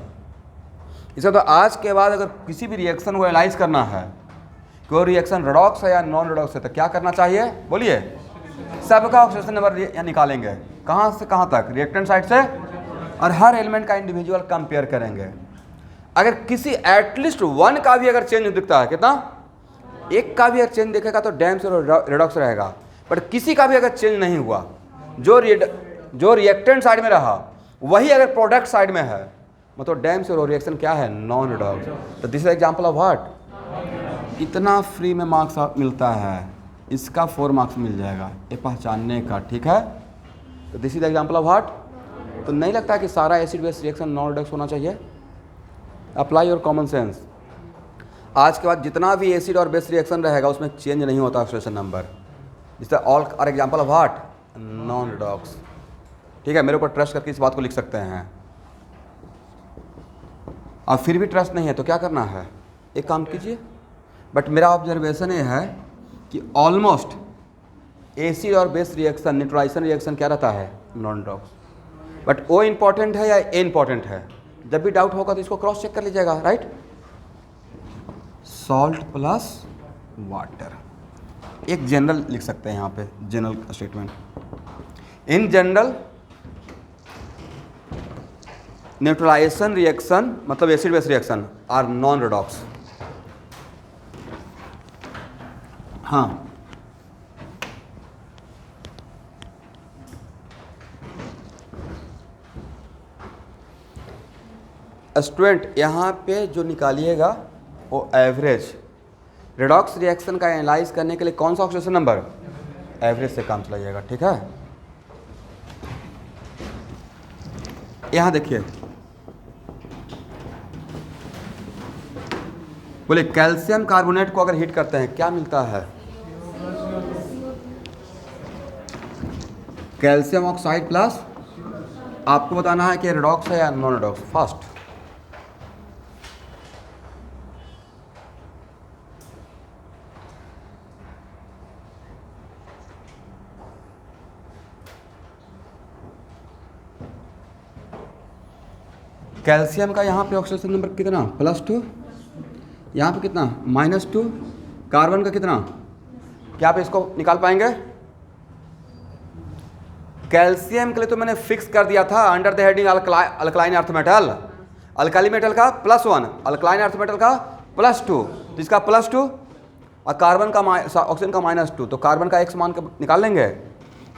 इसका तो आज के बाद अगर किसी भी रिएक्शन को एनालाइज करना है कि वो रिएक्शन रिडॉक्स है या नॉन रिडॉक्स है, तो क्या करना चाहिए? बोलिए। सबका ऑक्सीडेशन नंबर निकालेंगे, कहाँ से कहाँ तक? रिएक्टेंट साइड से, और हर एलिमेंट का इंडिविजुअल कंपेयर करेंगे। अगर किसी एटलीस्ट 1 का भी अगर चेंज दिखता है, कितना? 1 का भी अगर चेंज दिखेगा तो डैम से रिडॉक्स रहेगा। बट किसी का भी अगर चेंज नहीं हुआ, जो रिएक्टेंट साइड में रहा वही अगर प्रोडक्ट साइड में है, मतलब डैम से रिएक्शन क्या है? Non redox. तो this is example of what? इतना फ्री में मार्क्स मिलता है, इसका 4 मार्क्स मिल जाएगा, ये पहचानने का, ठीक है। तो this is example of what? तो नहीं लगता कि सारा acid base reaction non redox होना चाहिए? Apply your common sense. आज के बाद जितना भी एसिड और बेस रिएक्शन रहेगा उसमें चेंज नहीं होता oxidation number. This all are example of what? Non redox. ठीक है, मेरे ऊपर ट्रस्ट करके इस बात को लिख सकते हैं। और फिर भी ट्रस्ट नहीं है तो क्या करना है? एक काम कीजिए, बट मेरा ऑब्जर्वेशन ये है कि ऑलमोस्ट एसिड और बेस रिएक्शन, न्यूट्रलाइजेशन रिएक्शन क्या रहता है? Non redox. बट ओ इम्पॉर्टेंट है या ए इम्पॉर्टेंट है? जब भी डाउट होगा तो इसको क्रॉस चेक कर लीजिएगा, राइट। सॉल्ट प्लस वाटर, एक जनरल लिख सकते हैं यहाँ पे, general statement. In general neutralisation reaction, मतलब acid base reaction, are non redox. हाँ, स्टूडेंट यहाँ पे जो निकालिएगा वो एवरेज। रिडॉक्स रिएक्शन का एनालाइज करने के लिए कौन सा ऑक्सीडेशन नंबर? एवरेज से काम चलाइएगा, ठीक है। यहाँ देखिए, बोले कैल्शियम कार्बोनेट को अगर हीट करते हैं क्या मिलता है? कैल्शियम ऑक्साइड प्लस, आपको बताना है कि रिडॉक्स है या नॉन रिडॉक्स। फर्स्ट कैल्शियम का यहाँ पे ऑक्सीडेशन नंबर कितना? +2। यहाँ पे कितना? -2। कार्बन का कितना? क्या आप इसको निकाल पाएंगे? कैल्शियम के लिए तो मैंने फिक्स कर दिया था under the heading alkaline earth metal, alkali metal का +1, अल्कलाइन अर्थ मेटल का +2, तो इसका +2 और कार्बन का ऑक्सीजन का -2, तो कार्बन का x मान के निकाल लेंगे।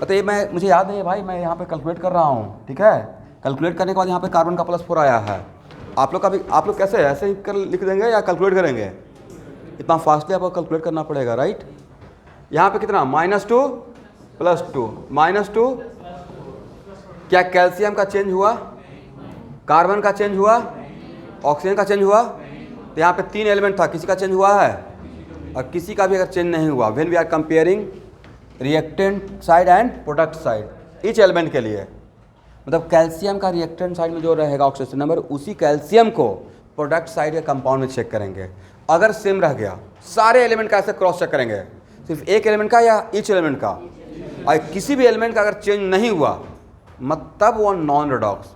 बताइए, मैं मुझे याद नहीं है भाई, मैं यहाँ पे कैलकुलेट कर रहा हूँ, ठीक है। कैलकुलेट करने के बाद यहाँ पे कार्बन का +4 आया है। आप लोग का भी, आप लोग कैसे ऐसे ही कर लिख देंगे या कैलकुलेट करेंगे? इतना फास्टली आपको कैलकुलेट करना पड़ेगा, राइट। यहाँ पे कितना -2 +2 -2, क्या कैल्शियम का चेंज हुआ, कार्बन का चेंज हुआ, ऑक्सीजन का चेंज हुआ? तो यहाँ पे 3 एलिमेंट था, किसी का चेंज हुआ है? और किसी का भी अगर चेंज नहीं हुआ, when we are comparing reactant side and product side each element के लिए, मतलब कैल्शियम का रिएक्टेंट साइड में जो रहेगा ऑक्सीजन नंबर, उसी कैल्शियम को प्रोडक्ट साइड के कंपाउंड में चेक करेंगे। अगर सेम रह गया, सारे एलिमेंट का ऐसे क्रॉस चेक करेंगे, सिर्फ एक एलिमेंट का या ईच एलिमेंट का, और किसी भी एलिमेंट का अगर चेंज नहीं हुआ मतलब वो नॉन रिडॉक्स,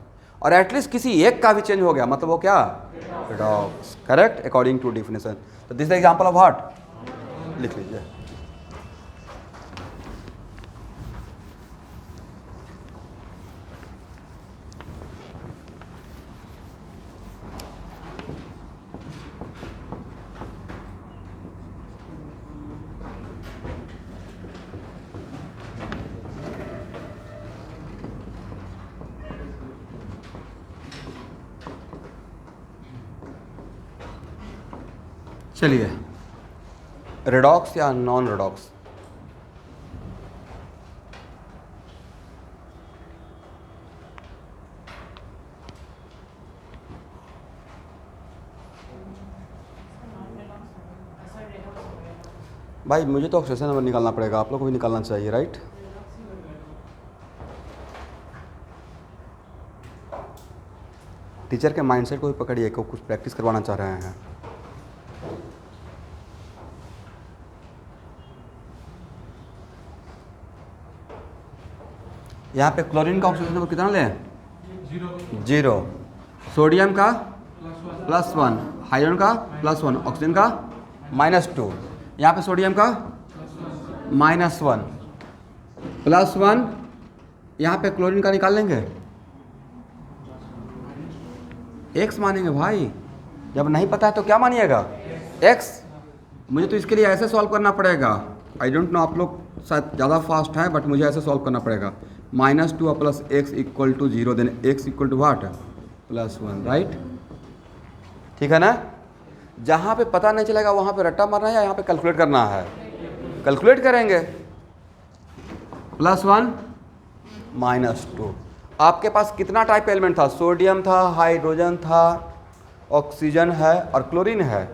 और एटलीस्ट किसी एक का भी चेंज हो गया मतलब वो क्या? Redox. Correct, according to definition. तो this is example of what, लिख लीजिए। चलिए, रिडॉक्स या नॉन रिडॉक्स। भाई मुझे तो ऑक्सीजन नंबर निकालना पड़ेगा, आप लोग को भी निकालना चाहिए, राइट। टीचर के माइंडसेट को भी पकड़िए को कुछ प्रैक्टिस करवाना चाह रहे हैं। यहाँ पे क्लोरीन का ऑक्सीजन नंबर कितना लें? 0। सोडियम का +1, हाइड्रोजन का +1, ऑक्सीजन का -2। यहाँ पे सोडियम का -1 +1, यहाँ पे क्लोरीन का निकाल लेंगे, x मानेंगे भाई। जब नहीं पता है तो क्या मानिएगा? x। मुझे तो इसके लिए ऐसे सॉल्व करना पड़ेगा। आई डोंट नो, आप लोग शायद ज़्यादा फास्ट हैं, बट मुझे ऐसे सॉल्व करना पड़ेगा। -2 + x = 0, then x = what? +1, right. ठीक है ना। जहाँ पे पता नहीं चलेगा वहाँ पे रट्टा मारना है या यहाँ पे कैलकुलेट करना है? कैलकुलेट करेंगे। +1 -2। आपके पास कितना टाइप एलिमेंट था? सोडियम था, हाइड्रोजन था, ऑक्सीजन है और क्लोरीन है।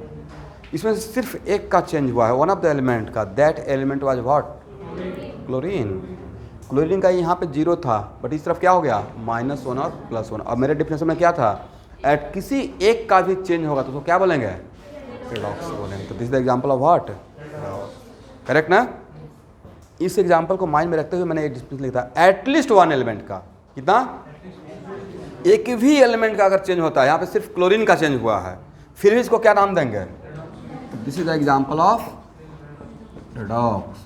इसमें से सिर्फ एक का चेंज हुआ है, वन ऑफ द एलिमेंट का। That element was what? Chlorine. Chlorine का यहाँ पे 0 था, बट इस तरफ क्या हो गया? -1 और +1। अब मेरे डिफिनेशन में क्या था? एट किसी एक का भी चेंज होगा तो उसको क्या बोलेंगे? रिडॉक्स बोलेंगे। तो this is the example of what? Correct ना। इस एग्जांपल को माइंड में रखते हुए मैंने एक डिफिनेशन लिखा था, एटलीस्ट वन एलिमेंट का। कितना? एक भी एलिमेंट का अगर चेंज होता है, यहाँ पे सिर्फ क्लोरीन का चेंज हुआ है, फिर भी इसको क्या नाम देंगे? This is the example of redox.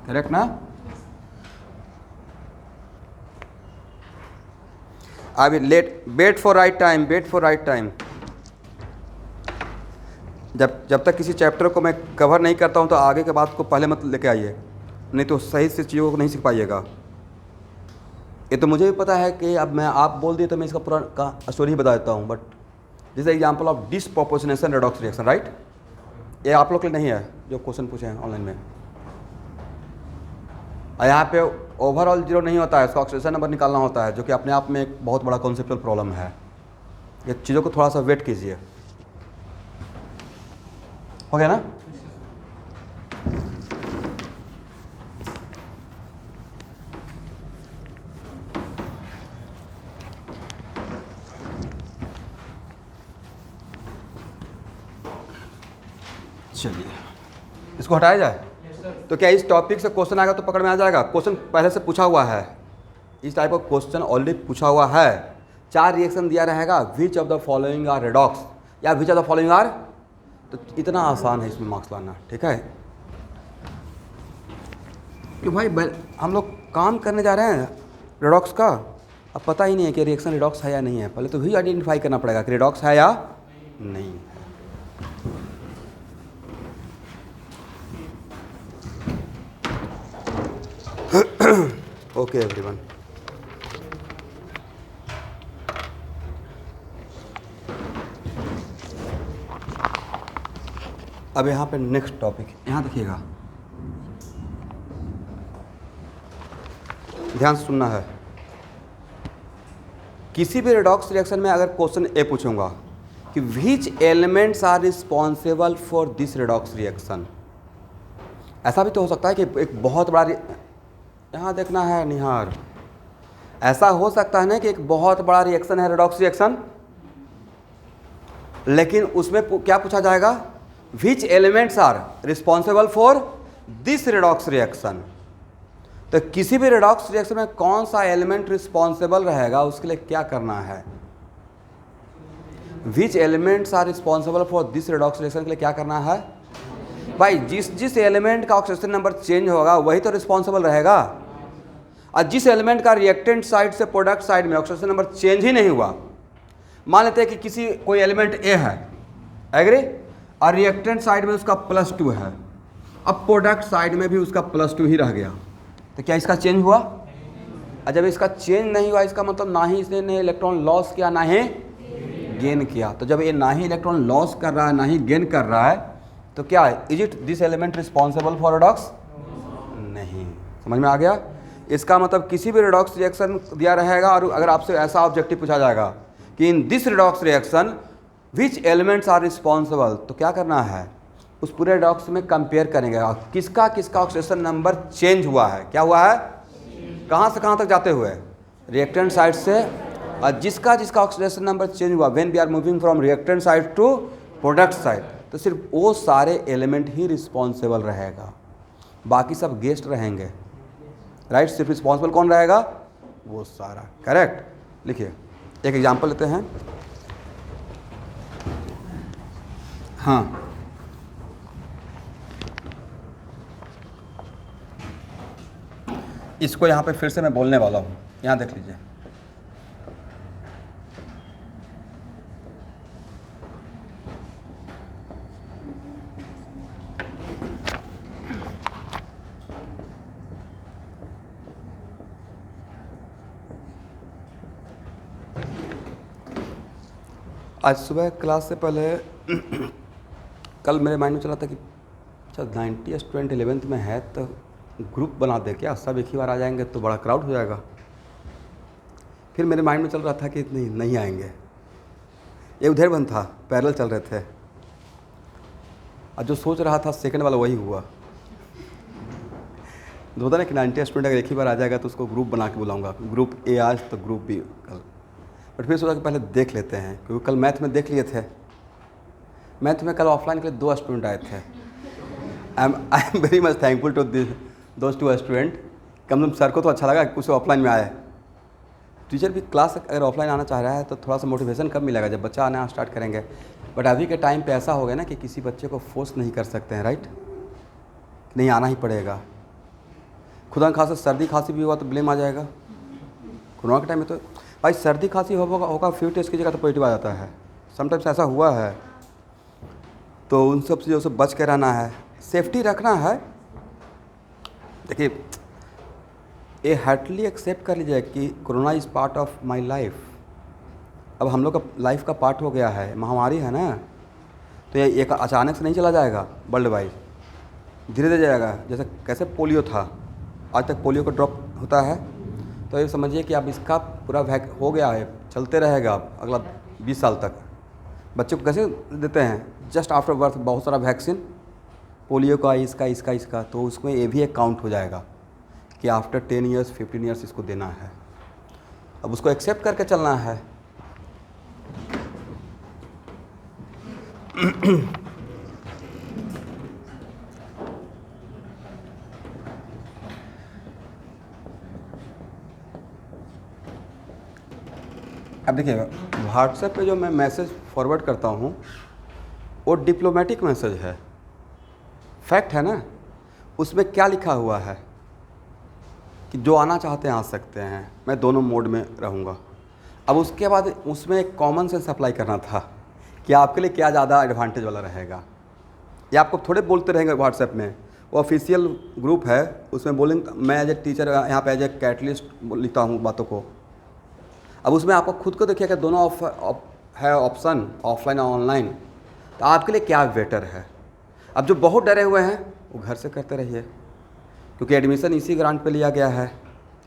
Correct ना। I will wait for right time, wait for right time. जब तक किसी चैप्टर को मैं कवर नहीं करता हूँ तो आगे के बात को पहले मत लेके आइए, नहीं तो सही से चीज़ों को नहीं सीख पाइएगा। ये तो मुझे भी पता है कि अब मैं आप बोल दिए तो मैं इसका पूरा का स्टोरी बता देता हूँ, but this example of disproportionation redox reaction, right. ये आप लोग के लिए नहीं है जो क्वेश्चन पूछे हैं ऑनलाइन में। और यहाँ पे ओवरऑल 0 नहीं होता है, इसका ऑक्सीजन नंबर निकालना होता है, जो कि अपने आप में एक बहुत बड़ा कॉन्सेप्चुअल प्रॉब्लम है। ये चीज़ों को थोड़ा सा वेट कीजिए, हो गया ना। चलिए इसको हटाया जाए। तो क्या इस टॉपिक से क्वेश्चन आएगा तो पकड़ में आ जाएगा? क्वेश्चन पहले से पूछा हुआ है, इस टाइप का क्वेश्चन ऑलरेडी पूछा हुआ है। 4 रिएक्शन दिया रहेगा, which of the following are redox या which of the following are, तो इतना आसान है इसमें मार्क्स लाना, ठीक है। कि भाई हम लोग काम करने जा रहे हैं रिडॉक्स का, अब पता ही नहीं है कि रिएक्शन रिडॉक्स है या नहीं है, पहले तो वही आइडेंटिफाई करना पड़ेगा कि रिडॉक्स है या नहीं है। ओके एवरीवन, अब यहाँ पे नेक्स्ट टॉपिक, यहाँ देखिएगा, ध्यान से सुनना है। किसी भी रिडॉक्स रिएक्शन में अगर क्वेश्चन ए पूछूंगा कि which elements are responsible for this redox reaction, ऐसा भी तो हो सकता है कि एक बहुत बड़ा, यहाँ देखना है निहार, ऐसा हो सकता है ना कि एक बहुत बड़ा रिएक्शन है रिडॉक्स रिएक्शन, लेकिन उसमें क्या पूछा जाएगा, which elements are responsible for this redox reaction. तो किसी भी रिडॉक्स रिएक्शन में कौन सा एलिमेंट रिस्पॉन्सिबल रहेगा, उसके लिए क्या करना है, which elements are responsible for this redox reaction के लिए क्या करना है भाई, जिस एलिमेंट का ऑक्सीडेशन नंबर चेंज होगा वही तो रिस्पॉन्सिबल रहेगा, और जिस एलिमेंट का रिएक्टेंट साइड से प्रोडक्ट साइड में ऑक्सीडेशन नंबर चेंज ही नहीं हुआ, मान लेते हैं कि किसी कोई एलिमेंट ए है, एग्री, और रिएक्टेंट साइड में उसका +2 है, अब प्रोडक्ट साइड में भी उसका +2 ही रह गया, तो क्या इसका चेंज हुआ? और जब इसका चेंज नहीं हुआ, इसका मतलब ना ही इसने इलेक्ट्रॉन लॉस किया ना ही गेन किया। तो जब ये ना ही इलेक्ट्रॉन लॉस कर रहा है ना ही गेन कर रहा है, तो क्या है, is it this element responsible for redox? नहीं। समझ में आ गया? इसका मतलब किसी भी रिडॉक्स रिएक्शन दिया रहेगा, और अगर आपसे ऐसा ऑब्जेक्टिव पूछा जाएगा कि in this redox reaction which elements are responsible, तो क्या करना है, उस पूरे रिडॉक्स में कंपेयर करेंगे किसका किसका ऑक्सीडेशन नंबर चेंज हुआ है, क्या हुआ है, कहाँ से कहाँ तक जाते हुए, रिएक्टेंट साइड से, और जिसका जिसका ऑक्सीडेशन नंबर चेंज हुआ when we are moving from reactant side to product side, तो सिर्फ वो सारे एलिमेंट ही रिस्पॉन्सिबल रहेगा, बाकी सब गेस्ट रहेंगे, राइट। सिर्फ रिस्पॉन्सिबल कौन रहेगा, वो सारा। करेक्ट। लिखिए एक एग्जांपल लेते हैं। हाँ, इसको यहाँ पे फिर से मैं बोलने वाला हूँ, यहाँ देख लीजिए। आज सुबह क्लास से पहले कल मेरे माइंड में चला था कि अच्छा 90 स्टूडेंट 11th में है, तो ग्रुप बना दे क्या, सब एक ही बार आ जाएंगे तो बड़ा क्राउड हो जाएगा। फिर मेरे माइंड में चल रहा था कि नहीं आएंगे, ये उधर बंद था, पैरेलल चल रहे थे, और जो सोच रहा था सेकंड वाला वही हुआ। होता ना कि 90 स्टूडेंट अगर एक ही बार आ जाएगा तो उसको ग्रुप बना के बुलाऊंगा, ग्रुप ए आज तो ग्रुप बी कल। बट फिर सोचा कि पहले देख लेते हैं, क्योंकि कल मैथ में देख लिए थे, मैथ में कल ऑफलाइन के लिए 2 स्टूडेंट आए थे। I am very much thankful to those 2 student. कम से कम सर को तो अच्छा लगा कि कुछ ऑफलाइन में आए। टीचर भी क्लास अगर ऑफलाइन आना चाह रहा है तो थोड़ा सा मोटिवेशन कब मिलेगा, जब बच्चा आना स्टार्ट करेंगे। बट अभी के टाइम पे ऐसा हो गया ना कि किसी बच्चे को फोर्स नहीं कर सकते हैं, राइट, नहीं आना ही पड़ेगा। खुदा न खासा सर्दी खांसी भी हुआ तो ब्लेम आ जाएगा। कोरोना के टाइम में तो भाई सर्दी खांसी होगा फ्यू टेस्ट की जगह तो पॉजिटिव आ जाता है, समटाइम्स ऐसा हुआ है। तो उन सब चीज़ों से बच के रहना है, सेफ्टी रखना है। देखिए ये हार्टली एक्सेप्ट कर लीजिए कि corona is part of my life. अब हम लोग का लाइफ का पार्ट हो गया है, महामारी है ना, तो ये एक अचानक से नहीं चला जाएगा, वर्ल्ड वाइड धीरे धीरे जाएगा। जैसे कैसे पोलियो था, आज तक पोलियो का ड्रॉप होता है, तो ये समझिए कि अब इसका पूरा हो गया है, चलते रहेगा अगला 20 साल तक। बच्चों को कैसे देते हैं, जस्ट आफ्टर बर्थ बहुत सारा वैक्सीन, पोलियो का, इसका, तो उसमें ये भी एक काउंट हो जाएगा कि आफ्टर 10 ईयर्स 15 ईयर्स इसको देना है। अब उसको एक्सेप्ट करके चलना है। अब देखिए व्हाट्सएप पे जो मैं मैसेज फॉरवर्ड करता हूँ वो डिप्लोमेटिक मैसेज है, फैक्ट है ना। उसमें क्या लिखा हुआ है कि जो आना चाहते हैं आ सकते हैं, मैं दोनों मोड में रहूँगा। अब उसके बाद उसमें एक कॉमन सेंस अप्लाई करना था कि आपके लिए क्या ज़्यादा एडवांटेज वाला रहेगा। या आपको थोड़े बोलते रहेंगे व्हाट्सएप में, वो ऑफिशियल ग्रुप है, उसमें बोलेंगे। मैं एज ए टीचर यहाँ पे एज ए कैटलिस्ट लिखता हूँ बातों को। अब उसमें आपको खुद को देखिए कि दोनों है ऑप्शन, ऑफलाइन और ऑनलाइन, तो आपके लिए क्या बेटर है। अब जो बहुत डरे हुए हैं वो घर से करते रहिए, क्योंकि एडमिशन इसी ग्रांट पे लिया गया है।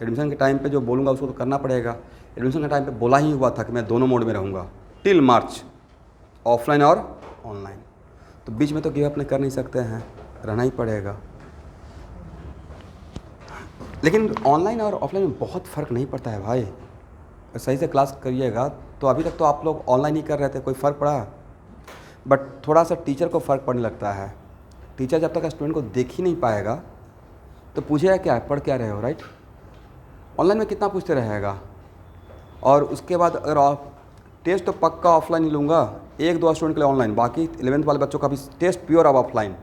एडमिशन के टाइम पे जो बोलूँगा उसको तो करना पड़ेगा। एडमिशन के टाइम पे बोला ही हुआ था कि मैं दोनों मोड में रहूँगा टिल मार्च, ऑफलाइन और ऑनलाइन। तो बीच में तो गिव अप नहीं कर नहीं सकते हैं, रहना ही पड़ेगा। लेकिन ऑनलाइन और ऑफलाइन में बहुत फ़र्क नहीं पड़ता है भाई। सही से क्लास करिएगा तो अभी तक तो आप लोग ऑनलाइन ही कर रहे थे, कोई फ़र्क पड़ा? बट थोड़ा सा टीचर को फ़र्क पड़ने लगता है। टीचर जब तक स्टूडेंट को देख ही नहीं पाएगा तो पूछेगा क्या पढ़ क्या रहे हो, राइट? ऑनलाइन में कितना पूछते रहेगा। और उसके बाद अगर आप टेस्ट तो पक्का ऑफलाइन ही लूँगा, 1-2 स्टूडेंट के लिए ऑनलाइन, बाकी 11th वाले बच्चों का भी टेस्ट प्योर अब ऑफलाइन।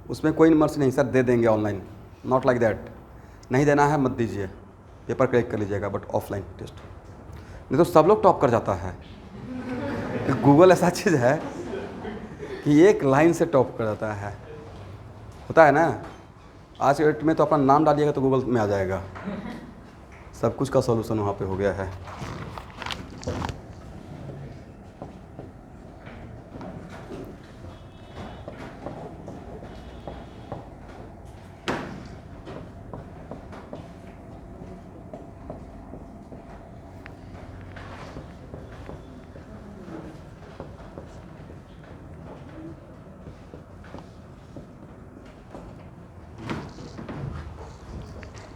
उसमें कोई मर्जी नहीं सर दे देंगे ऑनलाइन, नॉट लाइक दैट। नहीं देना है मत दीजिए, पेपर क्रैक कर लीजिएगा, बट ऑफलाइन टेस्ट। नहीं तो सब लोग टॉप कर जाता है। गूगल ऐसा चीज़ है कि एक लाइन से टॉप कर जाता है, होता है ना। आज के डेट में तो अपना नाम डालिएगा तो गूगल में आ जाएगा, सब कुछ का सॉल्यूशन वहाँ पे हो गया है।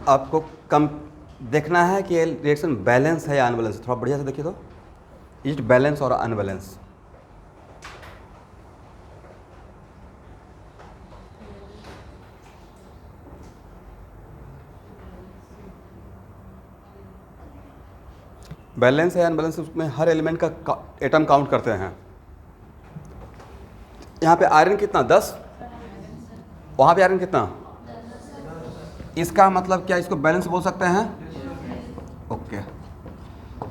आपको कम देखना है कि ये रिएक्शन बैलेंस है या अनबैलेंस। थोड़ा बढ़िया से देखिए तो, इज इट बैलेंस और अनबैलेंस। बैलेंस है अनबैलेंस, उसमें हर एलिमेंट का एटम काउंट करते हैं। यहाँ पे आयरन कितना 10, वहाँ पे आयरन कितना, इसका मतलब क्या इसको बैलेंस बोल सकते हैं? ओके।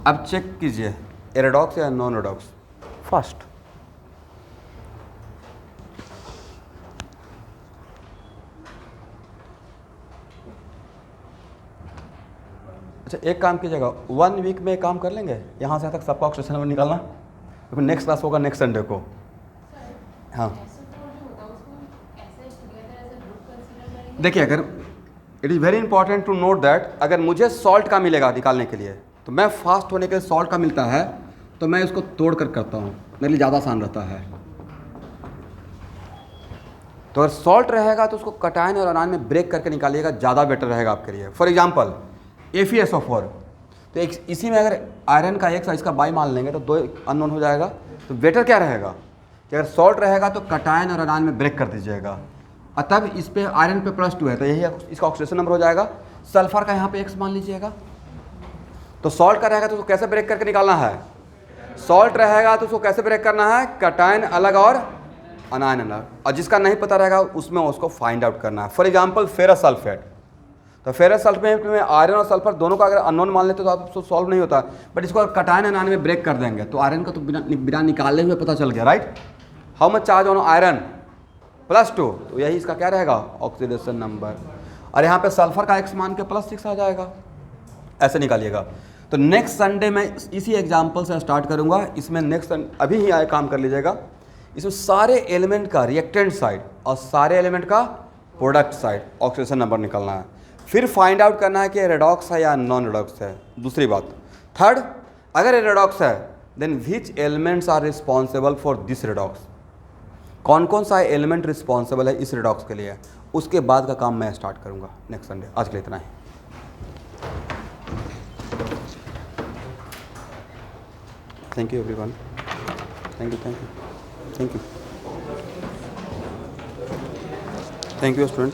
अब चेक कीजिए रेडॉक्स या नॉन रेडॉक्स। फर्स्ट अच्छा, एक काम कीजिएगा, 1 वीक में काम कर लेंगे, यहाँ से तक सबका ऑक्सीजन नंबर निकालना, क्योंकि नेक्स्ट क्लास होगा नेक्स्ट संडे को। हाँ देखिए, अगर it is very important to note that, अगर मुझे सॉल्ट का मिलेगा निकालने के लिए, तो मैं फास्ट होने के लिए सॉल्ट का मिलता है तो मैं इसको तोड़ कर करता हूँ, मेरे लिए ज़्यादा आसान रहता है। तो अगर सॉल्ट रहेगा तो उसको कटायन और अनायन में ब्रेक करके निकालिएगा, ज़्यादा बेटर रहेगा आपके लिए। फॉर एग्जाम्पल AfSO4, तो एक इसी में अगर आयरन का X और इसका बाई मान लेंगे तो 2 अननोन हो जाएगा। तो बेटर क्या रहेगा कि अगर सॉल्ट रहेगा तो कटायन और अनायन में ब्रेक कर दीजिएगा। तब इस पे आयरन पे +2 है तो यही इसका ऑक्सीडेशन नंबर हो जाएगा। सल्फर का यहाँ पे X मान लीजिएगा। तो सॉल्ट का रहेगा तो उसको कैसे ब्रेक करके निकालना है? सॉल्ट रहेगा तो उसको कैसे ब्रेक करना है? कटायन अलग और अनायन अलग। और जिसका नहीं पता रहेगा उसमें उसको फाइंड आउट करना है। फॉर एग्जाम्पल फेरस सल्फेट, तो फेरस सल्फेट में आयरन और सल्फर दोनों का अगर अननोन मान लेते तो आप उसको सॉल्व नहीं होता, बट इसको अगर कटायन अनायन में ब्रेक कर देंगे तो आयरन का तो बिना निकाले हुए पता चल गया, right. How much charge on iron? +2, तो यही इसका क्या रहेगा? Oxidation number. और यहाँ पे सल्फर का X मान के +6 आ जाएगा। ऐसे निकालिएगा। तो नेक्स्ट संडे में इसी एग्जाम्पल से स्टार्ट करूँगा। इसमें नेक्स्ट अभी ही आए काम कर लीजिएगा। इसमें सारे एलिमेंट का रिएक्टेंट साइड और सारे एलिमेंट का प्रोडक्ट साइड ऑक्सीडेशन नंबर निकालना है। फिर फाइंड आउट करना है कि रेडॉक्स है या नॉन रेडॉक्स है। दूसरी बात, थर्ड, अगर ये रेडॉक्स है then which elements are responsible for this redox. कौन कौन सा एलिमेंट रिस्पॉन्सिबल है इस रेडॉक्स के लिए, उसके बाद का काम मैं स्टार्ट करूंगा नेक्स्ट संडे। आज के लिए इतना ही। Thank you everyone. Thank you thank you thank you thank you student.